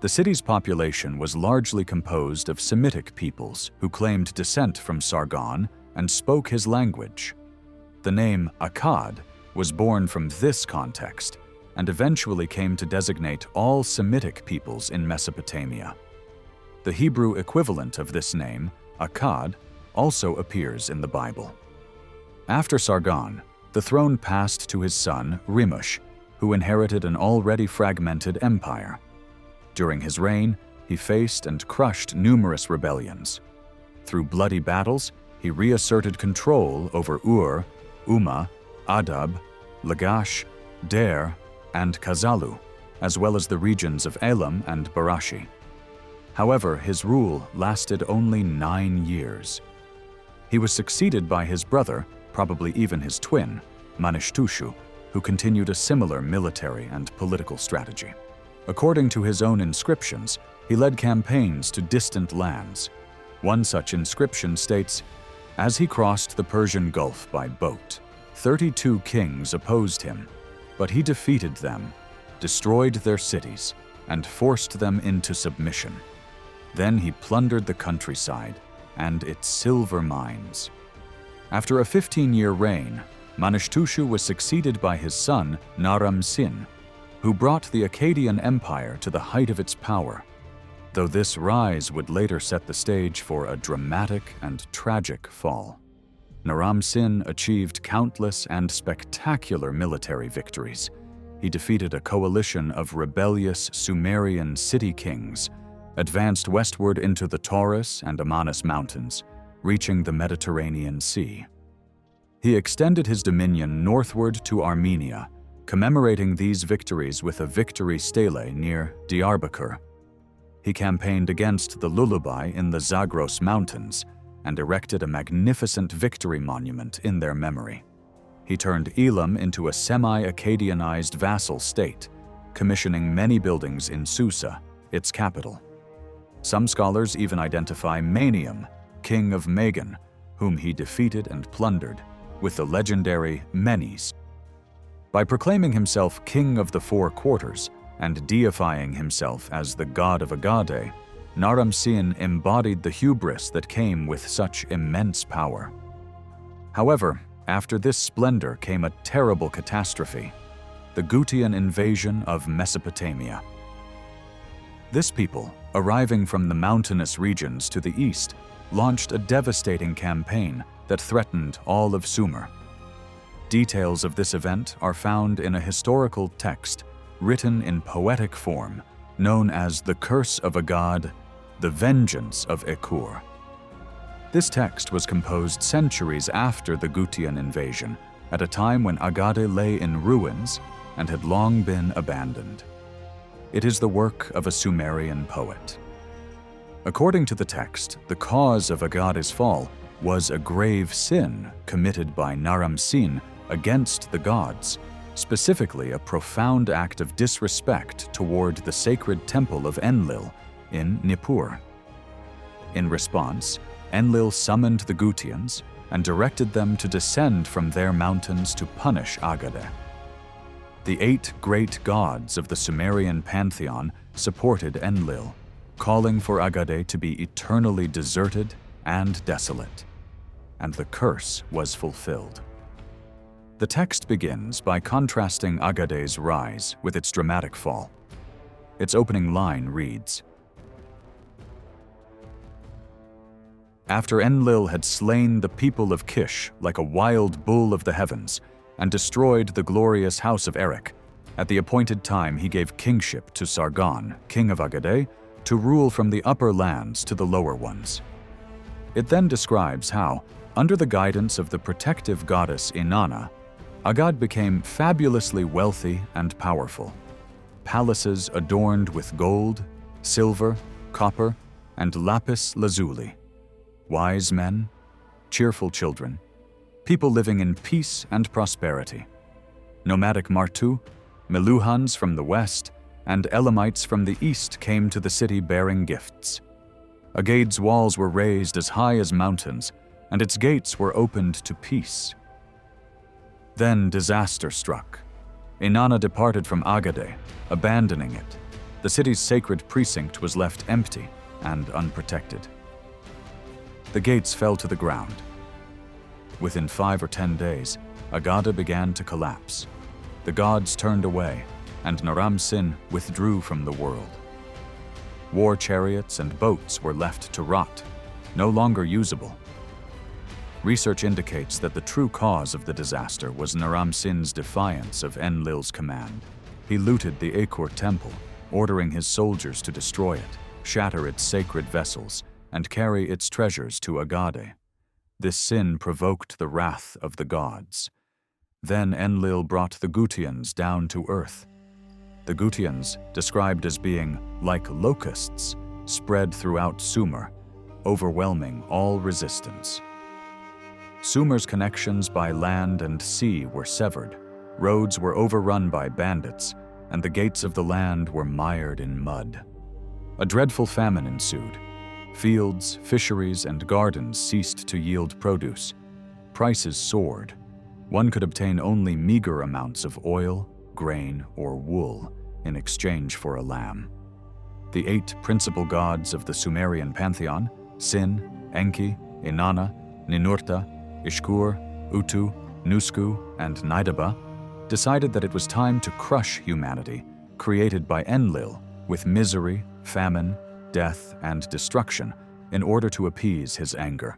The city's population was largely composed of Semitic peoples who claimed descent from Sargon and spoke his language. The name Akkad was born from this context and eventually came to designate all Semitic peoples in Mesopotamia. The Hebrew equivalent of this name, Akkad, also appears in the Bible. After Sargon, the throne passed to his son Rimush, who inherited an already fragmented empire. During his reign, he faced and crushed numerous rebellions. Through bloody battles, he reasserted control over Ur, Umma, Adab, Lagash, Der, and Kazalu, as well as the regions of Elam and Barashi. However, his rule lasted only 9 years. He was succeeded by his brother, probably even his twin, Manishtushu, who continued a similar military and political strategy. According to his own inscriptions, he led campaigns to distant lands. One such inscription states, "As he crossed the Persian Gulf by boat, 32 kings opposed him, but he defeated them, destroyed their cities, and forced them into submission. Then he plundered the countryside and its silver mines." After a 15-year reign, Manishtushu was succeeded by his son Naram-Sin, who brought the Akkadian Empire to the height of its power, though this rise would later set the stage for a dramatic and tragic fall. Naram-Sin achieved countless and spectacular military victories. He defeated a coalition of rebellious Sumerian city kings, advanced westward into the Taurus and Amanus Mountains, reaching the Mediterranean Sea. He extended his dominion northward to Armenia, commemorating these victories with a victory stele near Diyarbakir. He campaigned against the Lulubai in the Zagros Mountains and erected a magnificent victory monument in their memory. He turned Elam into a semi-Akkadianized vassal state, commissioning many buildings in Susa, its capital. Some scholars even identify Manium, king of Magan, whom he defeated and plundered, with the legendary Menes. By proclaiming himself king of the four quarters and deifying himself as the god of Agade, Naram-Sin embodied the hubris that came with such immense power. However, after this splendor came a terrible catastrophe: the Gutian invasion of Mesopotamia. This people, arriving from the mountainous regions to the east, launched a devastating campaign that threatened all of Sumer. Details of this event are found in a historical text written in poetic form, known as the Curse of Agad, the Vengeance of Ekur. This text was composed centuries after the Gutian invasion, at a time when Agade lay in ruins and had long been abandoned. It is the work of a Sumerian poet. According to the text, the cause of Agade's fall was a grave sin committed by Naram-Sin against the gods, specifically a profound act of disrespect toward the sacred temple of Enlil in Nippur. In response, Enlil summoned the Gutians and directed them to descend from their mountains to punish Agade. The 8 great gods of the Sumerian pantheon supported Enlil, calling for Agade to be eternally deserted and desolate, and the curse was fulfilled. The text begins by contrasting Agade's rise with its dramatic fall. Its opening line reads, "After Enlil had slain the people of Kish like a wild bull of the heavens, and destroyed the glorious house of Erech, at the appointed time he gave kingship to Sargon, king of Agade, to rule from the upper lands to the lower ones." It then describes how, under the guidance of the protective goddess Inanna, Agad became fabulously wealthy and powerful. Palaces adorned with gold, silver, copper, and lapis lazuli. Wise men, cheerful children, people living in peace and prosperity. Nomadic Martu, Meluhans from the west, and Elamites from the east came to the city bearing gifts. Agade's walls were raised as high as mountains, and its gates were opened to peace. Then disaster struck. Inanna departed from Agade, abandoning it. The city's sacred precinct was left empty and unprotected. The gates fell to the ground. Within 5 or 10 days, Agade began to collapse. The gods turned away, and Naram-Sin withdrew from the world. War chariots and boats were left to rot, no longer usable. Research indicates that the true cause of the disaster was Naram-Sin's defiance of Enlil's command. He looted the Ekur temple, ordering his soldiers to destroy it, shatter its sacred vessels, and carry its treasures to Agade. This sin provoked the wrath of the gods. Then Enlil brought the Gutians down to earth. The Gutians, described as being like locusts, spread throughout Sumer, overwhelming all resistance. Sumer's connections by land and sea were severed, roads were overrun by bandits, and the gates of the land were mired in mud. A dreadful famine ensued. Fields, fisheries, and gardens ceased to yield produce. Prices soared. One could obtain only meager amounts of oil, grain, or wool in exchange for a lamb. The 8 principal gods of the Sumerian pantheon, Sin, Enki, Inanna, Ninurta, Ishkur, Utu, Nusku, and Nidaba, decided that it was time to crush humanity, created by Enlil, with misery, famine, death, and destruction, in order to appease his anger.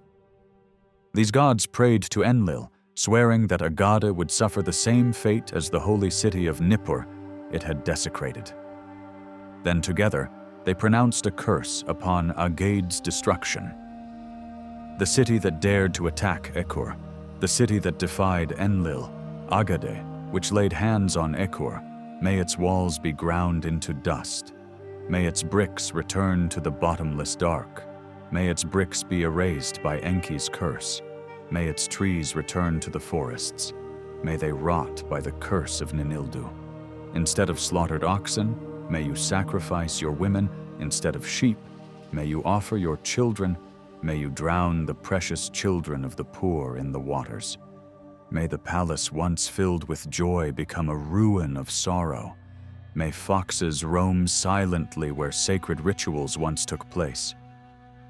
These gods prayed to Enlil, swearing that Agade would suffer the same fate as the holy city of Nippur it had desecrated. Then together, they pronounced a curse upon Agade's destruction. The city that dared to attack Ekur, the city that defied Enlil, Agade, which laid hands on Ekur, may its walls be ground into dust. May its bricks return to the bottomless dark. May its bricks be erased by Enki's curse. May its trees return to the forests. May they rot by the curse of Ninildu. Instead of slaughtered oxen, may you sacrifice your women. Instead of sheep, may you offer your children. May you drown the precious children of the poor in the waters. May the palace once filled with joy become a ruin of sorrow. May foxes roam silently where sacred rituals once took place.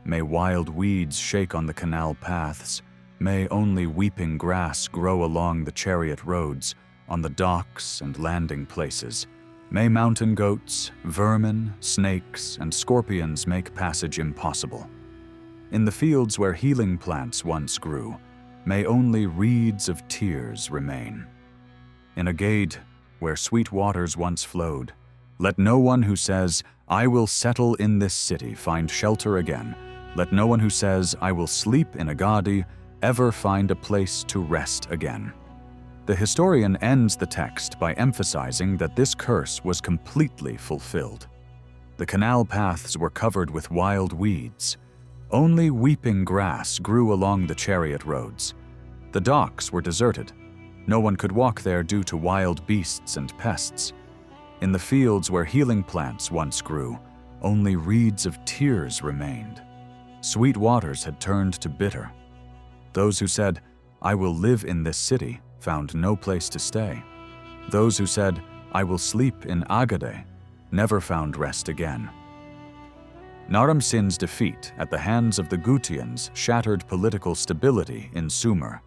May wild weeds shake on the canal paths. May only weeping grass grow along the chariot roads, on the docks and landing places. May mountain goats, vermin, snakes, and scorpions make passage impossible. In the fields where healing plants once grew, may only reeds of tears remain. In Agade, where sweet waters once flowed, let no one who says, "I will settle in this city," find shelter again. Let no one who says, "I will sleep in Agade," ever find a place to rest again. The historian ends the text by emphasizing that this curse was completely fulfilled. The canal paths were covered with wild weeds. Only weeping grass grew along the chariot roads. The docks were deserted. No one could walk there due to wild beasts and pests. In the fields where healing plants once grew, only reeds of tears remained. Sweet waters had turned to bitter. Those who said, "I will live in this city," found no place to stay. Those who said, "I will sleep in Agade," never found rest again. Naram-Sin's defeat at the hands of the Gutians shattered political stability in Sumer.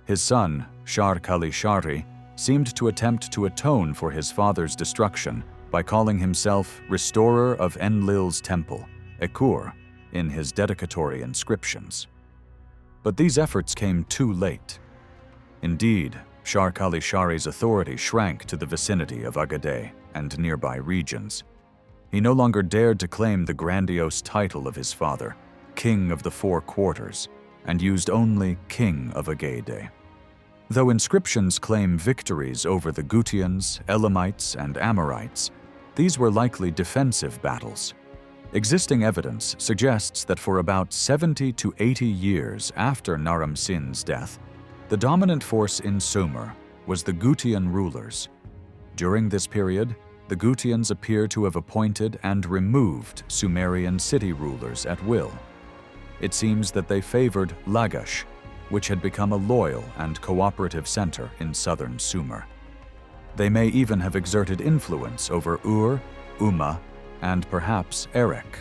His son, Shar-Kali-Shari, seemed to attempt to atone for his father's destruction by calling himself restorer of Enlil's temple, Ekur, in his dedicatory inscriptions. But these efforts came too late. Indeed, Shar-Kali-Shari's authority shrank to the vicinity of Agade and nearby regions. He no longer dared to claim the grandiose title of his father, King of the Four Quarters, and used only King of Agade. Though inscriptions claim victories over the Gutians, Elamites, and Amorites, these were likely defensive battles. Existing evidence suggests that for about 70 to 80 years after Naram-Sin's death, the dominant force in Sumer was the Gutian rulers. During this period, the Gutians appear to have appointed and removed Sumerian city rulers at will. It seems that they favored Lagash, which had become a loyal and cooperative center in southern Sumer. They may even have exerted influence over Ur-Nammu, and perhaps Erech.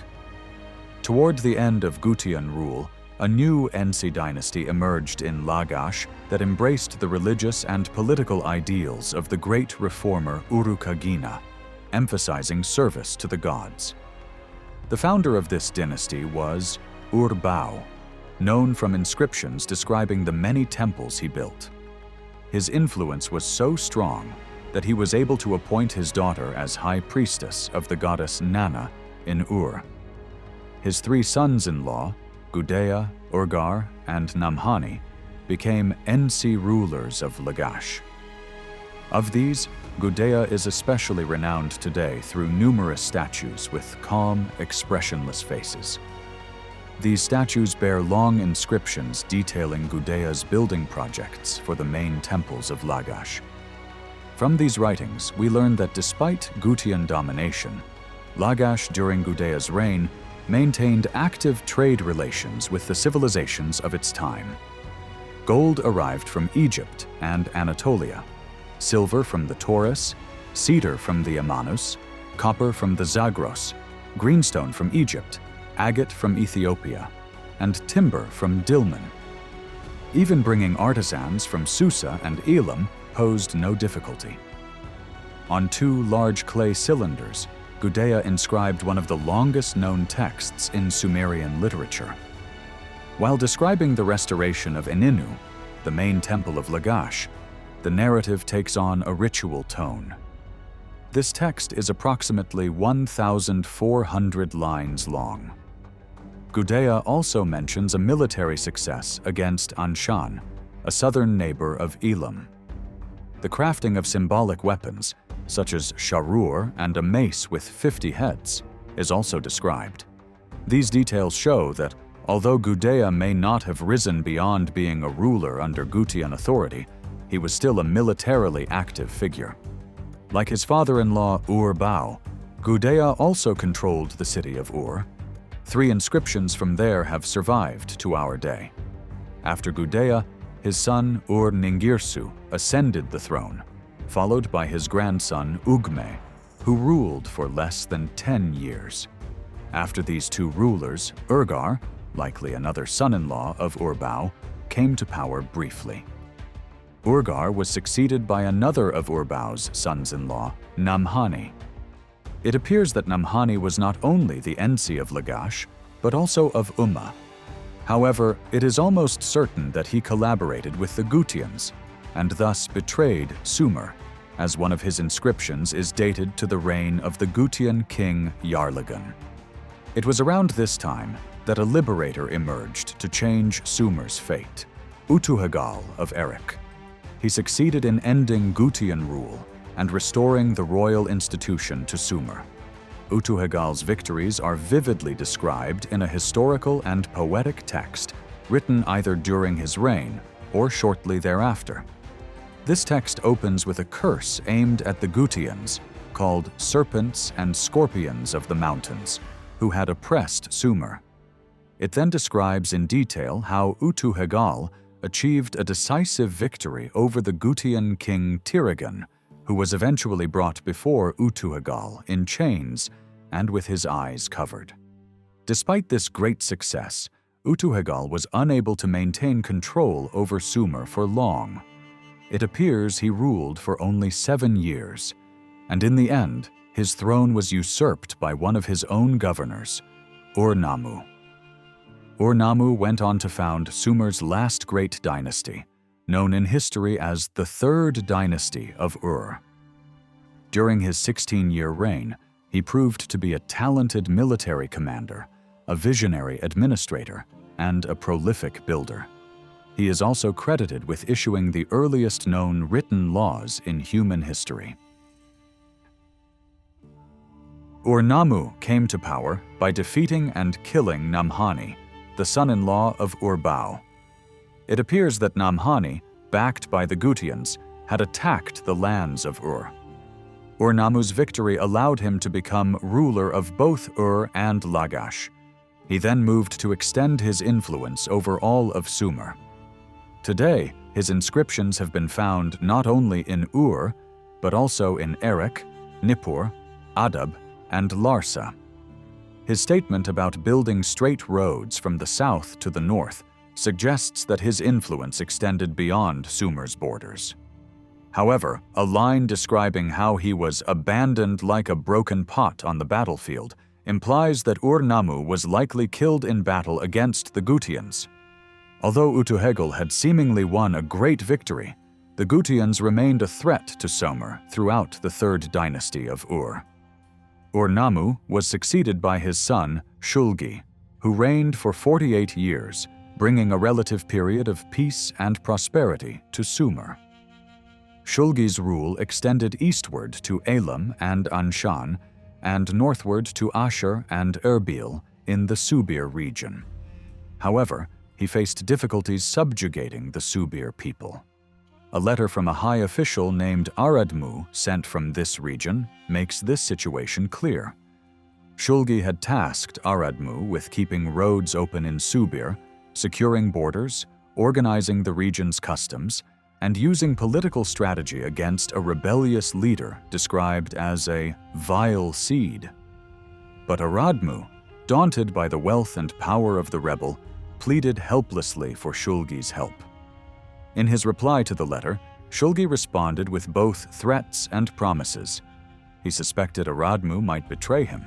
Toward the end of Gutian rule, a new Ensi dynasty emerged in Lagash that embraced the religious and political ideals of the great reformer Uruk-agina, emphasizing service to the gods. The founder of this dynasty was Ur-Bau, known from inscriptions describing the many temples he built. His influence was so strong that he was able to appoint his daughter as high priestess of the goddess Nanna in Ur. His 3 sons-in-law, Gudea, Urgar, and Namhani, became Ensi rulers of Lagash. Of these, Gudea is especially renowned today through numerous statues with calm, expressionless faces. These statues bear long inscriptions detailing Gudea's building projects for the main temples of Lagash. From these writings, we learn that despite Gutian domination, Lagash during Gudea's reign maintained active trade relations with the civilizations of its time. Gold arrived from Egypt and Anatolia, silver from the Taurus, cedar from the Amanus, copper from the Zagros, greenstone from Egypt, agate from Ethiopia, and timber from Dilmun. Even bringing artisans from Susa and Elam posed no difficulty. On 2 large clay cylinders, Gudea inscribed one of the longest known texts in Sumerian literature. While describing the restoration of Eninu, the main temple of Lagash, the narrative takes on a ritual tone. This text is approximately 1,400 lines long. Gudea also mentions a military success against Anshan, a southern neighbor of Elam. The crafting of symbolic weapons, such as sharur and a mace with 50 heads, is also described. These details show that, although Gudea may not have risen beyond being a ruler under Gutian authority, he was still a militarily active figure. Like his father-in-law Ur-Bau, Gudea also controlled the city of Ur. 3 inscriptions from there have survived to our day. After Gudea, his son Ur-Ningirsu ascended the throne, followed by his grandson Ugme, who ruled for less than 10 years. After these 2 rulers, Urgar, likely another son-in-law of Ur-Bau, came to power briefly. Urgar was succeeded by another of Ur-Bau's sons-in-law, Namhani. It appears that Namhani was not only the Ensi of Lagash, but also of Umma. However, it is almost certain that he collaborated with the Gutians, and thus betrayed Sumer, as one of his inscriptions is dated to the reign of the Gutian king Yarlagan. It was around this time that a liberator emerged to change Sumer's fate, Utu-hegal of Erech. He succeeded in ending Gutian rule and restoring the royal institution to Sumer. Utu-hegal's victories are vividly described in a historical and poetic text written either during his reign or shortly thereafter. This text opens with a curse aimed at the Gutians, called serpents and scorpions of the mountains, who had oppressed Sumer. It then describes in detail how Utu-hegal achieved a decisive victory over the Gutian king Tirigan, who was eventually brought before Utu-hegal in chains and with his eyes covered. Despite this great success, Utu-hegal was unable to maintain control over Sumer for long. It appears he ruled for only 7 years, and in the end, his throne was usurped by one of his own governors, Ur-Nammu. Ur-Nammu went on to found Sumer's last great dynasty, known in history as the Third Dynasty of Ur. During his 16-year reign, he proved to be a talented military commander, a visionary administrator, and a prolific builder. He is also credited with issuing the earliest known written laws in human history. Ur-Nammu came to power by defeating and killing Namhani, the son-in-law of Ur-Bau. It appears that Namhani, backed by the Gutians, had attacked the lands of Ur. Ur-Nammu's victory allowed him to become ruler of both Ur and Lagash. He then moved to extend his influence over all of Sumer. Today, his inscriptions have been found not only in Ur, but also in Erech, Nippur, Adab, and Larsa. His statement about building straight roads from the south to the north suggests that his influence extended beyond Sumer's borders. However, a line describing how he was abandoned like a broken pot on the battlefield implies that Ur-Nammu was likely killed in battle against the Gutians. Although Utu-hegal had seemingly won a great victory, the Gutians remained a threat to Sumer throughout the Third Dynasty of Ur. Ur-Nammu was succeeded by his son, Shulgi, who reigned for 48 years, bringing a relative period of peace and prosperity to Sumer. Shulgi's rule extended eastward to Elam and Anshan, and northward to Ashur and Erbil in the Subir region. However, he faced difficulties subjugating the Subir people. A letter from a high official named Ur-Nammu sent from this region makes this situation clear. Shulgi had tasked Ur-Nammu with keeping roads open in Subir, securing borders, organizing the region's customs, and using political strategy against a rebellious leader described as a vile seed. But Ur-Nammu, daunted by the wealth and power of the rebel, pleaded helplessly for Shulgi's help. In his reply to the letter, Shulgi responded with both threats and promises. He suspected Ur-Nammu might betray him.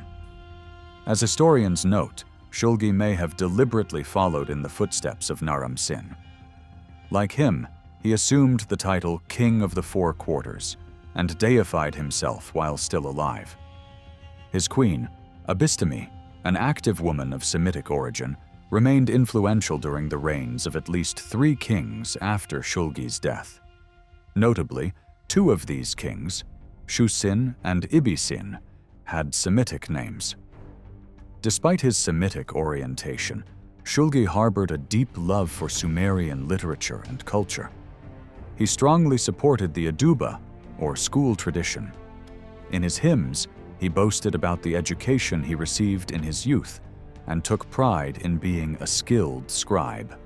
As historians note, Shulgi may have deliberately followed in the footsteps of Naram-Sin. Like him, he assumed the title King of the Four Quarters and deified himself while still alive. His queen, Abistami, an active woman of Semitic origin, remained influential during the reigns of at least 3 kings after Shulgi's death. Notably, 2 of these kings, Shusin and Ibisin, had Semitic names. Despite his Semitic orientation, Shulgi harbored a deep love for Sumerian literature and culture. He strongly supported the Aduba, or school tradition. In his hymns, he boasted about the education he received in his youth and took pride in being a skilled scribe.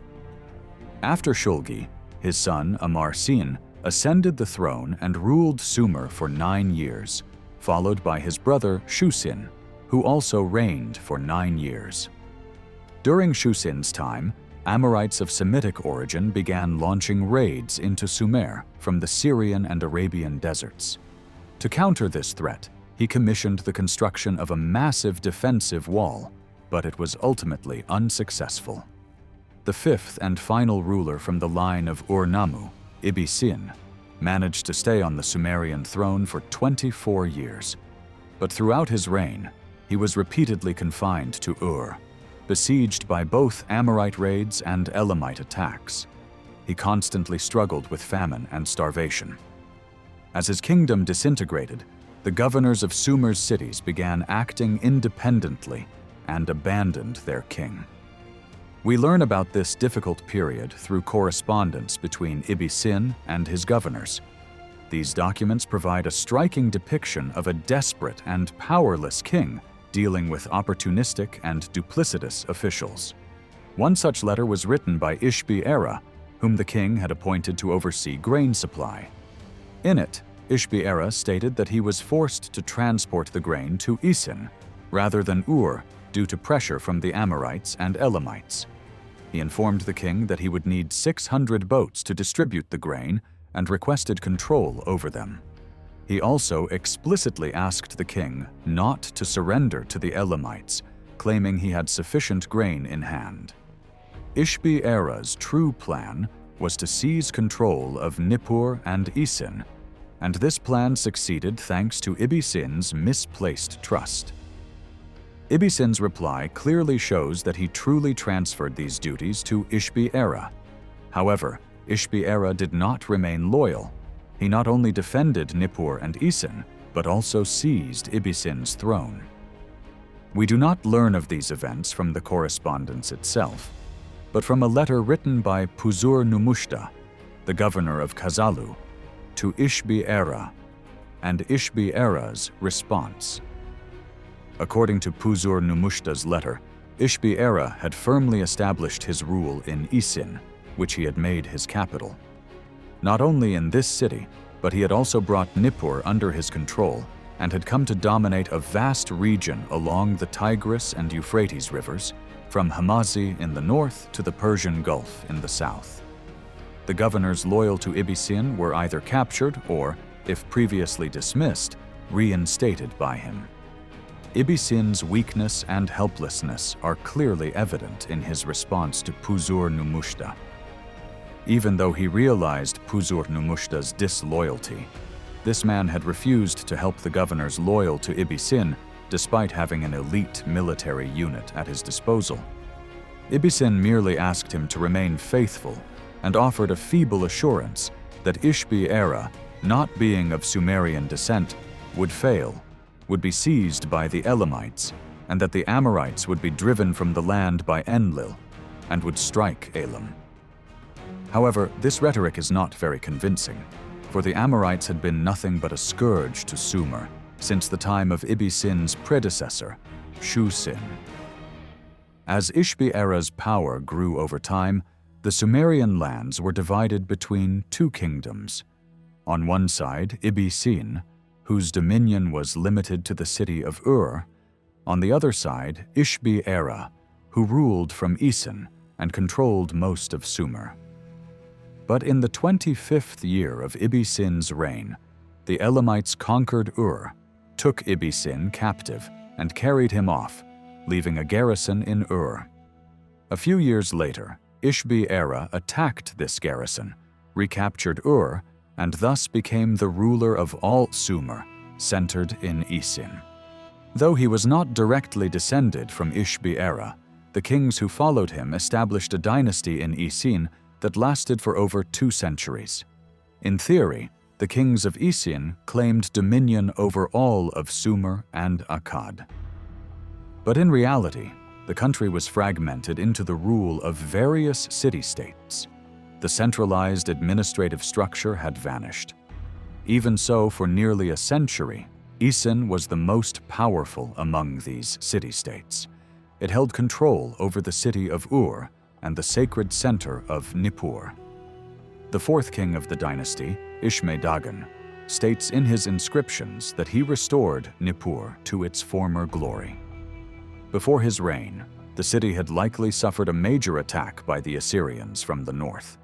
After Shulgi, his son Amar-Sin ascended the throne and ruled Sumer for 9 years, followed by his brother Shusin, who also reigned for 9 years. During Shusin's time, Amorites of Semitic origin began launching raids into Sumer from the Syrian and Arabian deserts. To counter this threat, he commissioned the construction of a massive defensive wall, but it was ultimately unsuccessful. The 5th and final ruler from the line of Ur-Nammu, Ibisin, managed to stay on the Sumerian throne for 24 years. But throughout his reign, he was repeatedly confined to Ur, besieged by both Amorite raids and Elamite attacks. He constantly struggled with famine and starvation. As his kingdom disintegrated, the governors of Sumer's cities began acting independently and abandoned their king. We learn about this difficult period through correspondence between Ibisin and his governors. These documents provide a striking depiction of a desperate and powerless king dealing with opportunistic and duplicitous officials. One such letter was written by Ishbi-Era, whom the king had appointed to oversee grain supply. In it, Ishbi-Era stated that he was forced to transport the grain to Isin rather than Ur due to pressure from the Amorites and Elamites. He informed the king that he would need 600 boats to distribute the grain and requested control over them. He also explicitly asked the king not to surrender to the Elamites, claiming he had sufficient grain in hand. Ishbi-Era's true plan was to seize control of Nippur and Isin, and this plan succeeded thanks to Ibisin's misplaced trust. Ibisin's reply clearly shows that he truly transferred these duties to Ishbi-Era. However, Ishbi-Era did not remain loyal. He not only defended Nippur and Isin, but also seized Ibisin's throne. We do not learn of these events from the correspondence itself, but from a letter written by Puzur-Nummushta, the governor of Kazalu, to Ishbi-Era, and Ishbi-Era's response. According to Puzur-Nummushta's letter, Ishbi-Era had firmly established his rule in Isin, which he had made his capital. Not only in this city, but he had also brought Nippur under his control and had come to dominate a vast region along the Tigris and Euphrates rivers, from Hamazi in the north to the Persian Gulf in the south. The governors loyal to Ibisin were either captured or, if previously dismissed, reinstated by him. Ibisin's weakness and helplessness are clearly evident in his response to Puzur-Nummushta. Even though he realized Puzur-Nummushta's disloyalty, this man had refused to help the governors loyal to Ibisin despite having an elite military unit at his disposal. Ibisin merely asked him to remain faithful and offered a feeble assurance that Ishbi-Era, not being of Sumerian descent, would fail, would be seized by the Elamites, and that the Amorites would be driven from the land by Enlil and would strike Elam. However, this rhetoric is not very convincing, for the Amorites had been nothing but a scourge to Sumer since the time of Ibisin's predecessor, Shu-Sin. As Ishbi-Era's power grew over time, the Sumerian lands were divided between two kingdoms. On one side, Ibisin, whose dominion was limited to the city of Ur. On the other side, Ishbi-Era, who ruled from Isin and controlled most of Sumer. But in the 25th year of Ibisin's reign, the Elamites conquered Ur, took Ibisin captive, and carried him off, leaving a garrison in Ur. A few years later, Ishbi-Era attacked this garrison, recaptured Ur, and thus became the ruler of all Sumer, centered in Isin. Though he was not directly descended from Ishbi-Era, the kings who followed him established a dynasty in Isin that lasted for over 2 centuries. In theory, the kings of Isin claimed dominion over all of Sumer and Akkad. But in reality, the country was fragmented into the rule of various city-states. The centralized administrative structure had vanished. Even so, for nearly a century, Isin was the most powerful among these city-states. It held control over the city of Ur and the sacred center of Nippur. The 4th king of the dynasty, Ishme-Dagan, states in his inscriptions that he restored Nippur to its former glory. Before his reign, the city had likely suffered a major attack by the Assyrians from the north.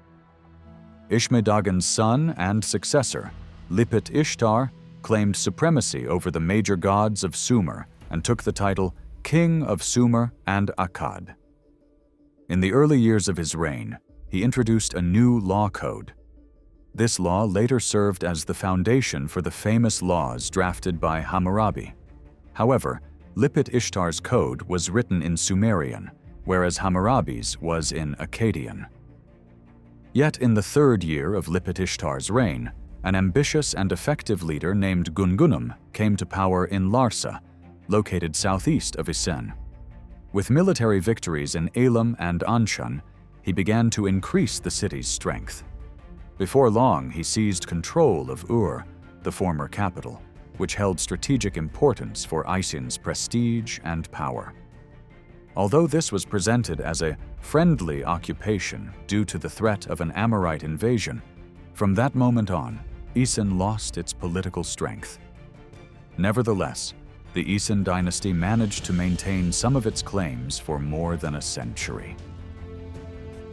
Ishme-Dagan's son and successor, Lipit-Ishtar, claimed supremacy over the major gods of Sumer and took the title King of Sumer and Akkad. In the early years of his reign, he introduced a new law code. This law later served as the foundation for the famous laws drafted by Hammurabi. However, Lipit-Ishtar's code was written in Sumerian, whereas Hammurabi's was in Akkadian. Yet in the 3rd year of Lipit-Ishtar's reign, an ambitious and effective leader named Gungunum came to power in Larsa, located southeast of Isin. With military victories in Elam and Anshan, he began to increase the city's strength. Before long, he seized control of Ur, the former capital, which held strategic importance for Isin's prestige and power. Although this was presented as a friendly occupation due to the threat of an Amorite invasion, from that moment on, Isin lost its political strength. Nevertheless, the Isin dynasty managed to maintain some of its claims for more than a century.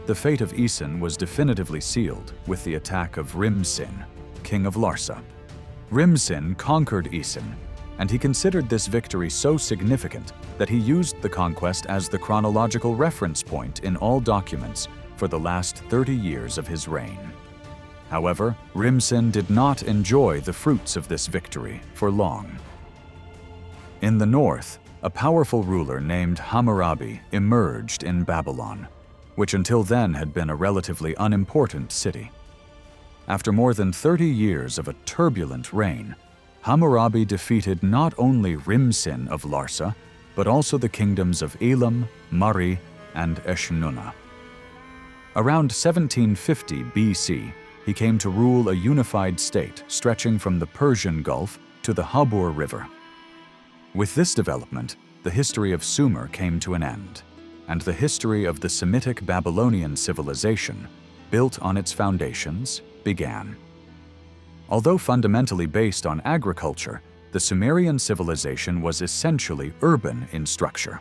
The fate of Isin was definitively sealed with the attack of Rim-Sin, king of Larsa. Rim-Sin conquered Isin, and he considered this victory so significant that he used the conquest as the chronological reference point in all documents for the last 30 years of his reign. However, Rim-Sin did not enjoy the fruits of this victory for long. In the north, a powerful ruler named Hammurabi emerged in Babylon, which until then had been a relatively unimportant city. After more than 30 years of a turbulent reign, Hammurabi defeated not only Rim-Sin of Larsa, but also the kingdoms of Elam, Mari, and Eshnunna. Around 1750 BC, he came to rule a unified state stretching from the Persian Gulf to the Habur River. With this development, the history of Sumer came to an end, and the history of the Semitic Babylonian civilization, built on its foundations, began. Although fundamentally based on agriculture, the Sumerian civilization was essentially urban in structure.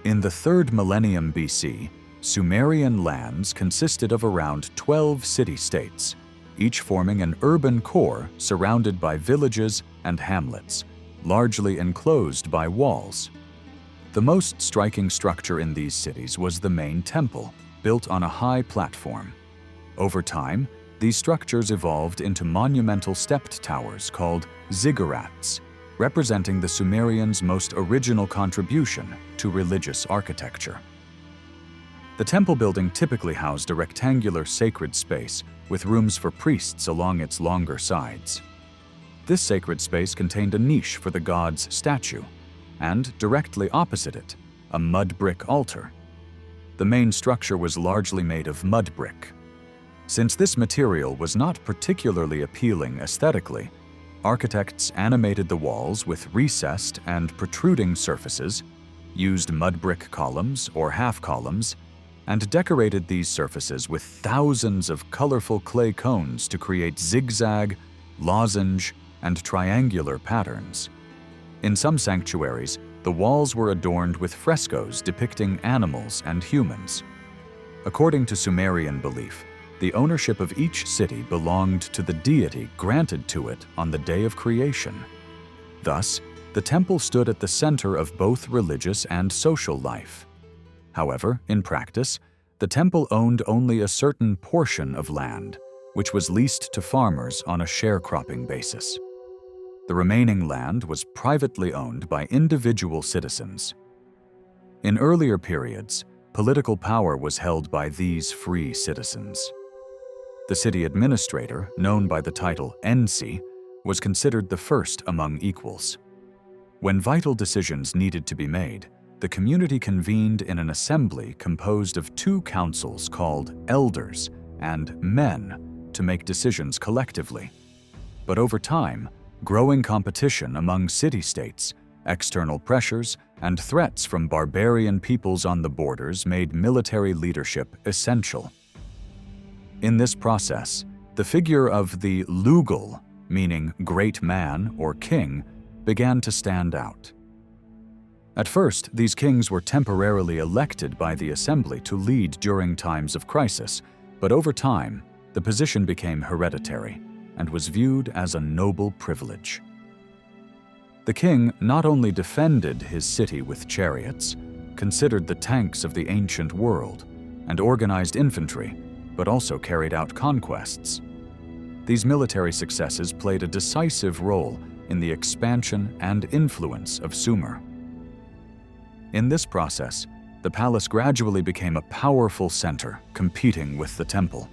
In the 3rd millennium BC, Sumerian lands consisted of around 12 city-states, each forming an urban core surrounded by villages and hamlets, largely enclosed by walls. The most striking structure in these cities was the main temple, built on a high platform. Over time, these structures evolved into monumental stepped towers called ziggurats, representing the Sumerians' most original contribution to religious architecture. The temple building typically housed a rectangular sacred space with rooms for priests along its longer sides. This sacred space contained a niche for the god's statue, and directly opposite it, a mud brick altar. The main structure was largely made of mud brick, Since this material was not particularly appealing aesthetically, architects animated the walls with recessed and protruding surfaces, used mud brick columns or half columns, and decorated these surfaces with thousands of colorful clay cones to create zigzag, lozenge, and triangular patterns. In some sanctuaries, the walls were adorned with frescoes depicting animals and humans. According to Sumerian belief, the ownership of each city belonged to the deity granted to it on the day of creation. Thus, the temple stood at the center of both religious and social life. However, in practice, the temple owned only a certain portion of land, which was leased to farmers on a sharecropping basis. The remaining land was privately owned by individual citizens. In earlier periods, political power was held by these free citizens. The city administrator, known by the title Ensi, was considered the first among equals. When vital decisions needed to be made, the community convened in an assembly composed of two councils called elders and men to make decisions collectively. But over time, growing competition among city-states, external pressures, and threats from barbarian peoples on the borders made military leadership essential. In this process, the figure of the Lugal, meaning great man or king, began to stand out. At first, these kings were temporarily elected by the assembly to lead during times of crisis, but over time, the position became hereditary and was viewed as a noble privilege. The king not only defended his city with chariots, considered the tanks of the ancient world, and organized infantry, but also carried out conquests. These military successes played a decisive role in the expansion and influence of Sumer. In this process, the palace gradually became a powerful center, competing with the temple.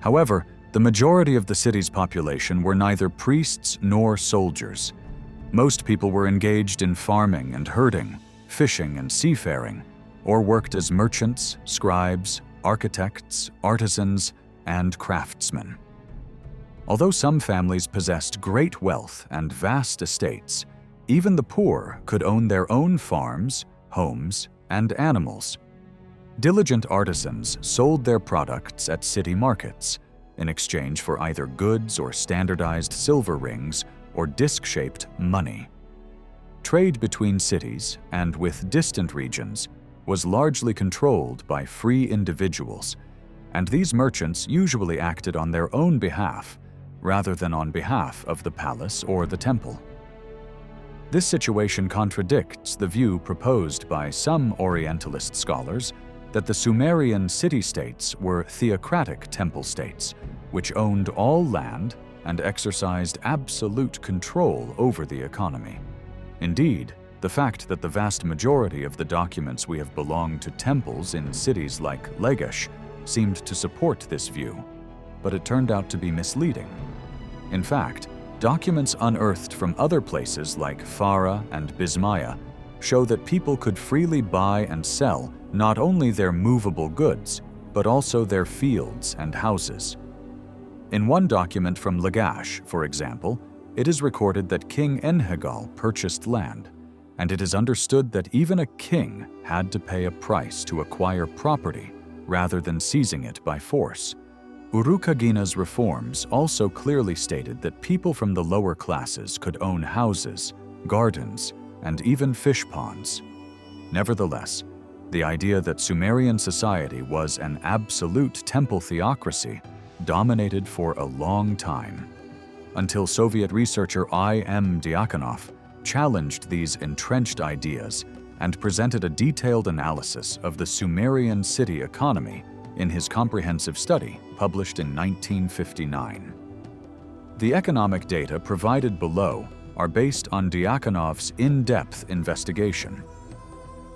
However, the majority of the city's population were neither priests nor soldiers. Most people were engaged in farming and herding, fishing and seafaring, or worked as merchants, scribes, architects, artisans, and craftsmen. Although some families possessed great wealth and vast estates, even the poor could own their own farms, homes, and animals. Diligent artisans sold their products at city markets in exchange for either goods or standardized silver rings or disc-shaped money. Trade between cities and with distant regions was largely controlled by free individuals, and these merchants usually acted on their own behalf rather than on behalf of the palace or the temple. This situation contradicts the view proposed by some Orientalist scholars that the Sumerian city-states were theocratic temple states, which owned all land and exercised absolute control over the economy. Indeed, the fact that the vast majority of the documents we have belonged to temples in cities like Lagash seemed to support this view, but it turned out to be misleading. In fact, documents unearthed from other places like Farah and Bismaya show that people could freely buy and sell not only their movable goods, but also their fields and houses. In one document from Lagash, for example, it is recorded that King Utu-hegal purchased land, and it is understood that even a king had to pay a price to acquire property rather than seizing it by force. Urukagina's reforms also clearly stated that people from the lower classes could own houses, gardens, and even fish ponds. Nevertheless, the idea that Sumerian society was an absolute temple theocracy dominated for a long time, until Soviet researcher I.M. Diakonov challenged these entrenched ideas and presented a detailed analysis of the Sumerian city economy in his comprehensive study published in 1959. The economic data provided below are based on Diakonov's in-depth investigation.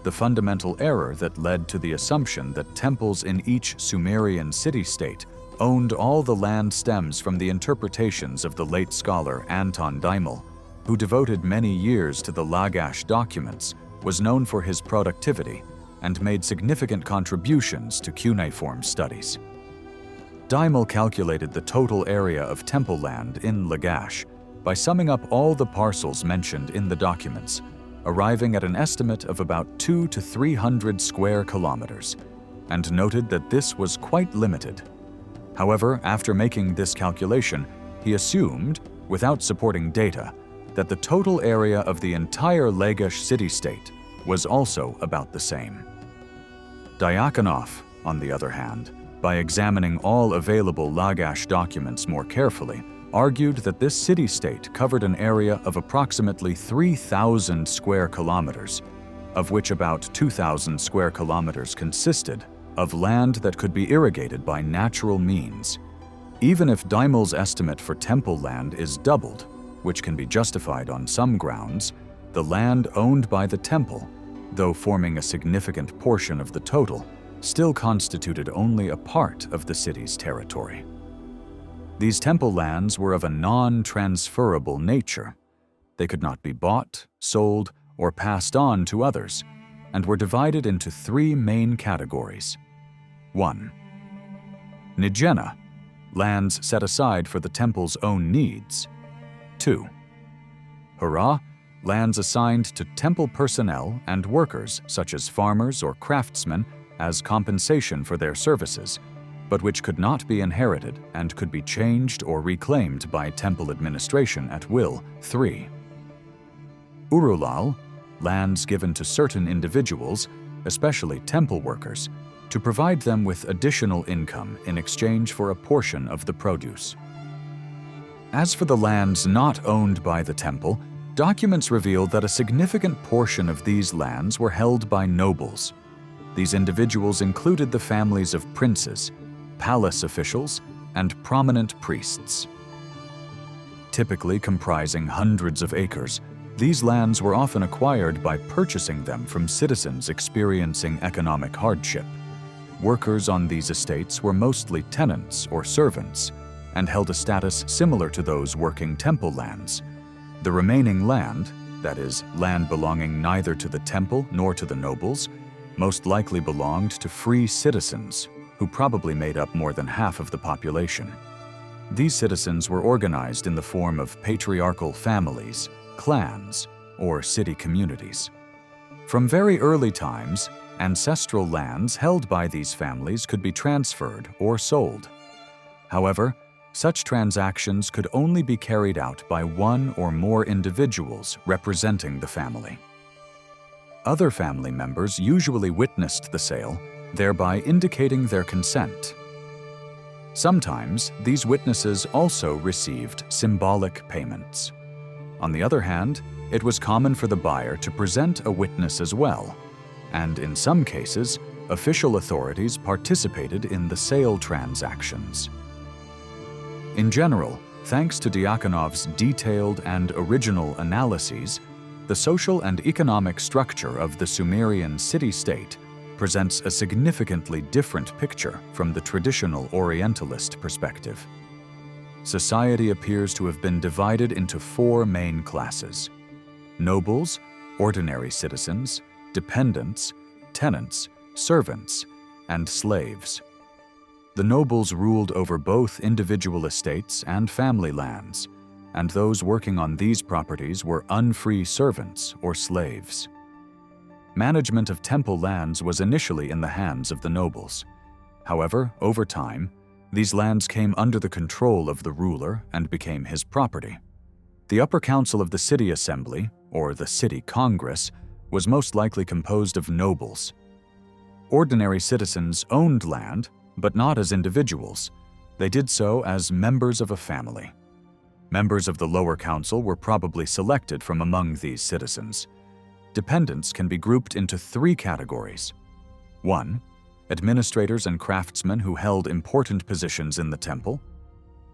The fundamental error that led to the assumption that temples in each Sumerian city-state owned all the land stems from the interpretations of the late scholar Anton Daimel, who devoted many years to the Lagash documents, was known for his productivity and made significant contributions to cuneiform studies. Daimel calculated the total area of temple land in Lagash by summing up all the parcels mentioned in the documents, arriving at an estimate of about 200 to 300 square kilometers, and noted that this was quite limited. However, after making this calculation, he assumed, without supporting data, that the total area of the entire Lagash city-state was also about the same. Diakonoff, on the other hand, by examining all available Lagash documents more carefully, argued that this city-state covered an area of approximately 3,000 square kilometers, of which about 2,000 square kilometers consisted of land that could be irrigated by natural means. Even if Daimel's estimate for temple land is doubled, which can be justified on some grounds, the land owned by the temple, though forming a significant portion of the total, still constituted only a part of the city's territory. These temple lands were of a non-transferable nature. They could not be bought, sold, or passed on to others, and were divided into three main categories. 1. Nijena, lands set aside for the temple's own needs. 2. Hara, lands assigned to temple personnel and workers such as farmers or craftsmen as compensation for their services, but which could not be inherited and could be changed or reclaimed by temple administration at will. 3. Urulal, lands given to certain individuals, especially temple workers, to provide them with additional income in exchange for a portion of the produce. As for the lands not owned by the temple, documents reveal that a significant portion of these lands were held by nobles. These individuals included the families of princes, palace officials, and prominent priests. Typically comprising hundreds of acres, these lands were often acquired by purchasing them from citizens experiencing economic hardship. Workers on these estates were mostly tenants or servants, and held a status similar to those working temple lands. The remaining land, that is, land belonging neither to the temple nor to the nobles, most likely belonged to free citizens, who probably made up more than half of the population. These citizens were organized in the form of patriarchal families, clans, or city communities. From very early times, ancestral lands held by these families could be transferred or sold. However, such transactions could only be carried out by one or more individuals representing the family. Other family members usually witnessed the sale, thereby indicating their consent. Sometimes, these witnesses also received symbolic payments. On the other hand, it was common for the buyer to present a witness as well, and in some cases, official authorities participated in the sale transactions. In general, thanks to Diakonov's detailed and original analyses, the social and economic structure of the Sumerian city-state presents a significantly different picture from the traditional Orientalist perspective. Society appears to have been divided into four main classes: nobles, ordinary citizens, dependents, tenants, servants, and slaves. The nobles ruled over both individual estates and family lands, and those working on these properties were unfree servants or slaves. Management of temple lands was initially in the hands of the nobles. However, over time, these lands came under the control of the ruler and became his property. The upper council of the city assembly, or the city congress, was most likely composed of nobles. Ordinary citizens owned land, but not as individuals. They did so as members of a family. Members of the lower council were probably selected from among these citizens. Dependents can be grouped into three categories. 1. Administrators and craftsmen who held important positions in the temple.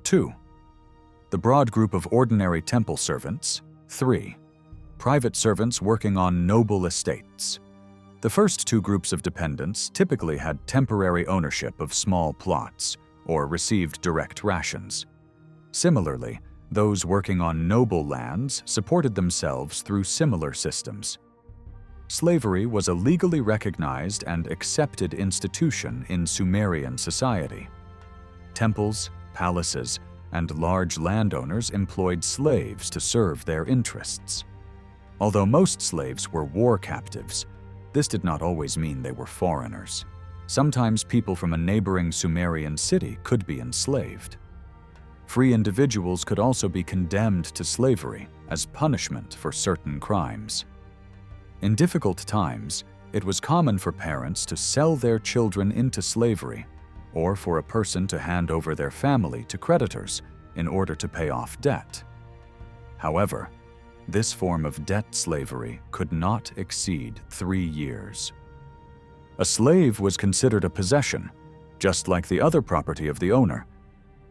2. The broad group of ordinary temple servants. 3. Private servants working on noble estates. The first two groups of dependents typically had temporary ownership of small plots or received direct rations. Similarly, those working on noble lands supported themselves through similar systems. Slavery was a legally recognized and accepted institution in Sumerian society. Temples, palaces, and large landowners employed slaves to serve their interests. Although most slaves were war captives, this did not always mean they were foreigners. Sometimes people from a neighboring Sumerian city could be enslaved. Free individuals could also be condemned to slavery as punishment for certain crimes. In difficult times, it was common for parents to sell their children into slavery, or for a person to hand over their family to creditors in order to pay off debt. However, this form of debt slavery could not exceed 3 years. A slave was considered a possession, just like the other property of the owner.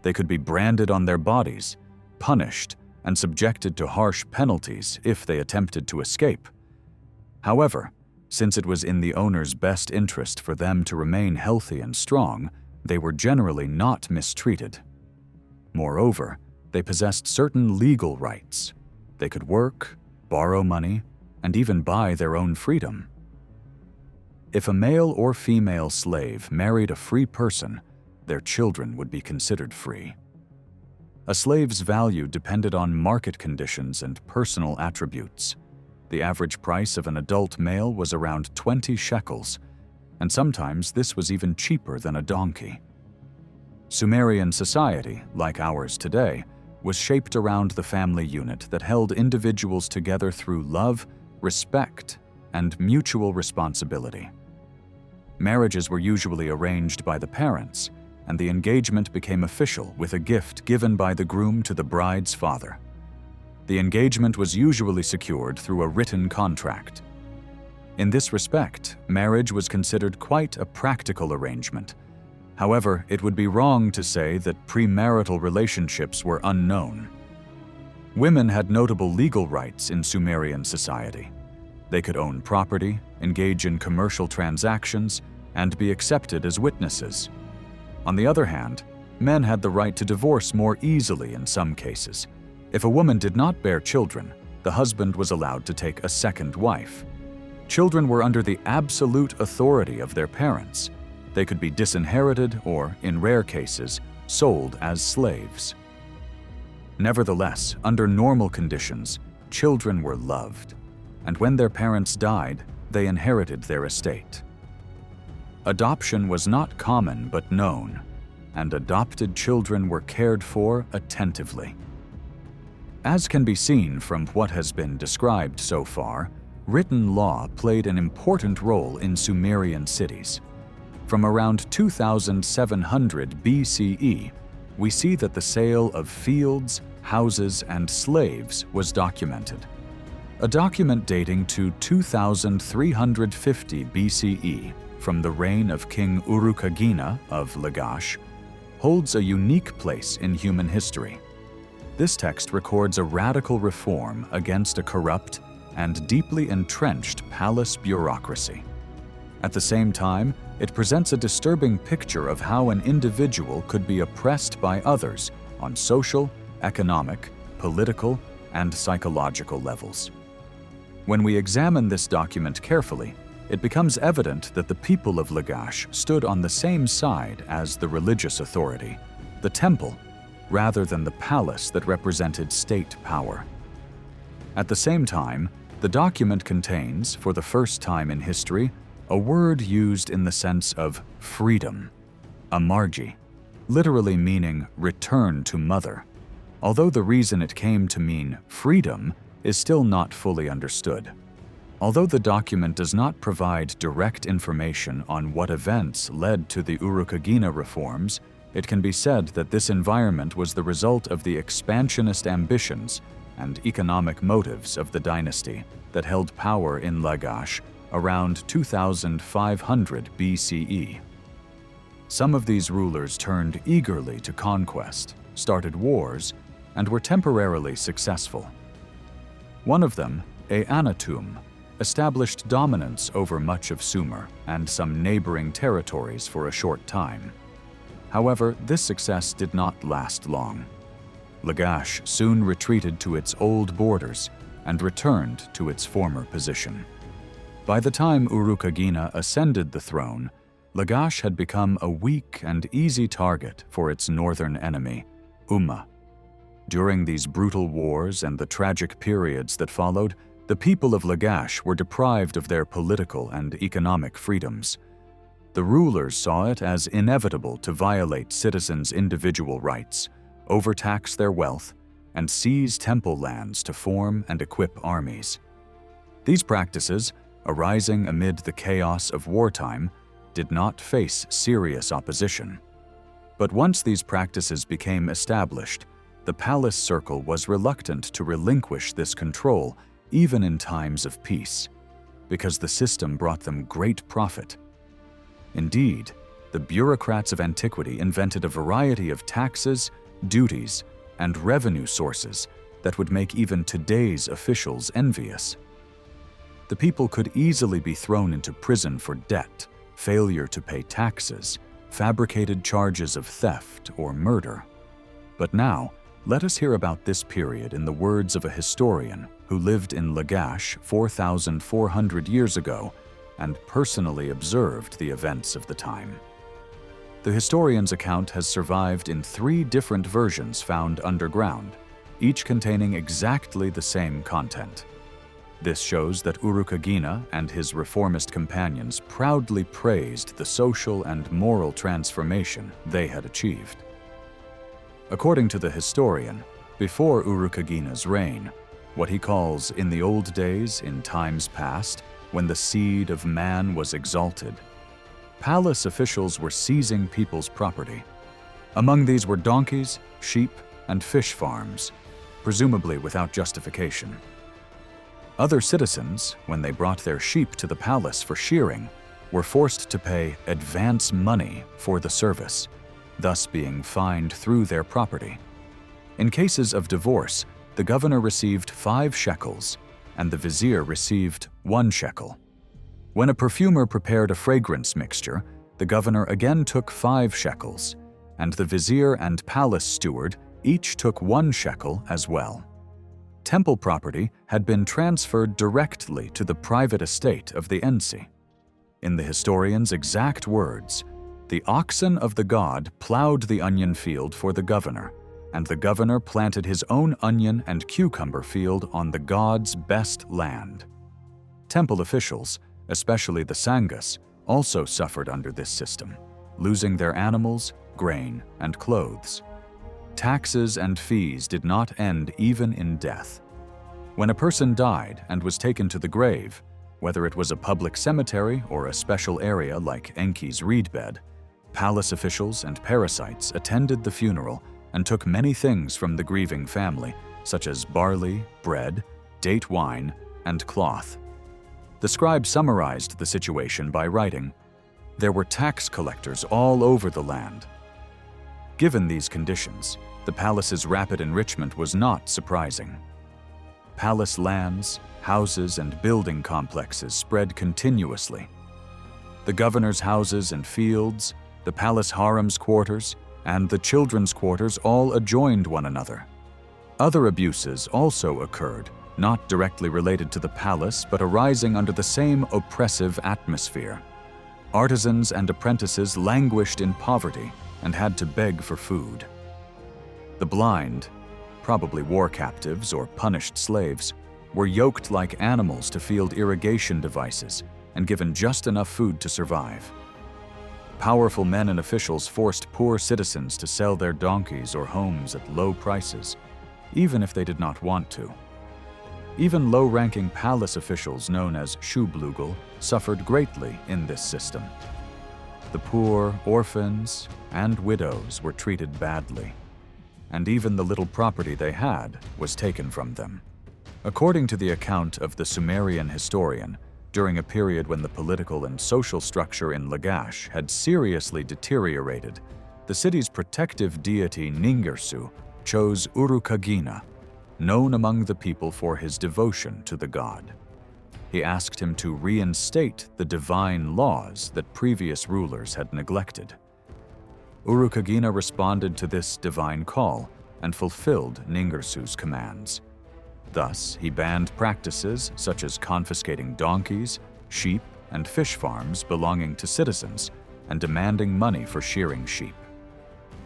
They could be branded on their bodies, punished, and subjected to harsh penalties if they attempted to escape. However, since it was in the owner's best interest for them to remain healthy and strong, they were generally not mistreated. Moreover, they possessed certain legal rights. They could work, borrow money, and even buy their own freedom. If a male or female slave married a free person, their children would be considered free. A slave's value depended on market conditions and personal attributes. The average price of an adult male was around 20 shekels, and sometimes this was even cheaper than a donkey. Sumerian society, like ours today, was shaped around the family unit that held individuals together through love, respect, and mutual responsibility. Marriages were usually arranged by the parents, and the engagement became official with a gift given by the groom to the bride's father. The engagement was usually secured through a written contract. In this respect, marriage was considered quite a practical arrangement. However, it would be wrong to say that premarital relationships were unknown. Women had notable legal rights in Sumerian society. They could own property, engage in commercial transactions, and be accepted as witnesses. On the other hand, men had the right to divorce more easily in some cases. If a woman did not bear children, the husband was allowed to take a second wife. Children were under the absolute authority of their parents. They could be disinherited or, in rare cases, sold as slaves. Nevertheless, under normal conditions, children were loved, and when their parents died, they inherited their estate. Adoption was not common but known, and adopted children were cared for attentively. As can be seen from what has been described so far, written law played an important role in Sumerian cities. From around 2700 BCE, we see that the sale of fields, houses, and slaves was documented. A document dating to 2350 BCE from the reign of King Utu-hegal of Lagash holds a unique place in human history. This text records a radical reform against a corrupt and deeply entrenched palace bureaucracy. At the same time, it presents a disturbing picture of how an individual could be oppressed by others on social, economic, political, and psychological levels. When we examine this document carefully, it becomes evident that the people of Lagash stood on the same side as the religious authority, the temple, rather than the palace that represented state power. At the same time, the document contains, for the first time in history, a word used in the sense of freedom, amarji, literally meaning return to mother, although the reason it came to mean freedom is still not fully understood. Although the document does not provide direct information on what events led to the Ur-Nammu reforms, it can be said that this environment was the result of the expansionist ambitions and economic motives of the dynasty that held power in Lagash around 2500 BCE. Some of these rulers turned eagerly to conquest, started wars, and were temporarily successful. One of them, Ur-Nammu, established dominance over much of Sumer and some neighboring territories for a short time. However, this success did not last long. Lagash soon retreated to its old borders and returned to its former position. By the time Ur-Nammu ascended the throne, Lagash had become a weak and easy target for its northern enemy, Umma. During these brutal wars and the tragic periods that followed, the people of Lagash were deprived of their political and economic freedoms. The rulers saw it as inevitable to violate citizens' individual rights, overtax their wealth, and seize temple lands to form and equip armies. These practices, arising amid the chaos of wartime, did not face serious opposition. But once these practices became established, the palace circle was reluctant to relinquish this control even in times of peace, because the system brought them great profit. Indeed, the bureaucrats of antiquity invented a variety of taxes, duties, and revenue sources that would make even today's officials envious. The people could easily be thrown into prison for debt, failure to pay taxes, fabricated charges of theft or murder. But now, let us hear about this period in the words of a historian who lived in Lagash 4,400 years ago and personally observed the events of the time. The historian's account has survived in 3 different versions found underground, each containing exactly the same content. This shows that Urukagina and his reformist companions proudly praised the social and moral transformation they had achieved. According to the historian, before Urukagina's reign, what he calls in the old days, in times past, when the seed of man was exalted, palace officials were seizing people's property. Among these were donkeys, sheep, and fish farms, presumably without justification. Other citizens, when they brought their sheep to the palace for shearing, were forced to pay advance money for the service, thus being fined through their property. In cases of divorce, the governor received 5 shekels, and the vizier received 1 shekel. When a perfumer prepared a fragrance mixture, the governor again took 5 shekels, and the vizier and palace steward each took 1 shekel as well. Temple property had been transferred directly to the private estate of the ensi. In the historian's exact words, the oxen of the god plowed the onion field for the governor, and the governor planted his own onion and cucumber field on the god's best land. Temple officials, especially the Sanghas, also suffered under this system, losing their animals, grain, and clothes. Taxes and fees did not end even in death. When a person died and was taken to the grave, whether it was a public cemetery or a special area like Enki's reed bed, palace officials and parasites attended the funeral and took many things from the grieving family, such as barley, bread, date wine, and cloth. The scribe summarized the situation by writing, "There were tax collectors all over the land." Given these conditions, the palace's rapid enrichment was not surprising. Palace lands, houses, and building complexes spread continuously. The governor's houses and fields, the palace harem's quarters, and the children's quarters all adjoined one another. Other abuses also occurred, not directly related to the palace but arising under the same oppressive atmosphere. Artisans and apprentices languished in poverty and had to beg for food. The blind, probably war captives or punished slaves, were yoked like animals to field irrigation devices and given just enough food to survive. Powerful men and officials forced poor citizens to sell their donkeys or homes at low prices, even if they did not want to. Even low-ranking palace officials known as Shublugal suffered greatly in this system. The poor, orphans, and widows were treated badly, and even the little property they had was taken from them. According to the account of the Sumerian historian, during a period when the political and social structure in Lagash had seriously deteriorated, the city's protective deity Ningirsu chose Urukagina, known among the people for his devotion to the god. He asked him to reinstate the divine laws that previous rulers had neglected. Urukagina responded to this divine call and fulfilled Ningirsu's commands. Thus, he banned practices such as confiscating donkeys, sheep, and fish farms belonging to citizens, and demanding money for shearing sheep.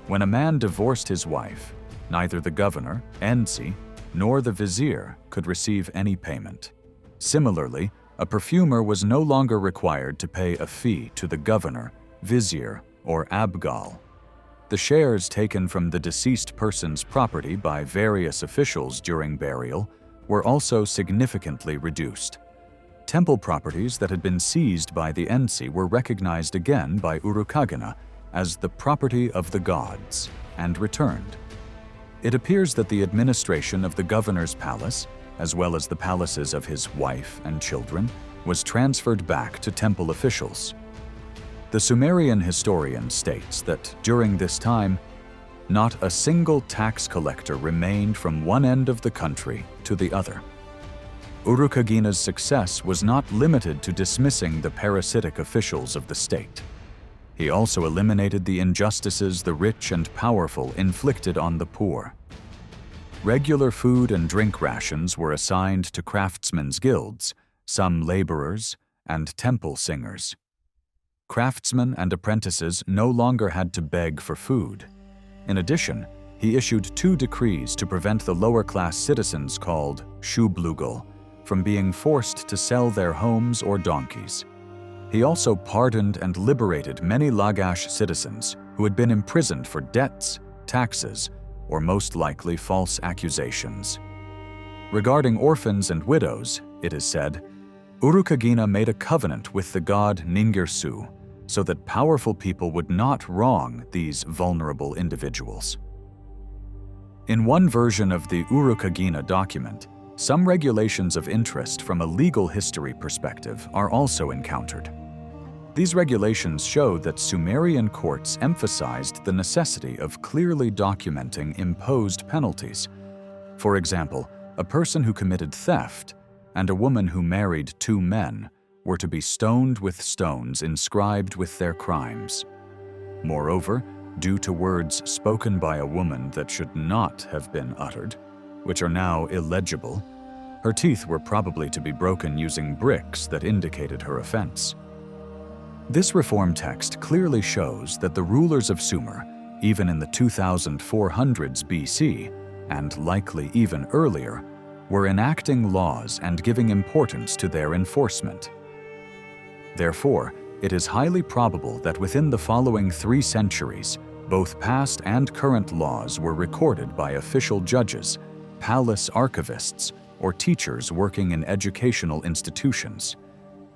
When a man divorced his wife, neither the governor, ensi, nor the vizier could receive any payment. Similarly, a perfumer was no longer required to pay a fee to the governor, vizier, or abgal. The shares taken from the deceased person's property by various officials during burial were also significantly reduced. Temple properties that had been seized by the ensi were recognized again by Utu-hegal as the property of the gods and returned. It appears that the administration of the governor's palace, as well as the palaces of his wife and children, was transferred back to temple officials. The Sumerian historian states that during this time, not a single tax collector remained from one end of the country to the other. Utu-hegal's success was not limited to dismissing the parasitic officials of the state. He also eliminated the injustices the rich and powerful inflicted on the poor. Regular food and drink rations were assigned to craftsmen's guilds, some laborers, and temple singers. Craftsmen and apprentices no longer had to beg for food. In addition, he issued 2 decrees to prevent the lower-class citizens called shublugal from being forced to sell their homes or donkeys. He also pardoned and liberated many Lagash citizens who had been imprisoned for debts, taxes, or most likely false accusations. Regarding orphans and widows, it is said, Utu-hegal made a covenant with the god Ningirsu so that powerful people would not wrong these vulnerable individuals. In one version of the Utu-hegal document, some regulations of interest from a legal history perspective are also encountered. These regulations show that Sumerian courts emphasized the necessity of clearly documenting imposed penalties. For example, a person who committed theft and a woman who married 2 men were to be stoned with stones inscribed with their crimes. Moreover, due to words spoken by a woman that should not have been uttered, which are now illegible, her teeth were probably to be broken using bricks that indicated her offense. This reform text clearly shows that the rulers of Sumer, even in the 2400s BC, and likely even earlier, were enacting laws and giving importance to their enforcement. Therefore, it is highly probable that within the following 3 centuries, both past and current laws were recorded by official judges, palace archivists, or teachers working in educational institutions.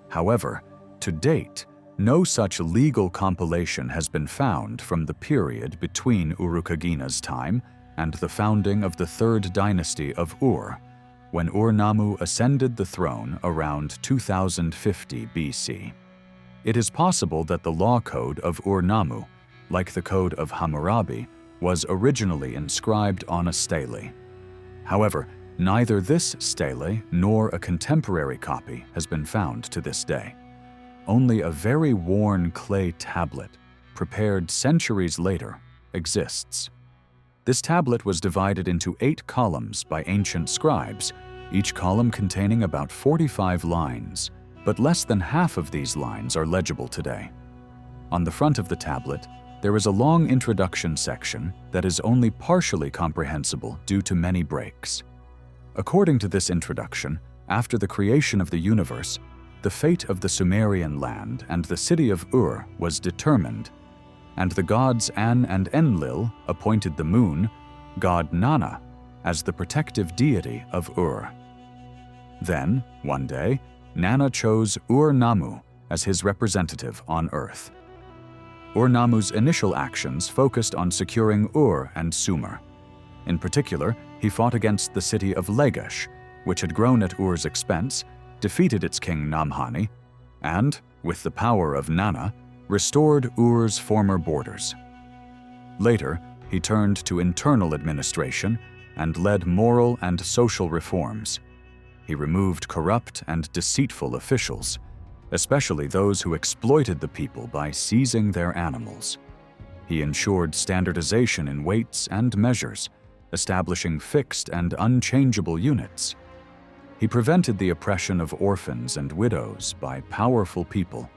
However, to date, no such legal compilation has been found from the period between Utu-hegal's time and the founding of the 3rd dynasty of Ur, when Ur-Nammu ascended the throne around 2050 BC. It is possible that the law code of Ur-Nammu, like the code of Hammurabi, was originally inscribed on a stele. However, neither this stele nor a contemporary copy has been found to this day. Only a very worn clay tablet, prepared centuries later, exists. This tablet was divided into 8 columns by ancient scribes, each column containing about 45 lines, but less than half of these lines are legible today. On the front of the tablet, there is a long introduction section that is only partially comprehensible due to many breaks. According to this introduction, after the creation of the universe, the fate of the Sumerian land and the city of Ur was determined, and the gods An and Enlil appointed the moon, god Nana, as the protective deity of Ur. Then, one day, Nana chose Ur-Nammu as his representative on Earth. Ur-Nammu's initial actions focused on securing Ur and Sumer. In particular, he fought against the city of Lagash, which had grown at Ur's expense, defeated its king Namhani, and, with the power of Nana, restored Ur's former borders. Later, he turned to internal administration and led moral and social reforms. He removed corrupt and deceitful officials, especially those who exploited the people by seizing their animals. He ensured standardization in weights and measures, establishing fixed and unchangeable units. He prevented the oppression of orphans and widows by powerful people.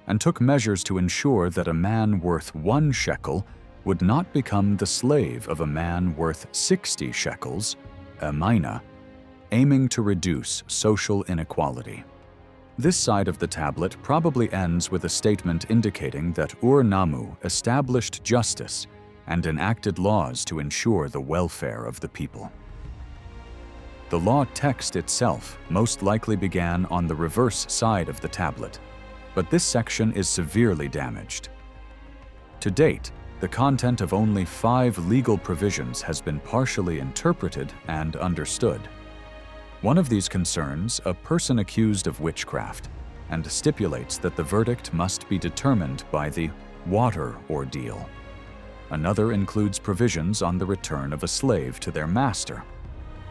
and took measures to ensure that a man worth 1 shekel would not become the slave of a man worth 60 shekels, a mina, aiming to reduce social inequality. This side of the tablet probably ends with a statement indicating that Ur-Nammu established justice and enacted laws to ensure the welfare of the people. The law text itself most likely began on the reverse side of the tablet, but this section is severely damaged. To date, the content of only 5 legal provisions has been partially interpreted and understood. One of these concerns a person accused of witchcraft and stipulates that the verdict must be determined by the water ordeal. Another includes provisions on the return of a slave to their master.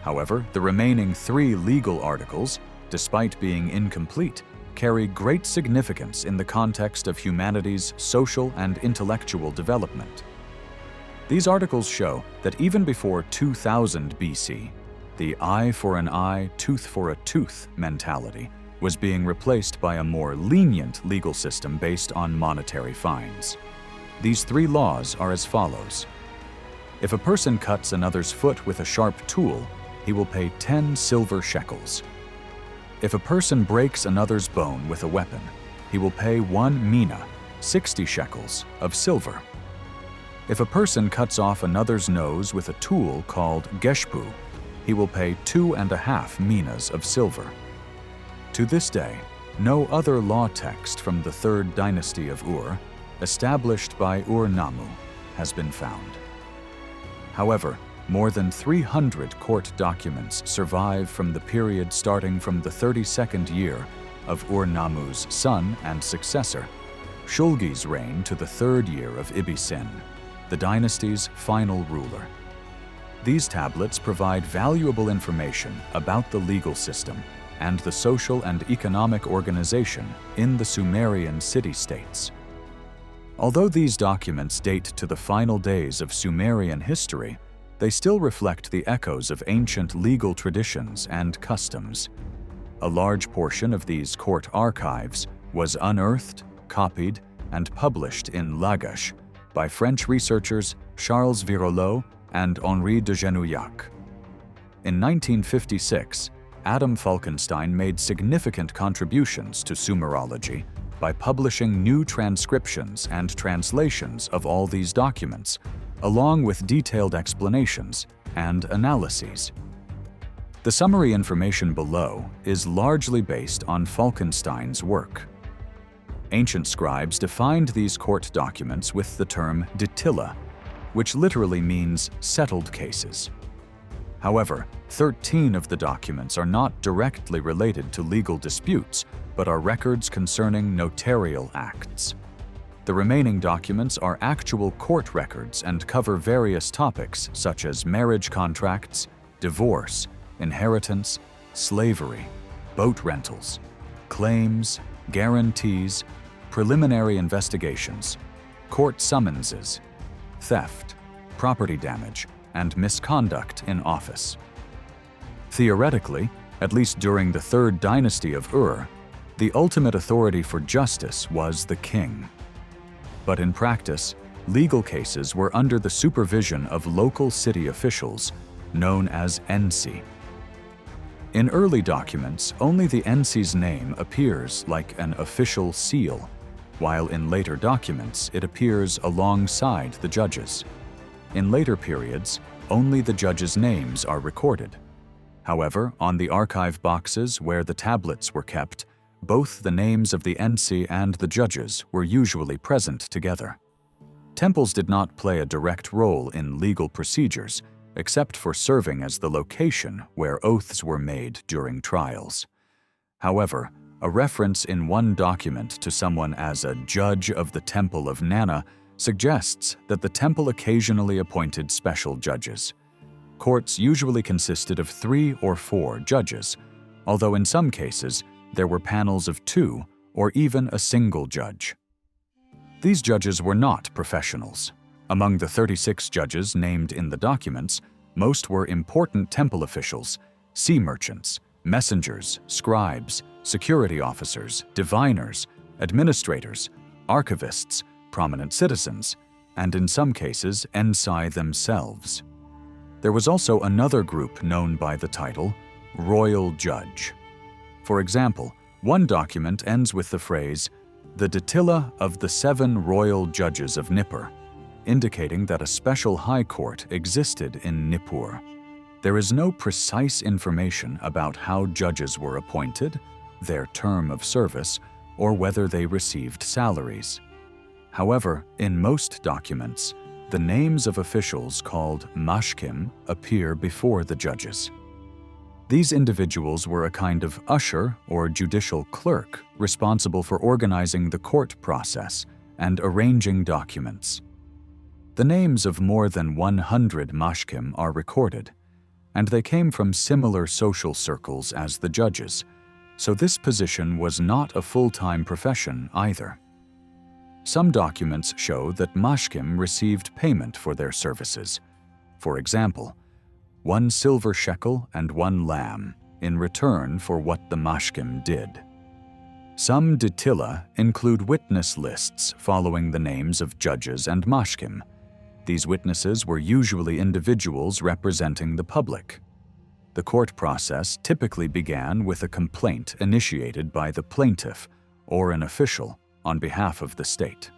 However, the remaining 3 legal articles, despite being incomplete, carry great significance in the context of humanity's social and intellectual development. These articles show that even before 2000 BC, the eye for an eye, tooth for a tooth mentality was being replaced by a more lenient legal system based on monetary fines. These 3 laws are as follows. If a person cuts another's foot with a sharp tool, he will pay 10 silver shekels. If a person breaks another's bone with a weapon, he will pay 1 mina, 60 shekels, of silver. If a person cuts off another's nose with a tool called geshpu, he will pay 2.5 minas of silver. To this day, no other law text from the 3rd dynasty of Ur, established by Ur-Nammu, has been found. However, more than 300 court documents survive from the period starting from the 32nd year of Ur-Nammu's son and successor, Shulgi's reign, to the 3rd year of Isin, the dynasty's final ruler. These tablets provide valuable information about the legal system and the social and economic organization in the Sumerian city-states. Although these documents date to the final days of Sumerian history, they still reflect the echoes of ancient legal traditions and customs. A large portion of these court archives was unearthed, copied, and published in Lagash by French researchers Charles Virolot and Henri de Genouillac. In 1956, Adam Falkenstein made significant contributions to Sumerology by publishing new transcriptions and translations of all these documents, along with detailed explanations and analyses. The summary information below is largely based on Falkenstein's work. Ancient scribes defined these court documents with the term ditilla, which literally means settled cases. However, 13 of the documents are not directly related to legal disputes, but are records concerning notarial acts. The remaining documents are actual court records and cover various topics such as marriage contracts, divorce, inheritance, slavery, boat rentals, claims, guarantees, preliminary investigations, court summonses, theft, property damage, and misconduct in office. Theoretically, at least during the 3rd dynasty of Ur, the ultimate authority for justice was the king. But in practice, legal cases were under the supervision of local city officials, known as ensi. In early documents, only the ensi's name appears like an official seal, while in later documents it appears alongside the judges. In later periods, only the judges' names are recorded. However, on the archive boxes where the tablets were kept, both the names of the ensi and the judges were usually present together. Temples did not play a direct role in legal procedures, except for serving as the location where oaths were made during trials. However, a reference in one document to someone as a judge of the Temple of Nana suggests that the temple occasionally appointed special judges. Courts usually consisted of 3 or 4 judges, although in some cases there were panels of 2 or even a single judge. These judges were not professionals. Among the 36 judges named in the documents, most were important temple officials, sea merchants, messengers, scribes, security officers, diviners, administrators, archivists, prominent citizens, and in some cases, ensi themselves. There was also another group known by the title Royal Judge. For example, one document ends with the phrase, "the Datilla of the 7 royal judges of Nippur," indicating that a special high court existed in Nippur. There is no precise information about how judges were appointed, their term of service, or whether they received salaries. However, in most documents, the names of officials called mashkim appear before the judges. These individuals were a kind of usher or judicial clerk responsible for organizing the court process and arranging documents. The names of more than 100 mashkim are recorded, and they came from similar social circles as the judges, so this position was not a full-time profession either. Some documents show that mashkim received payment for their services. For example, 1 silver shekel and 1 lamb in return for what the mashkim did. Some datilla include witness lists following the names of judges and mashkim. These witnesses were usually individuals representing the public. The court process typically began with a complaint initiated by the plaintiff or an official on behalf of the state.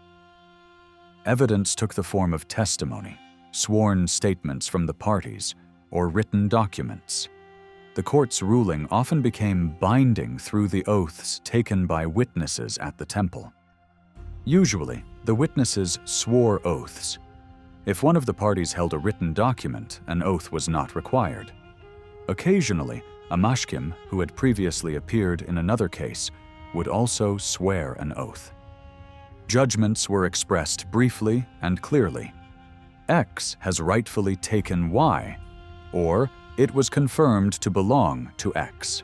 Evidence took the form of testimony, sworn statements from the parties, or written documents. The court's ruling often became binding through the oaths taken by witnesses at the temple. Usually, the witnesses swore oaths. If one of the parties held a written document, an oath was not required. Occasionally, a mashkim who had previously appeared in another case would also swear an oath. Judgments were expressed briefly and clearly. X has rightfully taken Y, or it was confirmed to belong to X.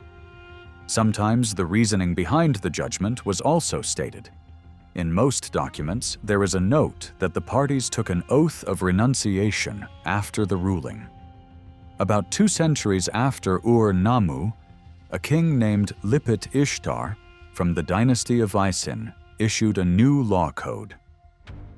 Sometimes the reasoning behind the judgment was also stated. In most documents, there is a note that the parties took an oath of renunciation after the ruling. About 2 centuries after Ur-Nammu, a king named Lipit-Ishtar from the Dynasty of Isin issued a new law code.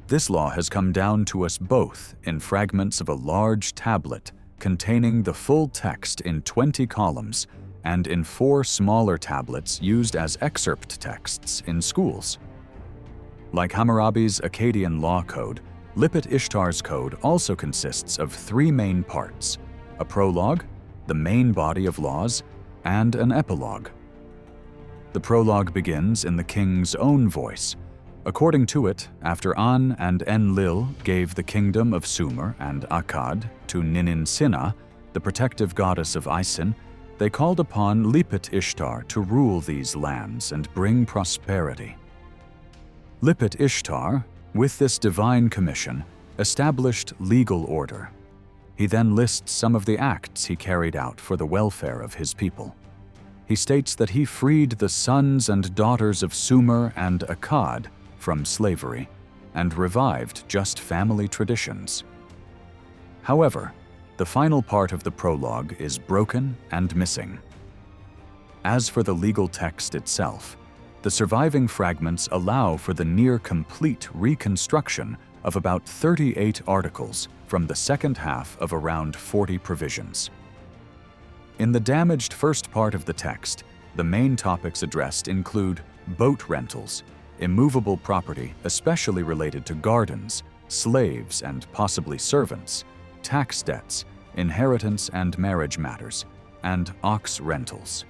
This law has come down to us both in fragments of a large tablet containing the full text in 20 columns and in 4 smaller tablets used as excerpt texts in schools. Like Hammurabi's Akkadian law code, Lipit-Ishtar's code also consists of 3 main parts: a prologue, the main body of laws, and an epilogue. The prologue begins in the king's own voice. According to it, after An and Enlil gave the kingdom of Sumer and Akkad to Nininsinna, the protective goddess of Isin, they called upon Lipit-Ishtar to rule these lands and bring prosperity. Lipit-Ishtar, with this divine commission, established legal order. He then lists some of the acts he carried out for the welfare of his people. He states that he freed the sons and daughters of Sumer and Akkad from slavery and revived just family traditions. However, the final part of the prologue is broken and missing. As for the legal text itself, the surviving fragments allow for the near-complete reconstruction of about 38 articles from the second half of around 40 provisions. In the damaged first part of the text, the main topics addressed include boat rentals, immovable property especially related to gardens, slaves and possibly servants, tax debts, inheritance and marriage matters, and ox rentals.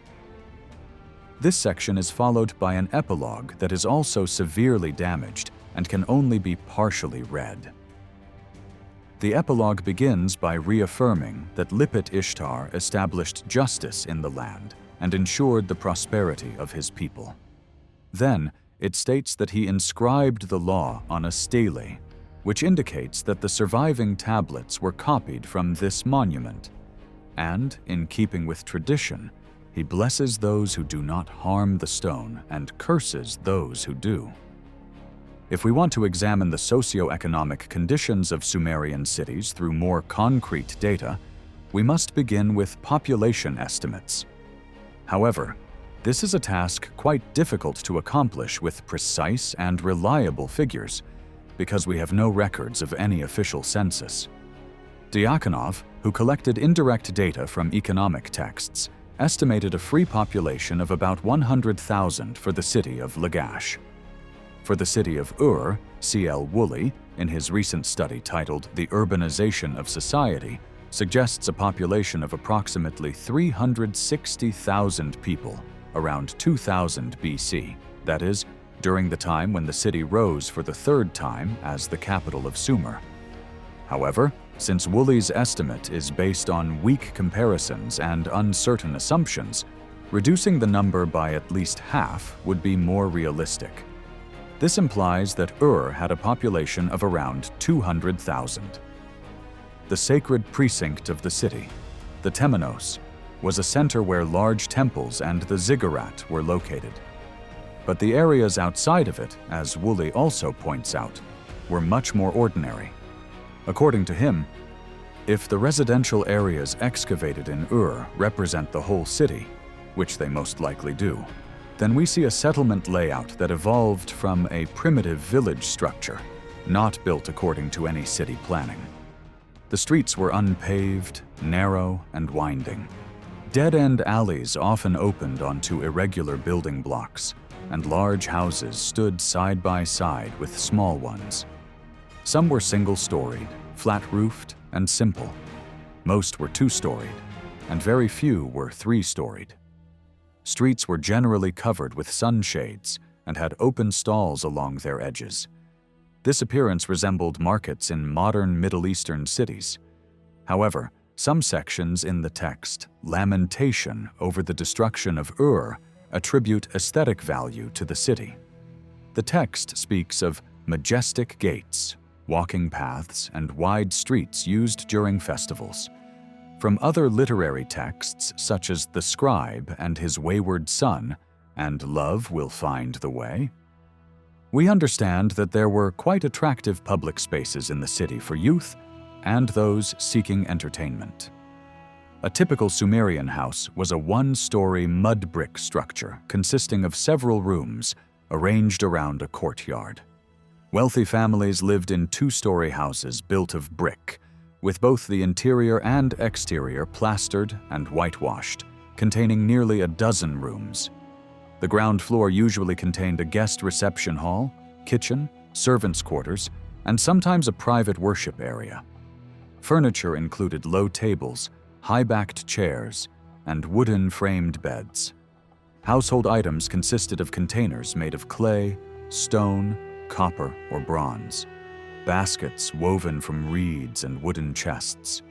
This section is followed by an epilogue that is also severely damaged and can only be partially read. The epilogue begins by reaffirming that Lipit-Ishtar established justice in the land and ensured the prosperity of his people. Then, it states that he inscribed the law on a stele, which indicates that the surviving tablets were copied from this monument. And, in keeping with tradition, he blesses those who do not harm the stone and curses those who do. If we want to examine the socio-economic conditions of Sumerian cities through more concrete data, we must begin with population estimates. However, This is a task quite difficult to accomplish with precise and reliable figures, because we have no records of any official census. Diakonov, who collected indirect data from economic texts, estimated a free population of about 100,000 for the city of Lagash. For the city of Ur, C.L. Woolley, in his recent study titled The Urbanization of Society, suggests a population of approximately 360,000 people around 2000 BC, that is, during the time when the city rose for the third time as the capital of Sumer. However, since Woolley's estimate is based on weak comparisons and uncertain assumptions, reducing the number by at least half would be more realistic. This implies that Ur had a population of around 200,000. The sacred precinct of the city, the Temenos, was a center where large temples and the ziggurat were located. But the areas outside of it, as Woolley also points out, were much more ordinary. According to him, if the residential areas excavated in Ur represent the whole city, which they most likely do, then we see a settlement layout that evolved from a primitive village structure, not built according to any city planning. The streets were unpaved, narrow, and winding. Dead-end alleys often opened onto irregular building blocks, and large houses stood side by side with small ones. Some were single-storied, flat-roofed, and simple. Most were two-storied, and very few were three-storied. Streets were generally covered with sunshades and had open stalls along their edges. This appearance resembled markets in modern Middle Eastern cities. However, some sections in the text, lamentation over the destruction of Ur, attribute aesthetic value to the city. The text speaks of majestic gates, walking paths, and wide streets used during festivals. From other literary texts, such as The Scribe and His Wayward Son, and Love Will Find the Way, we understand that there were quite attractive public spaces in the city for youth and those seeking entertainment. A typical Sumerian house was a one-story mud brick structure consisting of several rooms arranged around a courtyard. Wealthy families lived in two-story houses built of brick, with both the interior and exterior plastered and whitewashed, containing nearly a dozen rooms. The ground floor usually contained a guest reception hall, kitchen, servants' quarters, and sometimes a private worship area. Furniture included low tables, high-backed chairs, and wooden framed beds. Household items consisted of containers made of clay, stone, copper, or bronze, baskets woven from reeds and wooden chests.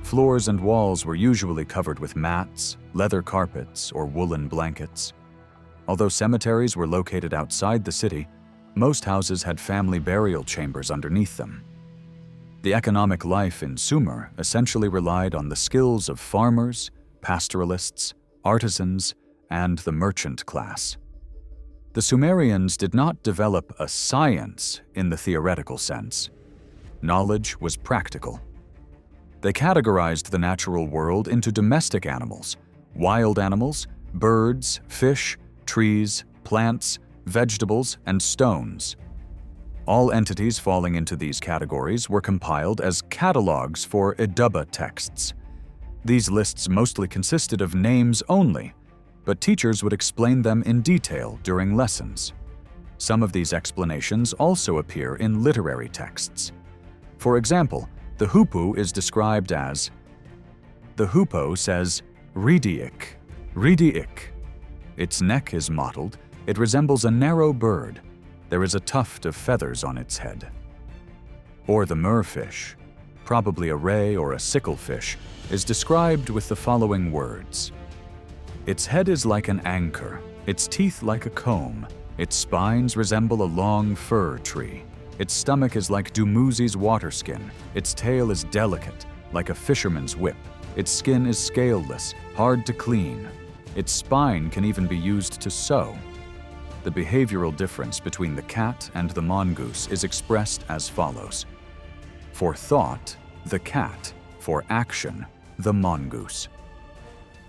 Floors and walls were usually covered with mats, leather carpets, or woolen blankets. Although cemeteries were located outside the city, most houses had family burial chambers underneath them. The economic life in Sumer essentially relied on the skills of farmers, pastoralists, artisans, and the merchant class. The Sumerians did not develop a science in the theoretical sense. Knowledge was practical. They categorized the natural world into domestic animals, wild animals, birds, fish, trees, plants, vegetables, and stones. All entities falling into these categories were compiled as catalogs for Edubba texts. These lists mostly consisted of names only, but teachers would explain them in detail during lessons. Some of these explanations also appear in literary texts. For example, the hoopoe is described as, the hoopoe says, "Ridiik, ridiik." Its neck is mottled, it resembles a narrow bird. There is a tuft of feathers on its head. Or the merfish, probably a ray or a sicklefish, is described with the following words. Its head is like an anchor, its teeth like a comb, its spines resemble a long fir tree, its stomach is like Dumuzi's waterskin, its tail is delicate, like a fisherman's whip, its skin is scaleless, hard to clean, its spine can even be used to sew. The behavioral difference between the cat and the mongoose is expressed as follows. For thought, the cat. For action, the mongoose.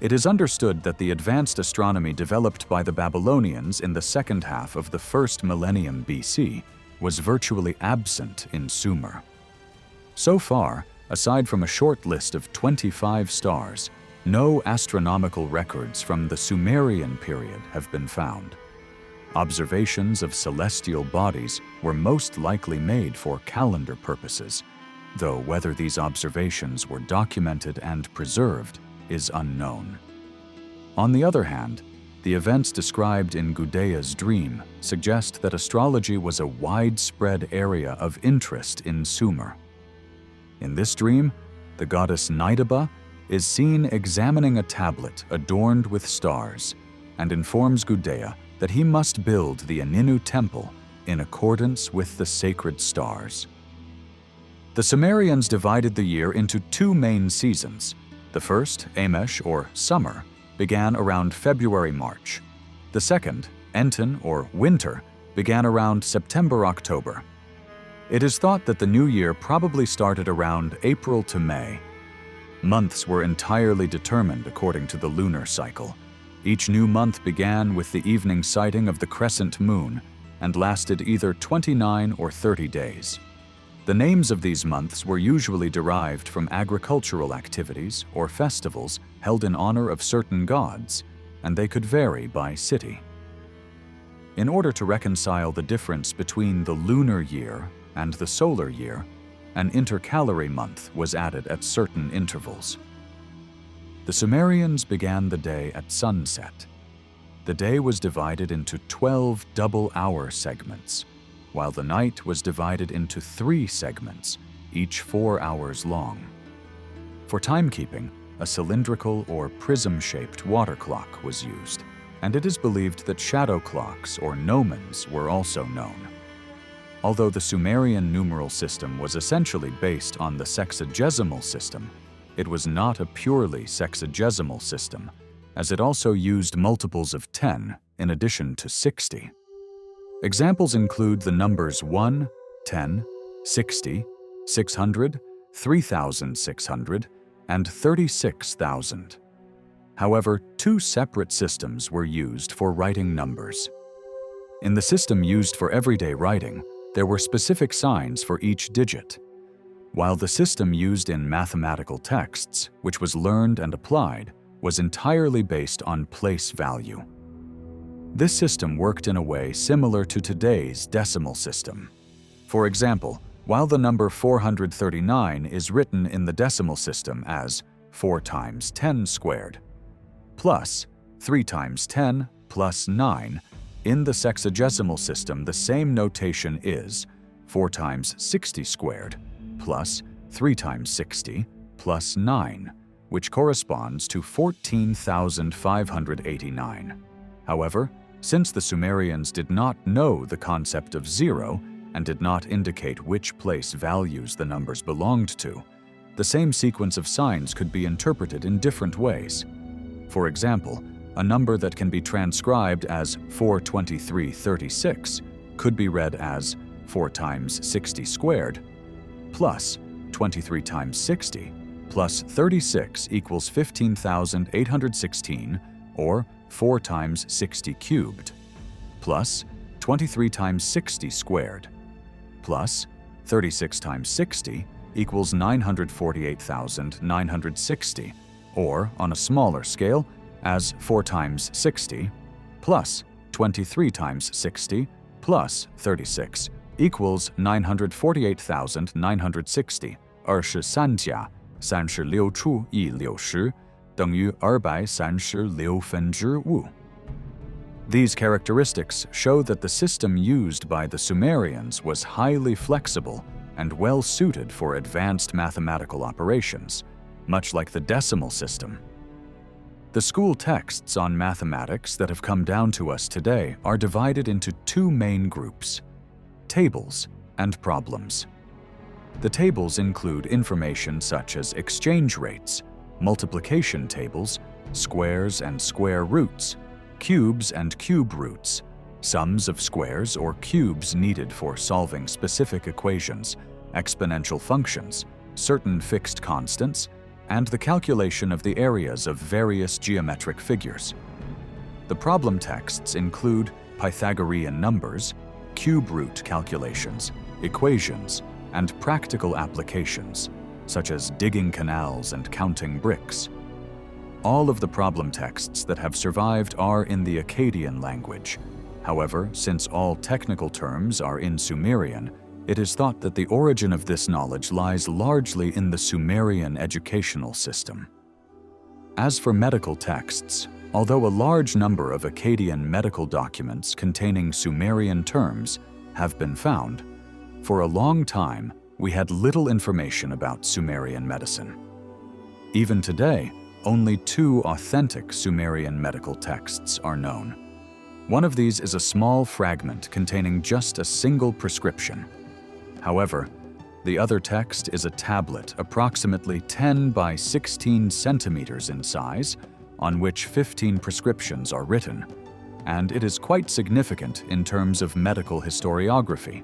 It is understood that the advanced astronomy developed by the Babylonians in the second half of the first millennium BC was virtually absent in Sumer. So far, aside from a short list of 25 stars, no astronomical records from the Sumerian period have been found. Observations of celestial bodies were most likely made for calendar purposes, though whether these observations were documented and preserved is unknown. On the other hand, the events described in Gudea's dream suggest that astrology was a widespread area of interest in Sumer. In this dream, the goddess Nidaba is seen examining a tablet adorned with stars and informs Gudea that he must build the Aninu temple in accordance with the sacred stars. The Sumerians divided the year into two main seasons. The first, Amesh or summer, began around February-March. The second, Enten or winter, began around September-October. It is thought that the new year probably started around April to May. Months were entirely determined according to the lunar cycle. Each new month began with the evening sighting of the crescent moon and lasted either 29 or 30 days. The names of these months were usually derived from agricultural activities or festivals held in honor of certain gods, and they could vary by city. In order to reconcile the difference between the lunar year and the solar year, an intercalary month was added at certain intervals. The Sumerians began the day at sunset. The day was divided into 12 double-hour segments, while the night was divided into 3 segments, each 4 hours long. For timekeeping, a cylindrical or prism-shaped water clock was used, and it is believed that shadow clocks or gnomons were also known. Although the Sumerian numeral system was essentially based on the sexagesimal system, it was not a purely sexagesimal system, as it also used multiples of 10 in addition to 60. Examples include the numbers 1, 10, 60, 600, 3,600, and 36,000. However, 2 separate systems were used for writing numbers. In the system used for everyday writing, there were specific signs for each digit, while the system used in mathematical texts, which was learned and applied, was entirely based on place value. This system worked in a way similar to today's decimal system. For example, while the number 439 is written in the decimal system as 4 times 10 squared, plus 3 times 10 plus 9, in the sexagesimal system the same notation is 4 times 60 squared, plus 3 times 60 plus 9, which corresponds to 14,589. However, since the Sumerians did not know the concept of zero and did not indicate which place values the numbers belonged to, the same sequence of signs could be interpreted in different ways. For example, a number that can be transcribed as 42336 could be read as 4 times 60 squared plus 23 times 60 plus 36 equals 15,816, or 4 times 60 cubed, plus 23 times 60 squared, plus 36 times 60 equals 948,960, or, on a smaller scale, as 4 times 60 plus 23 times 60 plus 36 equals 948,960, 23加36除以60等于236分之5. These characteristics show that the system used by the Sumerians was highly flexible and well suited for advanced mathematical operations, much like the decimal system. The school texts on mathematics that have come down to us today are divided into 2 main groups: tables and problems. The tables include information such as exchange rates, multiplication tables, squares and square roots, cubes and cube roots, sums of squares or cubes needed for solving specific equations, exponential functions, certain fixed constants, and the calculation of the areas of various geometric figures. The problem texts include Pythagorean numbers, cube root calculations, equations, and practical applications, such as digging canals and counting bricks. All of the problem texts that have survived are in the Akkadian language. However, since all technical terms are in Sumerian, it is thought that the origin of this knowledge lies largely in the Sumerian educational system. As for medical texts, although a large number of Akkadian medical documents containing Sumerian terms have been found, for a long time we had little information about Sumerian medicine. Even today, only 2 authentic Sumerian medical texts are known. One of these is a small fragment containing just a single prescription. However, the other text is a tablet approximately 10 by 16 centimeters in size, on which 15 prescriptions are written, and it is quite significant in terms of medical historiography.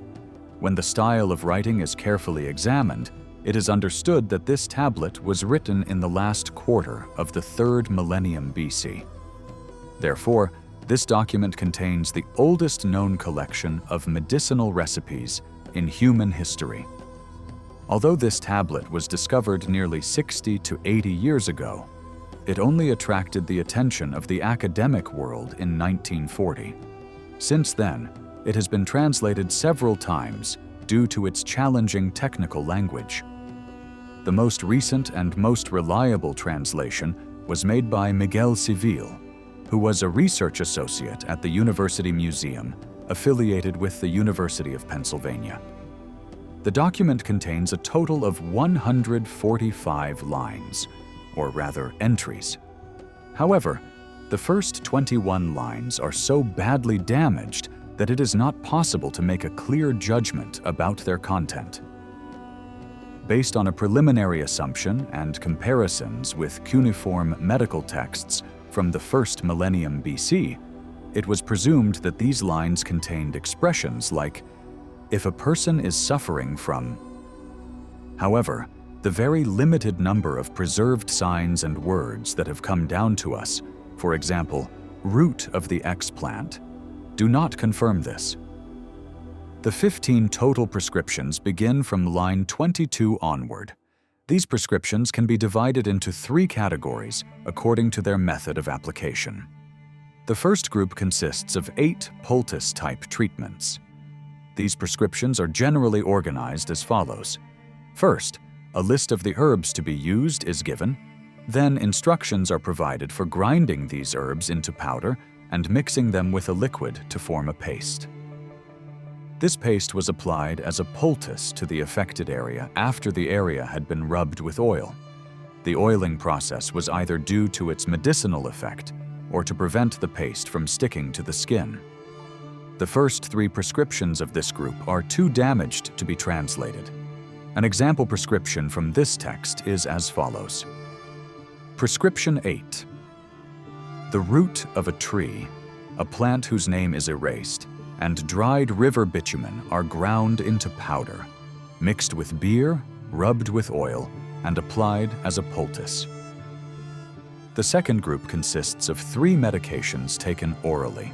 When the style of writing is carefully examined, it is understood that this tablet was written in the last quarter of the 3rd millennium BC. Therefore, this document contains the oldest known collection of medicinal recipes in human history. Although this tablet was discovered nearly 60 to 80 years ago, it only attracted the attention of the academic world in 1940. Since then, it has been translated several times due to its challenging technical language. The most recent and most reliable translation was made by Miguel Civil, who was a research associate at the University Museum, affiliated with the University of Pennsylvania. The document contains a total of 145 lines, or rather entries. However, the first 21 lines are so badly damaged that it is not possible to make a clear judgment about their content. Based on a preliminary assumption and comparisons with cuneiform medical texts from the 1st millennium BC, it was presumed that these lines contained expressions like, "if a person is suffering from." However, the very limited number of preserved signs and words that have come down to us, for example, root of the X plant, do not confirm this. The 15 total prescriptions begin from line 22 onward. These prescriptions can be divided into 3 categories according to their method of application. The first group consists of 8 poultice-type treatments. These prescriptions are generally organized as follows. First, a list of the herbs to be used is given. Then instructions are provided for grinding these herbs into powder and mixing them with a liquid to form a paste. This paste was applied as a poultice to the affected area after the area had been rubbed with oil. The oiling process was either due to its medicinal effect or to prevent the paste from sticking to the skin. The first 3 prescriptions of this group are too damaged to be translated. An example prescription from this text is as follows. Prescription 8. The root of a tree, a plant whose name is erased, and dried river bitumen are ground into powder, mixed with beer, rubbed with oil, and applied as a poultice. The second group consists of 3 medications taken orally.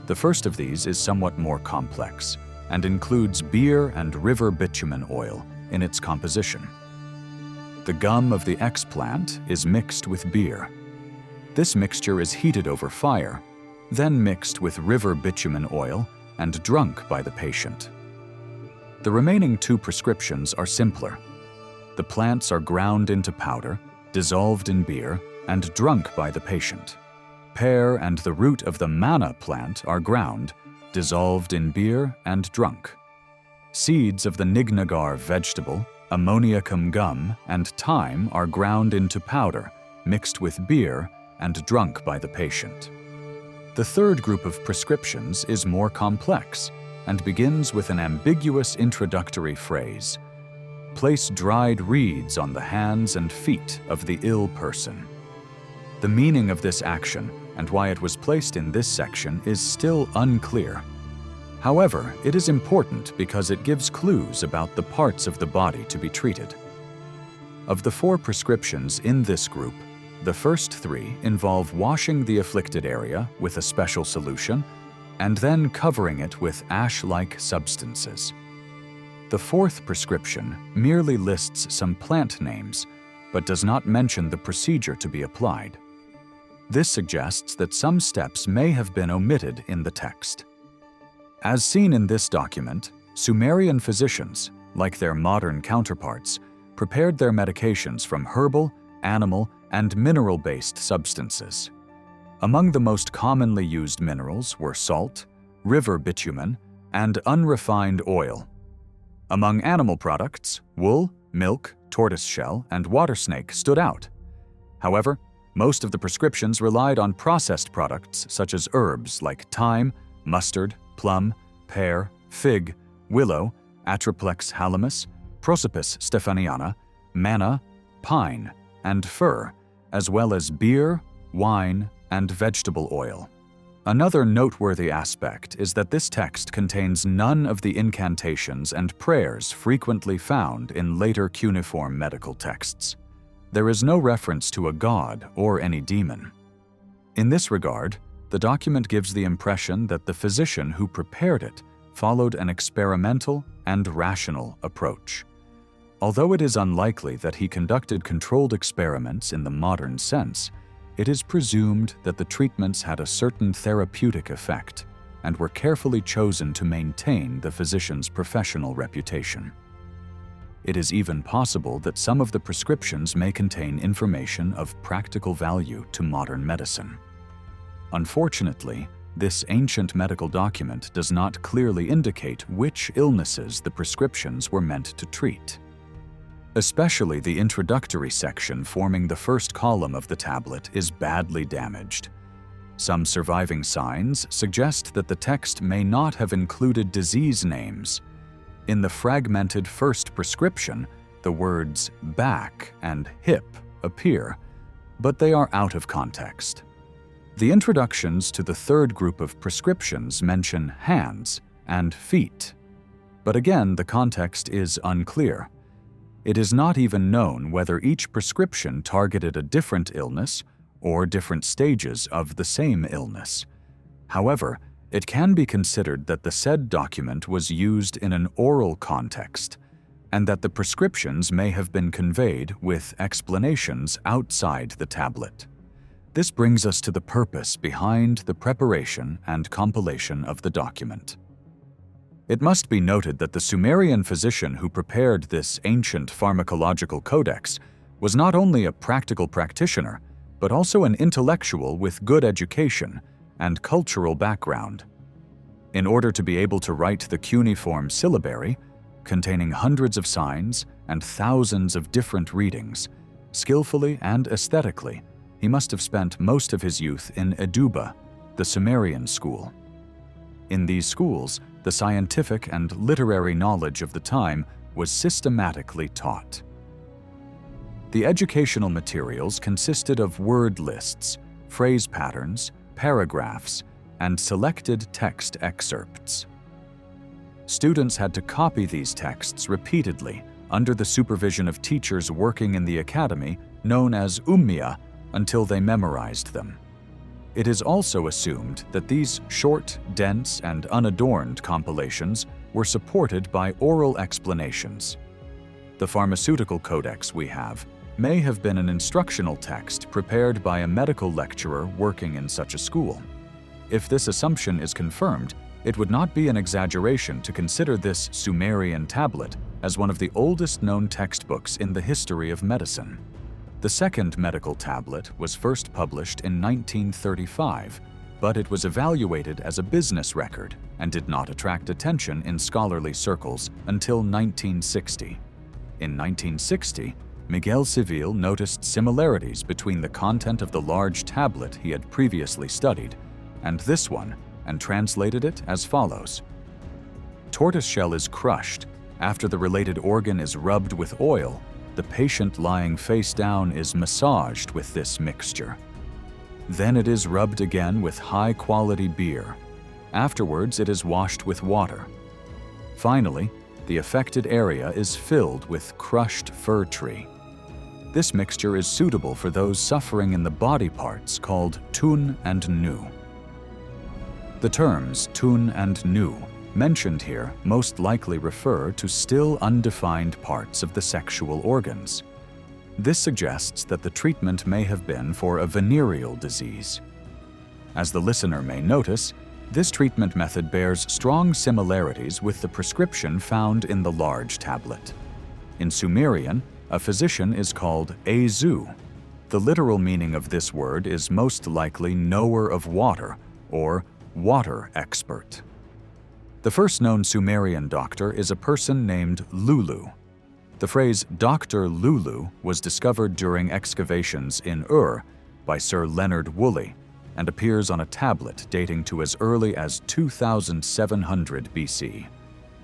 The first of these is somewhat more complex and includes beer and river bitumen oil in its composition. The gum of the X plant is mixed with beer. This mixture is heated over fire, then mixed with river bitumen oil and drunk by the patient. The remaining 2 prescriptions are simpler. The plants are ground into powder, dissolved in beer, and drunk by the patient. Pear and the root of the manna plant are ground, dissolved in beer, and drunk. Seeds of the nignagar vegetable, ammoniacum gum, and thyme are ground into powder, mixed with beer, and drunk by the patient. The third group of prescriptions is more complex and begins with an ambiguous introductory phrase. Place dried reeds on the hands and feet of the ill person. The meaning of this action and why it was placed in this section is still unclear. However, it is important because it gives clues about the parts of the body to be treated. Of the 4 prescriptions in this group, the first 3 involve washing the afflicted area with a special solution and then covering it with ash-like substances. The 4th prescription merely lists some plant names, but does not mention the procedure to be applied. This suggests that some steps may have been omitted in the text. As seen in this document, Sumerian physicians, like their modern counterparts, prepared their medications from herbal, animal, and mineral-based substances. Among the most commonly used minerals were salt, river bitumen, and unrefined oil. Among animal products, wool, milk, tortoiseshell, and water snake stood out. However, most of the prescriptions relied on processed products such as herbs like thyme, mustard, plum, pear, fig, willow, Atriplex halamus, Prosopis stephaniana, manna, pine, and fir, as well as beer, wine, and vegetable oil. Another noteworthy aspect is that this text contains none of the incantations and prayers frequently found in later cuneiform medical texts. There is no reference to a god or any demon. In this regard, the document gives the impression that the physician who prepared it followed an experimental and rational approach. Although it is unlikely that he conducted controlled experiments in the modern sense, it is presumed that the treatments had a certain therapeutic effect and were carefully chosen to maintain the physician's professional reputation. It is even possible that some of the prescriptions may contain information of practical value to modern medicine. Unfortunately, this ancient medical document does not clearly indicate which illnesses the prescriptions were meant to treat. Especially the introductory section forming the first column of the tablet is badly damaged. Some surviving signs suggest that the text may not have included disease names. In the fragmented first prescription, the words back and hip appear, but they are out of context. The introductions to the third group of prescriptions mention hands and feet, but again the context is unclear. It is not even known whether each prescription targeted a different illness or different stages of the same illness. However, it can be considered that the said document was used in an oral context, and that the prescriptions may have been conveyed with explanations outside the tablet. This brings us to the purpose behind the preparation and compilation of the document. It must be noted that the Sumerian physician who prepared this ancient pharmacological codex was not only a practical practitioner, but also an intellectual with good education and cultural background. In order to be able to write the cuneiform syllabary, containing hundreds of signs and thousands of different readings, skillfully and aesthetically, he must have spent most of his youth in Eduba, the Sumerian school. In these schools, the scientific and literary knowledge of the time was systematically taught. The educational materials consisted of word lists, phrase patterns, paragraphs, and selected text excerpts. Students had to copy these texts repeatedly under the supervision of teachers working in the academy known as Ummia until they memorized them. It is also assumed that these short, dense, and unadorned compilations were supported by oral explanations. The pharmaceutical codex we have may have been an instructional text prepared by a medical lecturer working in such a school. If this assumption is confirmed, it would not be an exaggeration to consider this Sumerian tablet as one of the oldest known textbooks in the history of medicine. The second medical tablet was first published in 1935, but it was evaluated as a business record and did not attract attention in scholarly circles until 1960. In 1960, Miguel Civil noticed similarities between the content of the large tablet he had previously studied and this one, and translated it as follows. Tortoiseshell is crushed. After the related organ is rubbed with oil, the patient lying face down is massaged with this mixture. Then it is rubbed again with high-quality beer. Afterwards, it is washed with water. Finally, the affected area is filled with crushed fir tree. This mixture is suitable for those suffering in the body parts called tun and nu. The terms tun and nu mentioned here most likely refer to still undefined parts of the sexual organs. This suggests that the treatment may have been for a venereal disease. As the listener may notice, this treatment method bears strong similarities with the prescription found in the large tablet. In Sumerian, a physician is called Azu. The literal meaning of this word is most likely knower of water or water expert. The first known Sumerian doctor is a person named Lulu. The phrase Dr. Lulu was discovered during excavations in Ur by Sir Leonard Woolley and appears on a tablet dating to as early as 2700 BC.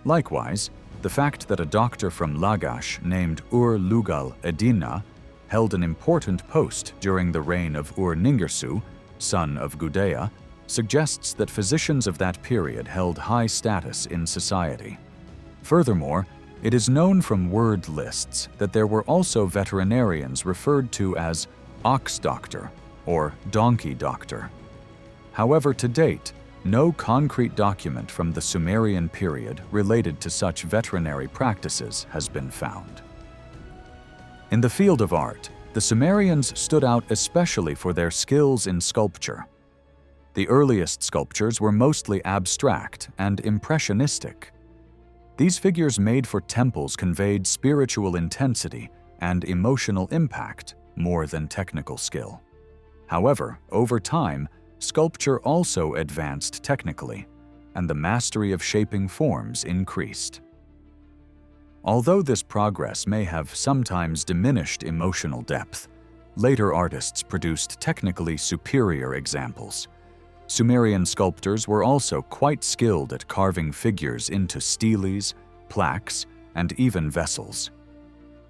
Likewise, the fact that a doctor from Lagash named Lugal-annemundu held an important post during the reign of Ur-Ningersu, son of Gudea, suggests that physicians of that period held high status in society. Furthermore, it is known from word lists that there were also veterinarians referred to as ox doctor or donkey doctor. However, to date, no concrete document from the Sumerian period related to such veterinary practices has been found. In the field of art, the Sumerians stood out especially for their skills in sculpture. The earliest sculptures were mostly abstract and impressionistic. These figures made for temples conveyed spiritual intensity and emotional impact more than technical skill. However, over time, sculpture also advanced technically, and the mastery of shaping forms increased. Although this progress may have sometimes diminished emotional depth, later artists produced technically superior examples. Sumerian sculptors were also quite skilled at carving figures into steles, plaques, and even vessels.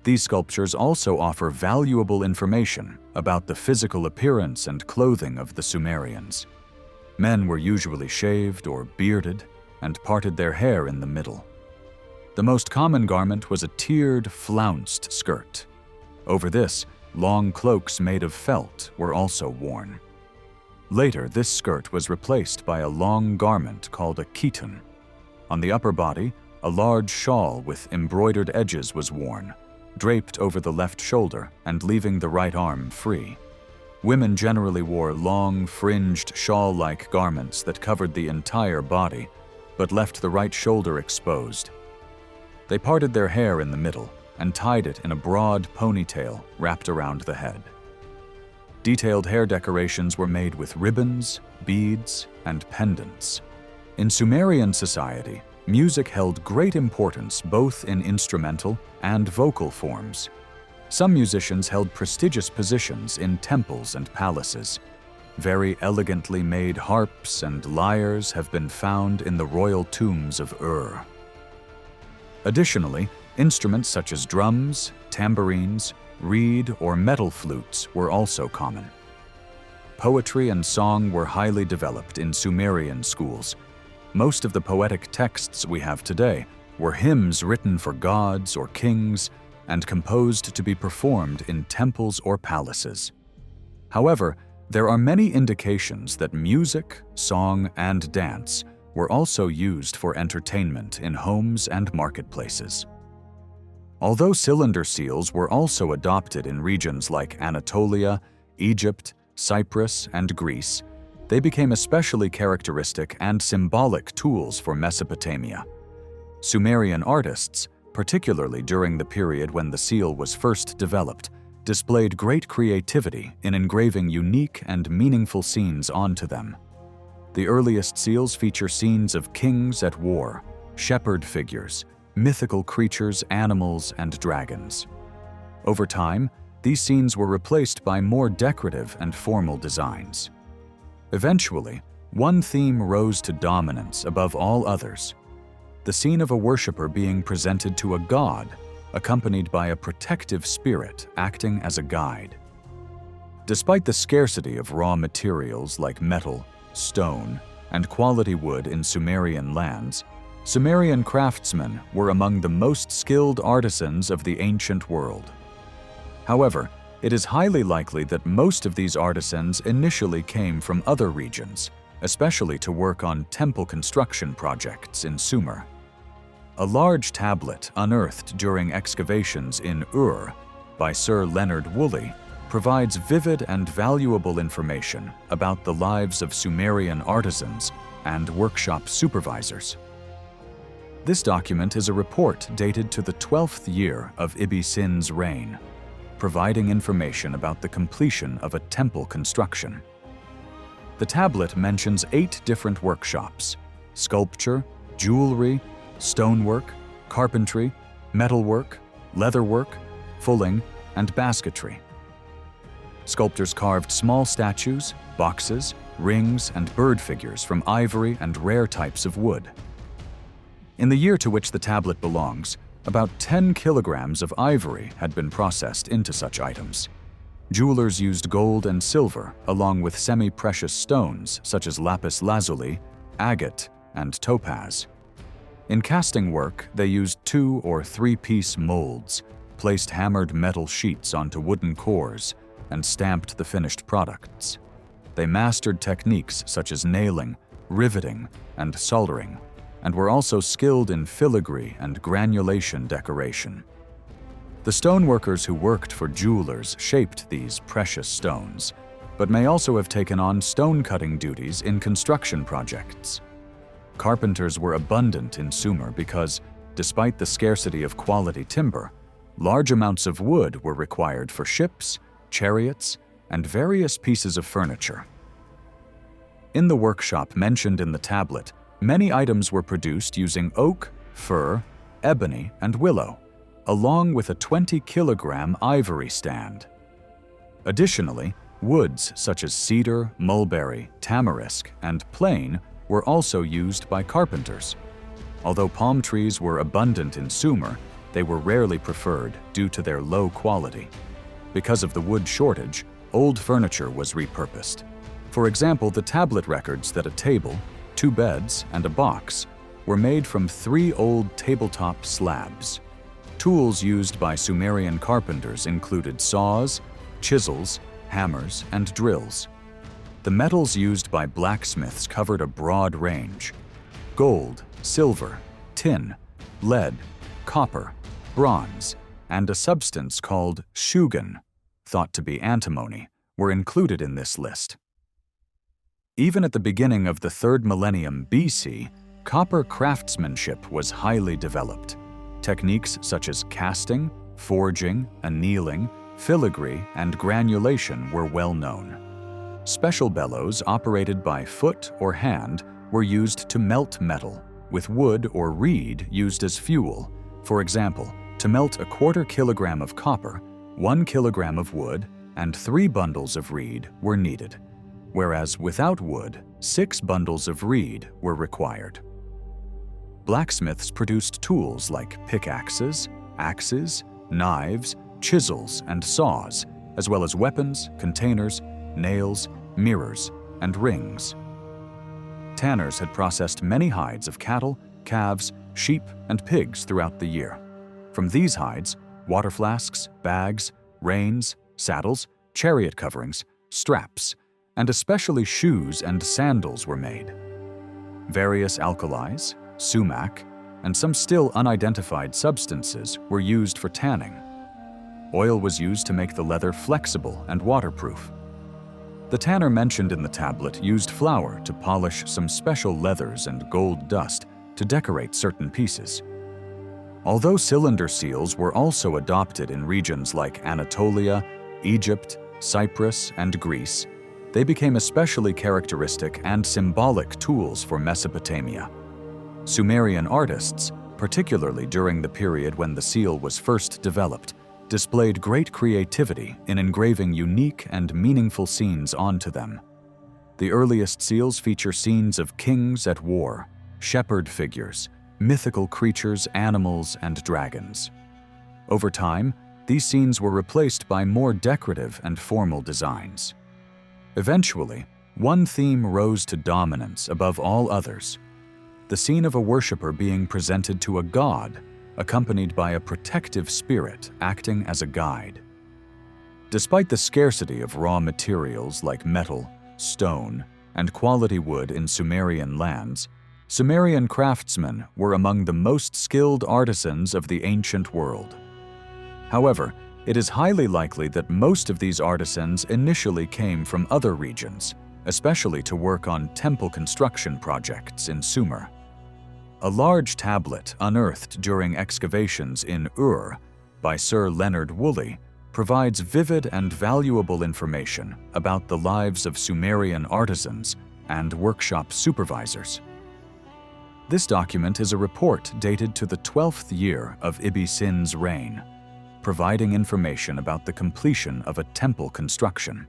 These sculptures also offer valuable information about the physical appearance and clothing of the Sumerians. Men were usually shaved or bearded and parted their hair in the middle. The most common garment was a tiered, flounced skirt. Over this, long cloaks made of felt were also worn. Later, this skirt was replaced by a long garment called a chiton. On the upper body, a large shawl with embroidered edges was worn, draped over the left shoulder and leaving the right arm free. Women generally wore long, fringed, shawl-like garments that covered the entire body, but left the right shoulder exposed. They parted their hair in the middle and tied it in a broad ponytail wrapped around the head. Detailed hair decorations were made with ribbons, beads, and pendants. In Sumerian society, music held great importance both in instrumental and vocal forms. Some musicians held prestigious positions in temples and palaces. Very elegantly made harps and lyres have been found in the royal tombs of Ur. Additionally, instruments such as drums, tambourines, reed or metal flutes were also common. Poetry and song were highly developed in Sumerian schools. Most of the poetic texts we have today were hymns written for gods or kings and composed to be performed in temples or palaces. However, there are many indications that music, song, and dance were also used for entertainment in homes and marketplaces. Although cylinder seals were also adopted in regions like Anatolia, Egypt, Cyprus, and Greece, they became especially characteristic and symbolic tools for Mesopotamia. Sumerian artists, particularly during the period when the seal was first developed, displayed great creativity in engraving unique and meaningful scenes onto them. The earliest seals feature scenes of kings at war, shepherd figures, mythical creatures, animals, and dragons. Over time, these scenes were replaced by more decorative and formal designs. Eventually, one theme rose to dominance above all others: the scene of a worshipper being presented to a god, accompanied by a protective spirit acting as a guide. Despite the scarcity of raw materials like metal, stone, and quality wood in Sumerian lands, Sumerian craftsmen were among the most skilled artisans of the ancient world. However, it is highly likely that most of these artisans initially came from other regions, especially to work on temple construction projects in Sumer. A large tablet unearthed during excavations in Ur by Sir Leonard Woolley provides vivid and valuable information about the lives of Sumerian artisans and workshop supervisors. This document is a report dated to the 12th year of Ibi-Sin's reign, providing information about the completion of a temple construction. The tablet mentions 8 different workshops: sculpture, jewelry, stonework, carpentry, metalwork, leatherwork, fulling, and basketry. Sculptors carved small statues, boxes, rings, and bird figures from ivory and rare types of wood. In the year to which the tablet belongs, about 10 kilograms of ivory had been processed into such items. Jewelers used gold and silver, along with semi-precious stones such as lapis lazuli, agate, and topaz. In casting work, they used 2- or 3-piece molds, placed hammered metal sheets onto wooden cores, and stamped the finished products. They mastered techniques such as nailing, riveting, and soldering, and were also skilled in filigree and granulation decoration. The stoneworkers who worked for jewelers shaped these precious stones, but may also have taken on stone-cutting duties in construction projects. Carpenters were abundant in Sumer because, despite the scarcity of quality timber, large amounts of wood were required for ships, chariots, and various pieces of furniture. In the workshop mentioned in the tablet, many items were produced using oak, fir, ebony, and willow, along with a 20-kilogram ivory stand. Additionally, woods such as cedar, mulberry, tamarisk, and plane were also used by carpenters. Although palm trees were abundant in Sumer, they were rarely preferred due to their low quality. Because of the wood shortage, old furniture was repurposed. For example, the tablet records that a table, 2 beds, and a box were made from 3 old tabletop slabs. Tools used by Sumerian carpenters included saws, chisels, hammers, and drills. The metals used by blacksmiths covered a broad range: gold, silver, tin, lead, copper, bronze, and a substance called shugan, thought to be antimony, were included in this list. Even at the beginning of the 3rd millennium BC, copper craftsmanship was highly developed. Techniques such as casting, forging, annealing, filigree, and granulation were well known. Special bellows operated by foot or hand were used to melt metal, with wood or reed used as fuel. For example, to melt a 1/4 kilogram of copper, 1 kilogram of wood, and 3 bundles of reed were needed, whereas without wood, 6 bundles of reed were required. Blacksmiths produced tools like pickaxes, axes, knives, chisels, and saws, as well as weapons, containers, nails, mirrors, and rings. Tanners had processed many hides of cattle, calves, sheep, and pigs throughout the year. From these hides, water flasks, bags, reins, saddles, chariot coverings, straps, and especially shoes and sandals were made. Various alkalis, sumac, and some still unidentified substances were used for tanning. Oil was used to make the leather flexible and waterproof. The tanner mentioned in the tablet used flour to polish some special leathers and gold dust to decorate certain pieces. Although cylinder seals were also adopted in regions like Anatolia, Egypt, Cyprus, and Greece, they became especially characteristic and symbolic tools for Mesopotamia. Sumerian artists, particularly during the period when the seal was first developed, displayed great creativity in engraving unique and meaningful scenes onto them. The earliest seals feature scenes of kings at war, shepherd figures, mythical creatures, animals, and dragons. Over time, these scenes were replaced by more decorative and formal designs. Eventually, one theme rose to dominance above all others: the scene of a worshipper being presented to a god, accompanied by a protective spirit acting as a guide. Despite the scarcity of raw materials like metal, stone, and quality wood in Sumerian lands, Sumerian craftsmen were among the most skilled artisans of the ancient world. However, it is highly likely that most of these artisans initially came from other regions, especially to work on temple construction projects in Sumer. A large tablet unearthed during excavations in Ur by Sir Leonard Woolley provides vivid and valuable information about the lives of Sumerian artisans and workshop supervisors. This document is a report dated to the 12th year of Ibbi-Sin's reign, providing information about the completion of a temple construction.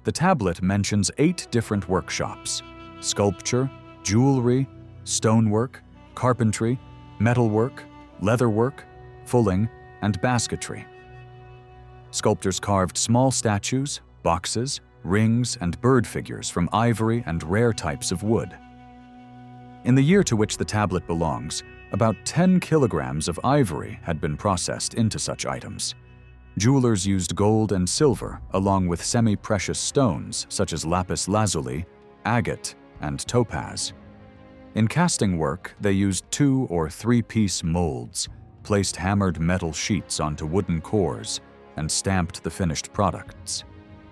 The tablet mentions 8 different workshops: sculpture, jewelry, stonework, carpentry, metalwork, leatherwork, fulling, and basketry. Sculptors carved small statues, boxes, rings, and bird figures from ivory and rare types of wood. In the year to which the tablet belongs, about 10 kilograms of ivory had been processed into such items. Jewelers used gold and silver along with semi-precious stones such as lapis lazuli, agate, and topaz. In casting work, they used 2- or 3-piece molds, placed hammered metal sheets onto wooden cores, and stamped the finished products.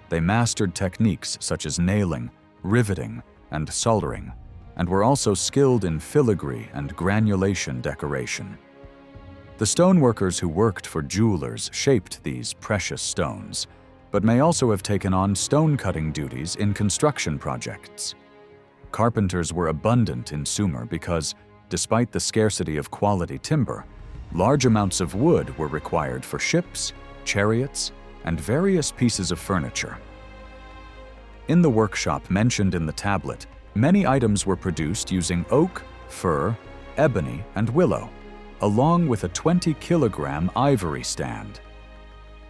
They mastered techniques such as nailing, riveting, and soldering, and were also skilled in filigree and granulation decoration. The stoneworkers who worked for jewelers shaped these precious stones, but may also have taken on stone-cutting duties in construction projects. Carpenters were abundant in Sumer because, despite the scarcity of quality timber, large amounts of wood were required for ships, chariots, and various pieces of furniture. In the workshop mentioned in the tablet, many items were produced using oak, fir, ebony, and willow, along with a 20-kilogram ivory stand.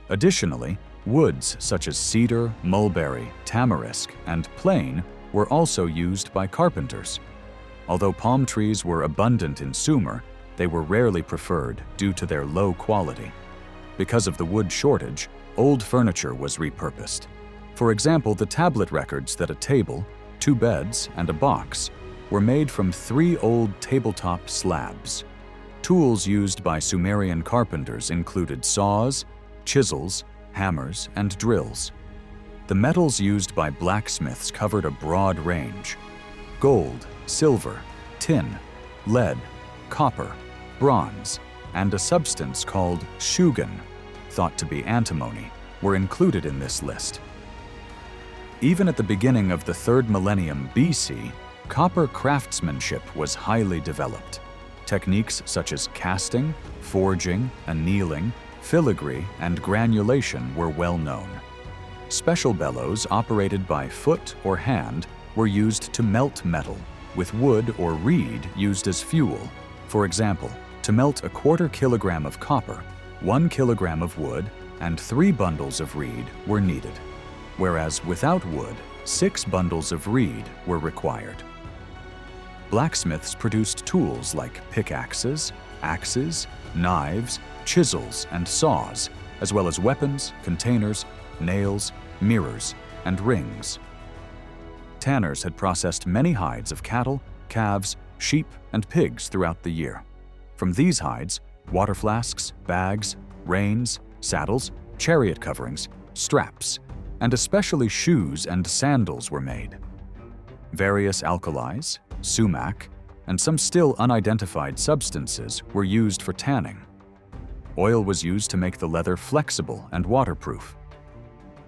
Additionally, woods such as cedar, mulberry, tamarisk, and plane were also used by carpenters. Although palm trees were abundant in Sumer, they were rarely preferred due to their low quality. Because of the wood shortage, old furniture was repurposed. For example, the tablet records that a table, 2 beds, and a box were made from 3 old tabletop slabs. Tools used by Sumerian carpenters included saws, chisels, hammers, and drills. The metals used by blacksmiths covered a broad range. Gold, silver, tin, lead, copper, bronze, and a substance called shugan, thought to be antimony, were included in this list. Even at the beginning of the 3rd millennium BC, copper craftsmanship was highly developed. Techniques such as casting, forging, annealing, filigree, and granulation were well known. Special bellows operated by foot or hand were used to melt metal, with wood or reed used as fuel. For example, to melt a 1/4 kilogram of copper, 1 kilogram of wood, and 3 bundles of reed were needed, whereas without wood, 6 bundles of reed were required. Blacksmiths produced tools like pickaxes, axes, knives, chisels, and saws, as well as weapons, containers, nails, mirrors, and rings. Tanners had processed many hides of cattle, calves, sheep, and pigs throughout the year. From these hides, water flasks, bags, reins, saddles, chariot coverings, straps, and especially shoes and sandals were made. Various alkalis, sumac, and some still unidentified substances were used for tanning. Oil was used to make the leather flexible and waterproof.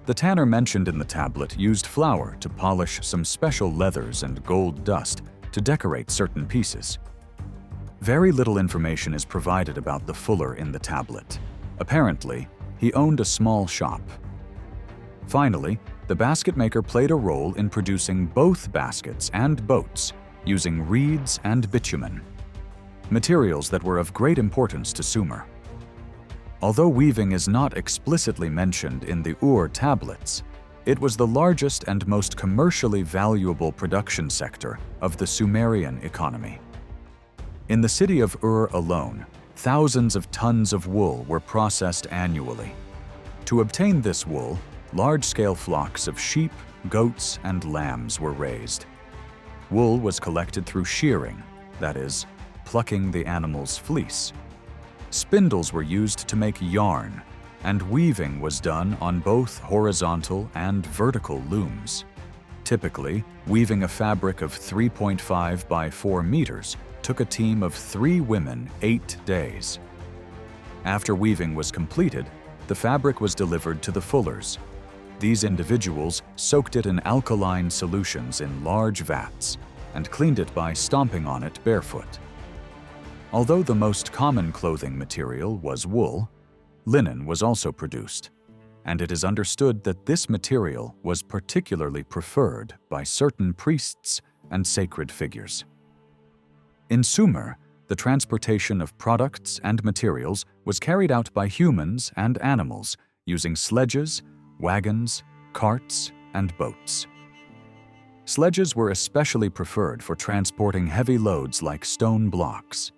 The tanner mentioned in the tablet used flour to polish some special leathers and gold dust to decorate certain pieces. Very little information is provided about the fuller in the tablet. Apparently, he owned a small shop. Finally, the basket maker played a role in producing both baskets and boats using reeds and bitumen, materials that were of great importance to Sumer. Although weaving is not explicitly mentioned in the Ur tablets, it was the largest and most commercially valuable production sector of the Sumerian economy. In the city of Ur alone, thousands of tons of wool were processed annually. To obtain this wool, large-scale flocks of sheep, goats, and lambs were raised. Wool was collected through shearing, that is, plucking the animal's fleece. Spindles were used to make yarn, and weaving was done on both horizontal and vertical looms. Typically, weaving a fabric of 3.5 by 4 meters took a team of 3 women 8 days. After weaving was completed, the fabric was delivered to the fullers. These individuals soaked it in alkaline solutions in large vats and cleaned it by stomping on it barefoot. Although the most common clothing material was wool, linen was also produced, and it is understood that this material was particularly preferred by certain priests and sacred figures. In Sumer, the transportation of products and materials was carried out by humans and animals using sledges, wagons, carts, and boats. Sledges were especially preferred for transporting heavy loads like stone blocks.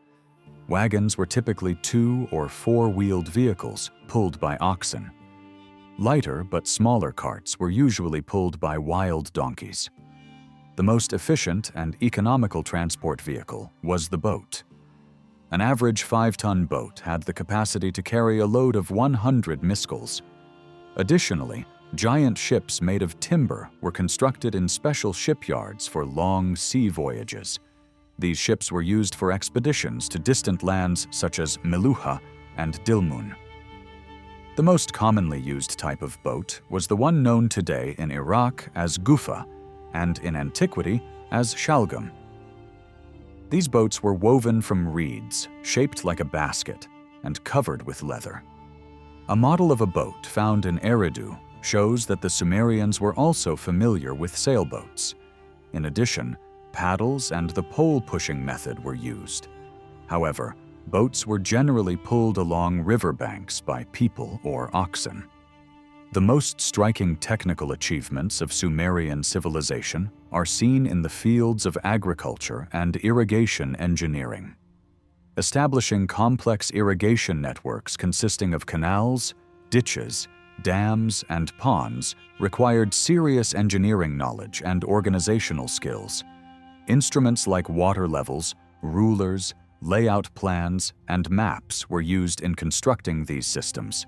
Wagons were typically 2- or 4-wheeled vehicles pulled by oxen. Lighter but smaller carts were usually pulled by wild donkeys. The most efficient and economical transport vehicle was the boat. An average 5-ton boat had the capacity to carry a load of 100 miskals. Additionally, giant ships made of timber were constructed in special shipyards for long sea voyages. These ships were used for expeditions to distant lands such as Meluha and Dilmun. The most commonly used type of boat was the one known today in Iraq as gufa and in antiquity as shalgam. These boats were woven from reeds, shaped like a basket, and covered with leather. A model of a boat found in Eridu shows that the Sumerians were also familiar with sailboats. In addition, paddles and the pole-pushing method were used. However, boats were generally pulled along riverbanks by people or oxen. The most striking technical achievements of Sumerian civilization are seen in the fields of agriculture and irrigation engineering. Establishing complex irrigation networks consisting of canals, ditches, dams, and ponds required serious engineering knowledge and organizational skills. Instruments like water levels, rulers, layout plans, and maps were used in constructing these systems.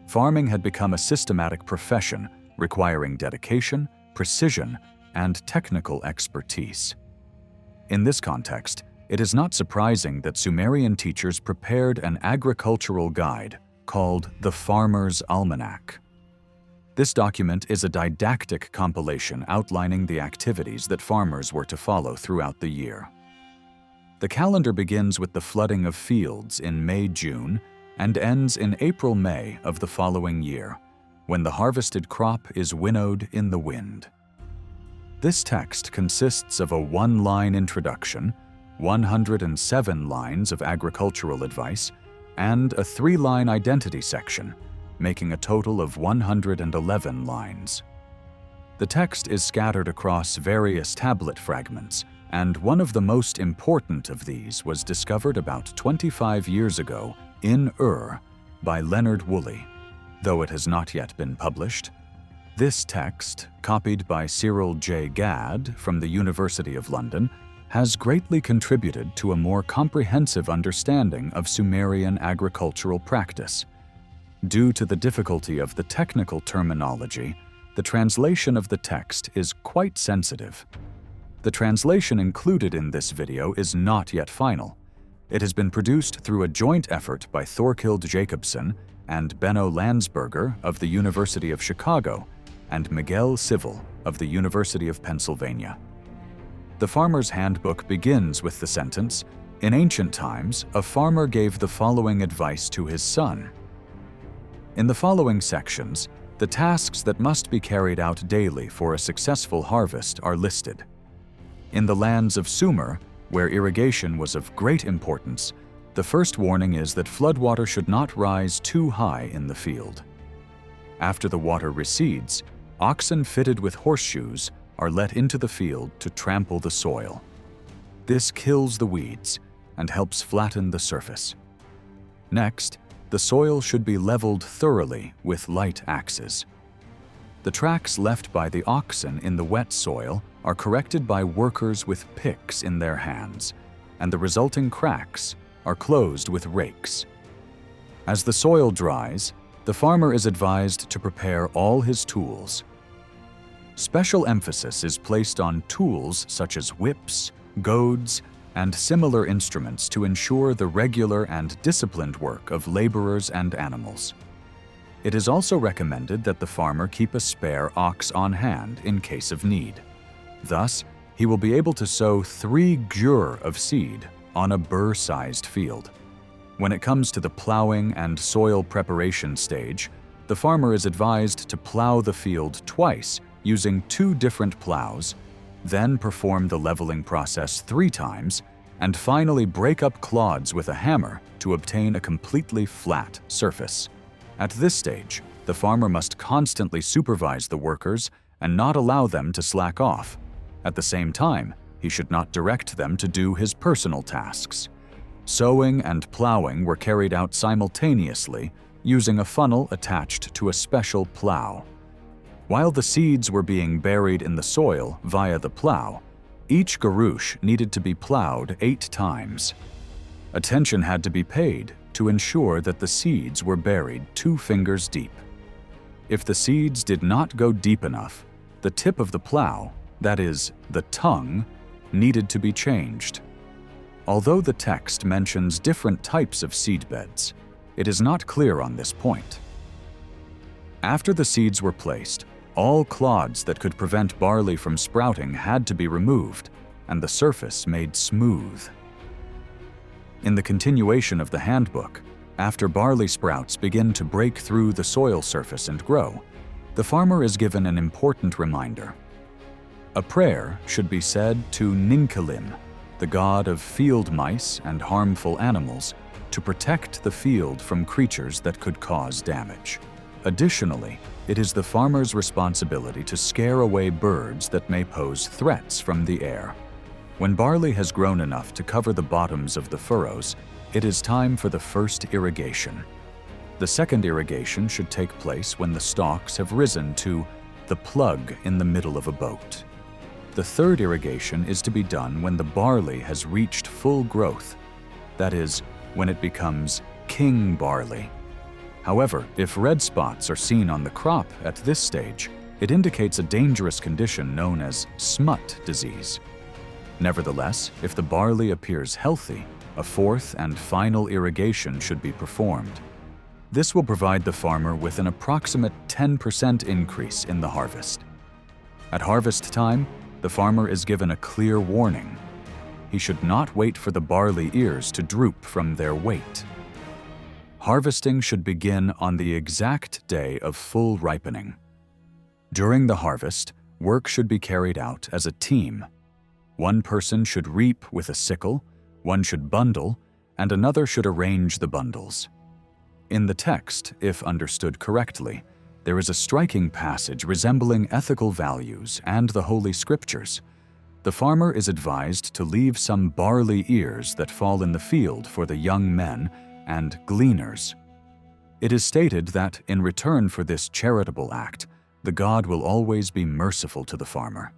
Farming had become a systematic profession requiring dedication, precision, and technical expertise. In this context, it is not surprising that Sumerian teachers prepared an agricultural guide called the Farmer's Almanac. This document is a didactic compilation outlining the activities that farmers were to follow throughout the year. The calendar begins with the flooding of fields in May-June and ends in April-May of the following year, when the harvested crop is winnowed in the wind. This text consists of a 1-line introduction, 107 lines of agricultural advice, and a 3-line identity section, making a total of 111 lines. The text is scattered across various tablet fragments, and one of the most important of these was discovered about 25 years ago in Ur by Leonard Woolley, though it has not yet been published. This text, copied by Cyril J. Gadd from the University of London, has greatly contributed to a more comprehensive understanding of Sumerian agricultural practice. Due to the difficulty of the technical terminology, the translation of the text is quite sensitive. The translation included in this video is not yet final. It has been produced through a joint effort by Thorkild Jacobson and Benno Landsberger of the University of Chicago and Miguel Civil of the University of Pennsylvania. The Farmer's Handbook begins with the sentence, "In ancient times, a farmer gave the following advice to his son." In the following sections, the tasks that must be carried out daily for a successful harvest are listed. In the lands of Sumer, where irrigation was of great importance, the first warning is that floodwater should not rise too high in the field. After the water recedes, oxen fitted with horseshoes are let into the field to trample the soil. This kills the weeds and helps flatten the surface. Next, the the soil should be leveled thoroughly with light axes. The tracks left by the oxen in the wet soil are corrected by workers with picks in their hands, and the resulting cracks are closed with rakes. As the soil dries, the farmer is advised to prepare all his tools. Special emphasis is placed on tools such as whips, goads, and similar instruments to ensure the regular and disciplined work of laborers and animals. It is also recommended that the farmer keep a spare ox on hand in case of need. Thus, he will be able to sow 3 gur of seed on a burr-sized field. When it comes to the plowing and soil preparation stage, the farmer is advised to plow the field twice using 2 different plows, then perform the leveling process 3 times, and finally break up clods with a hammer to obtain a completely flat surface. At this stage, the farmer must constantly supervise the workers and not allow them to slack off. At the same time, he should not direct them to do his personal tasks. Sowing and plowing were carried out simultaneously using a funnel attached to a special plow. While the seeds were being buried in the soil via the plow, each garush needed to be plowed 8 times. Attention had to be paid to ensure that the seeds were buried 2 fingers deep. If the seeds did not go deep enough, the tip of the plow, that is, the tongue, needed to be changed. Although the text mentions different types of seedbeds, it is not clear on this point. After the seeds were placed, all clods that could prevent barley from sprouting had to be removed, and the surface made smooth. In the continuation of the handbook, after barley sprouts begin to break through the soil surface and grow, the farmer is given an important reminder. A prayer should be said to Ninkalim, the god of field mice and harmful animals, to protect the field from creatures that could cause damage. Additionally, it is the farmer's responsibility to scare away birds that may pose threats from the air. When barley has grown enough to cover the bottoms of the furrows, it is time for the first irrigation. The second irrigation should take place when the stalks have risen to the plug in the middle of a boat. The third irrigation is to be done when the barley has reached full growth, that is, when it becomes king barley. However, if red spots are seen on the crop at this stage, it indicates a dangerous condition known as smut disease. Nevertheless, if the barley appears healthy, a fourth and final irrigation should be performed. This will provide the farmer with an approximate 10% increase in the harvest. At harvest time, the farmer is given a clear warning. He should not wait for the barley ears to droop from their weight. Harvesting should begin on the exact day of full ripening. During the harvest, work should be carried out as a team. One person should reap with a sickle, one should bundle, and another should arrange the bundles. In the text, if understood correctly, there is a striking passage resembling ethical values and the Holy Scriptures. The farmer is advised to leave some barley ears that fall in the field for the young men and gleaners. It is stated that in return for this charitable act, the god will always be merciful to the farmer.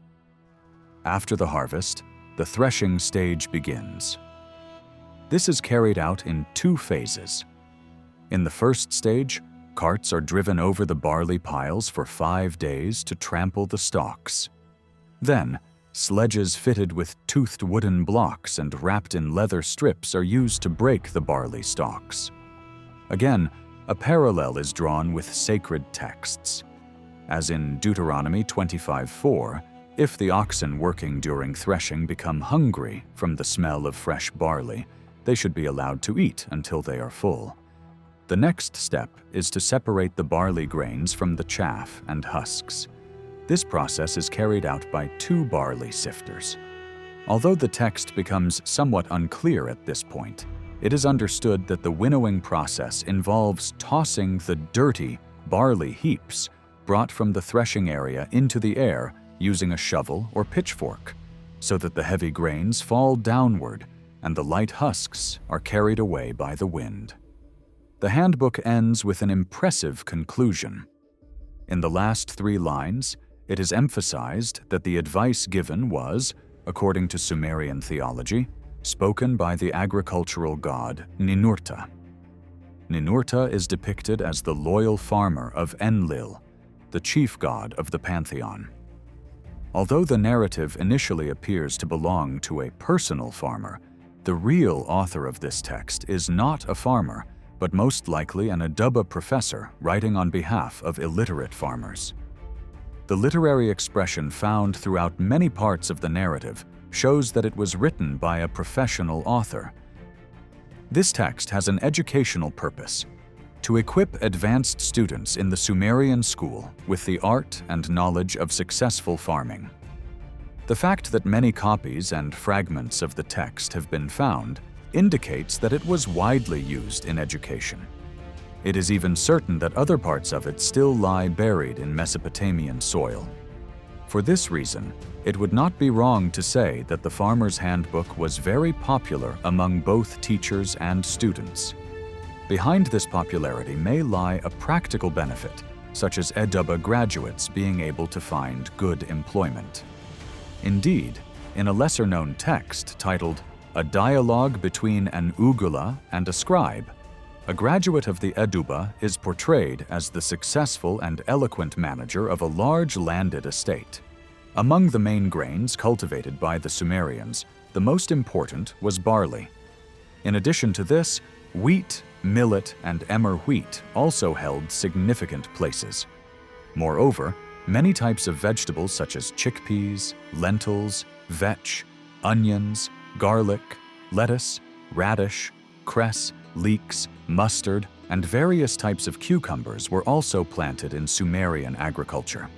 After the harvest, the threshing stage begins. This is carried out in 2 phases. In the first stage, carts are driven over the barley piles for 5 days to trample the stalks. Then, sledges fitted with toothed wooden blocks and wrapped in leather strips are used to break the barley stalks. Again, a parallel is drawn with sacred texts. As in Deuteronomy 25:4, if the oxen working during threshing become hungry from the smell of fresh barley, they should be allowed to eat until they are full. The next step is to separate the barley grains from the chaff and husks. This process is carried out by 2 barley sifters. Although the text becomes somewhat unclear at this point, it is understood that the winnowing process involves tossing the dirty barley heaps brought from the threshing area into the air using a shovel or pitchfork, so that the heavy grains fall downward and the light husks are carried away by the wind. the handbook ends with an impressive conclusion. In the last 3 lines, it is emphasized that the advice given was, according to Sumerian theology, spoken by the agricultural god Ninurta. Ninurta is depicted as the loyal farmer of Enlil, the chief god of the pantheon. Although the narrative initially appears to belong to a personal farmer, the real author of this text is not a farmer, but most likely an Adab professor writing on behalf of illiterate farmers. The literary expression found throughout many parts of the narrative shows that it was written by a professional author. This text has an educational purpose: to equip advanced students in the Sumerian school with the art and knowledge of successful farming. The fact that many copies and fragments of the text have been found indicates that it was widely used in education. It is even certain that other parts of it still lie buried in Mesopotamian soil. For this reason, it would not be wrong to say that the Farmer's Handbook was very popular among both teachers and students. Behind this popularity may lie a practical benefit, such as Adab graduates being able to find good employment. Indeed, in a lesser-known text titled A Dialogue Between an Ugula and a Scribe, a graduate of the Eduba is portrayed as the successful and eloquent manager of a large landed estate. Among the main grains cultivated by the Sumerians, the most important was barley. In addition to this, wheat, millet, and emmer wheat also held significant places. Moreover, many types of vegetables such as chickpeas, lentils, vetch, onions, garlic, lettuce, radish, cress, leeks, mustard, and various types of cucumbers were also planted in Sumerian agriculture.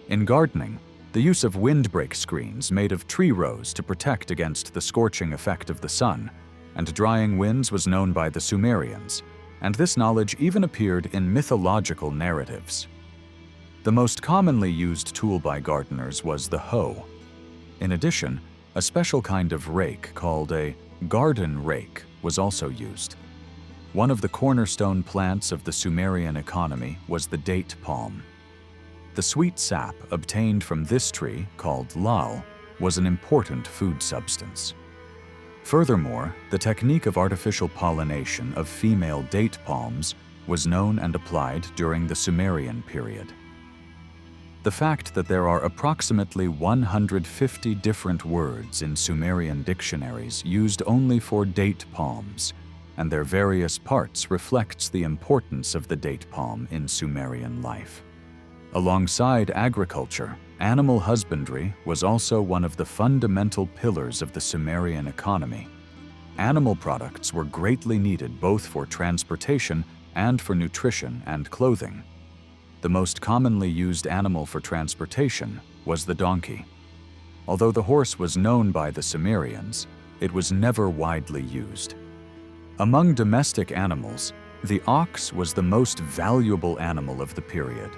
In gardening, the use of windbreak screens made of tree rows to protect against the scorching effect of the sun and drying winds was known by the Sumerians, and this knowledge even appeared in mythological narratives. The most commonly used tool by gardeners was the hoe. In addition, a special kind of rake called a garden rake was also used. One of the cornerstone plants of the Sumerian economy was the date palm. The sweet sap obtained from this tree, called lal, was an important food substance. Furthermore, the technique of artificial pollination of female date palms was known and applied during the Sumerian period. The fact that there are approximately 150 different words in Sumerian dictionaries used only for date palms, and their various parts reflects the importance of the date palm in Sumerian life. Alongside agriculture, animal husbandry was also one of the fundamental pillars of the Sumerian economy. Animal products were greatly needed both for transportation and for nutrition and clothing. The most commonly used animal for transportation was the donkey. Although the horse was known by the Sumerians, it was never widely used. Among domestic animals, the ox was the most valuable animal of the period.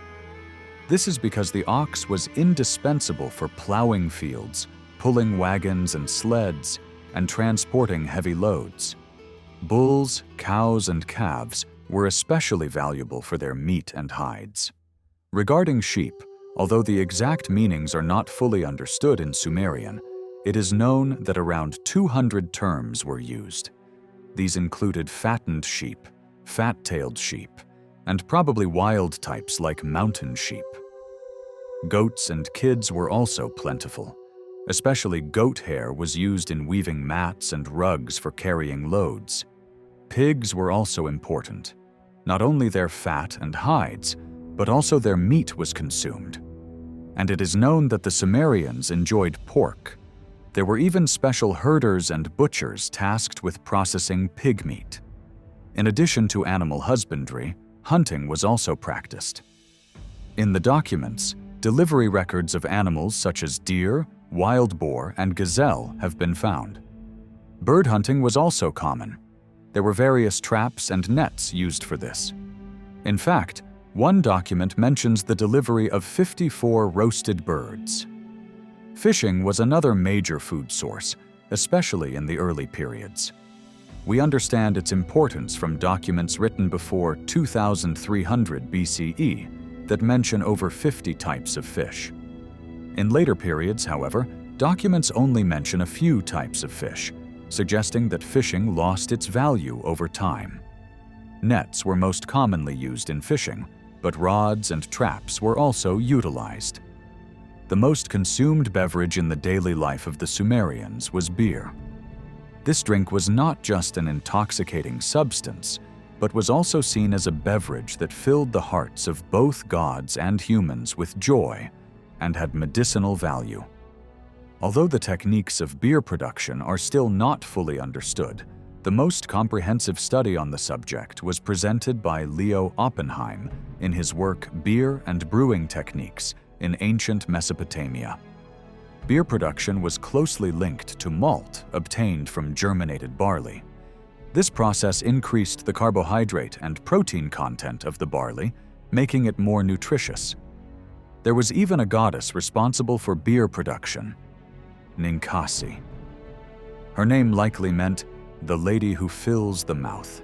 This is because the ox was indispensable for plowing fields, pulling wagons and sleds, and transporting heavy loads. Bulls, cows, and calves were especially valuable for their meat and hides. Regarding sheep, although the exact meanings are not fully understood in Sumerian, it is known that around 200 terms were used. These included fattened sheep, fat-tailed sheep, and probably wild types like mountain sheep. Goats and kids were also plentiful. Especially goat hair was used in weaving mats and rugs for carrying loads. Pigs were also important. Not only their fat and hides, but also their meat was consumed. And it is known that the Sumerians enjoyed pork. There were even special herders and butchers tasked with processing pig meat. In addition to animal husbandry, hunting was also practiced. In the documents, delivery records of animals such as deer, wild boar, and gazelle have been found. Bird hunting was also common. There were various traps and nets used for this. In fact, one document mentions the delivery of 54 roasted birds. Fishing was another major food source, especially in the early periods. We understand its importance from documents written before 2300 BCE that mention over 50 types of fish. In later periods, however, documents only mention a few types of fish, suggesting that fishing lost its value over time. Nets were most commonly used in fishing, but rods and traps were also utilized. The most consumed beverage in the daily life of the Sumerians was beer. This drink was not just an intoxicating substance, but was also seen as a beverage that filled the hearts of both gods and humans with joy and had medicinal value. Although the techniques of beer production are still not fully understood, the most comprehensive study on the subject was presented by Leo Oppenheim in his work Beer and Brewing Techniques in Ancient Mesopotamia. Beer production was closely linked to malt obtained from germinated barley. This process increased the carbohydrate and protein content of the barley, making it more nutritious. There was even a goddess responsible for beer production, Ninkasi. Her name likely meant the lady who fills the mouth.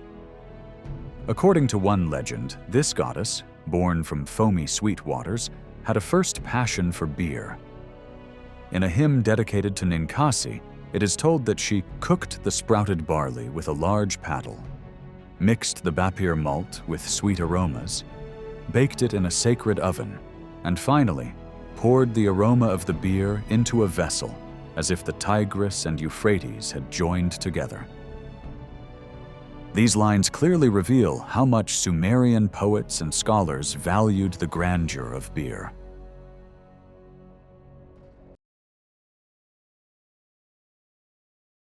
According to one legend, this goddess, born from foamy sweet waters, had a first passion for beer. In a hymn dedicated to Ninkasi, it is told that she cooked the sprouted barley with a large paddle, mixed the bapir malt with sweet aromas, baked it in a sacred oven, and finally poured the aroma of the beer into a vessel, as if the Tigris and Euphrates had joined together. These lines clearly reveal how much Sumerian poets and scholars valued the grandeur of beer.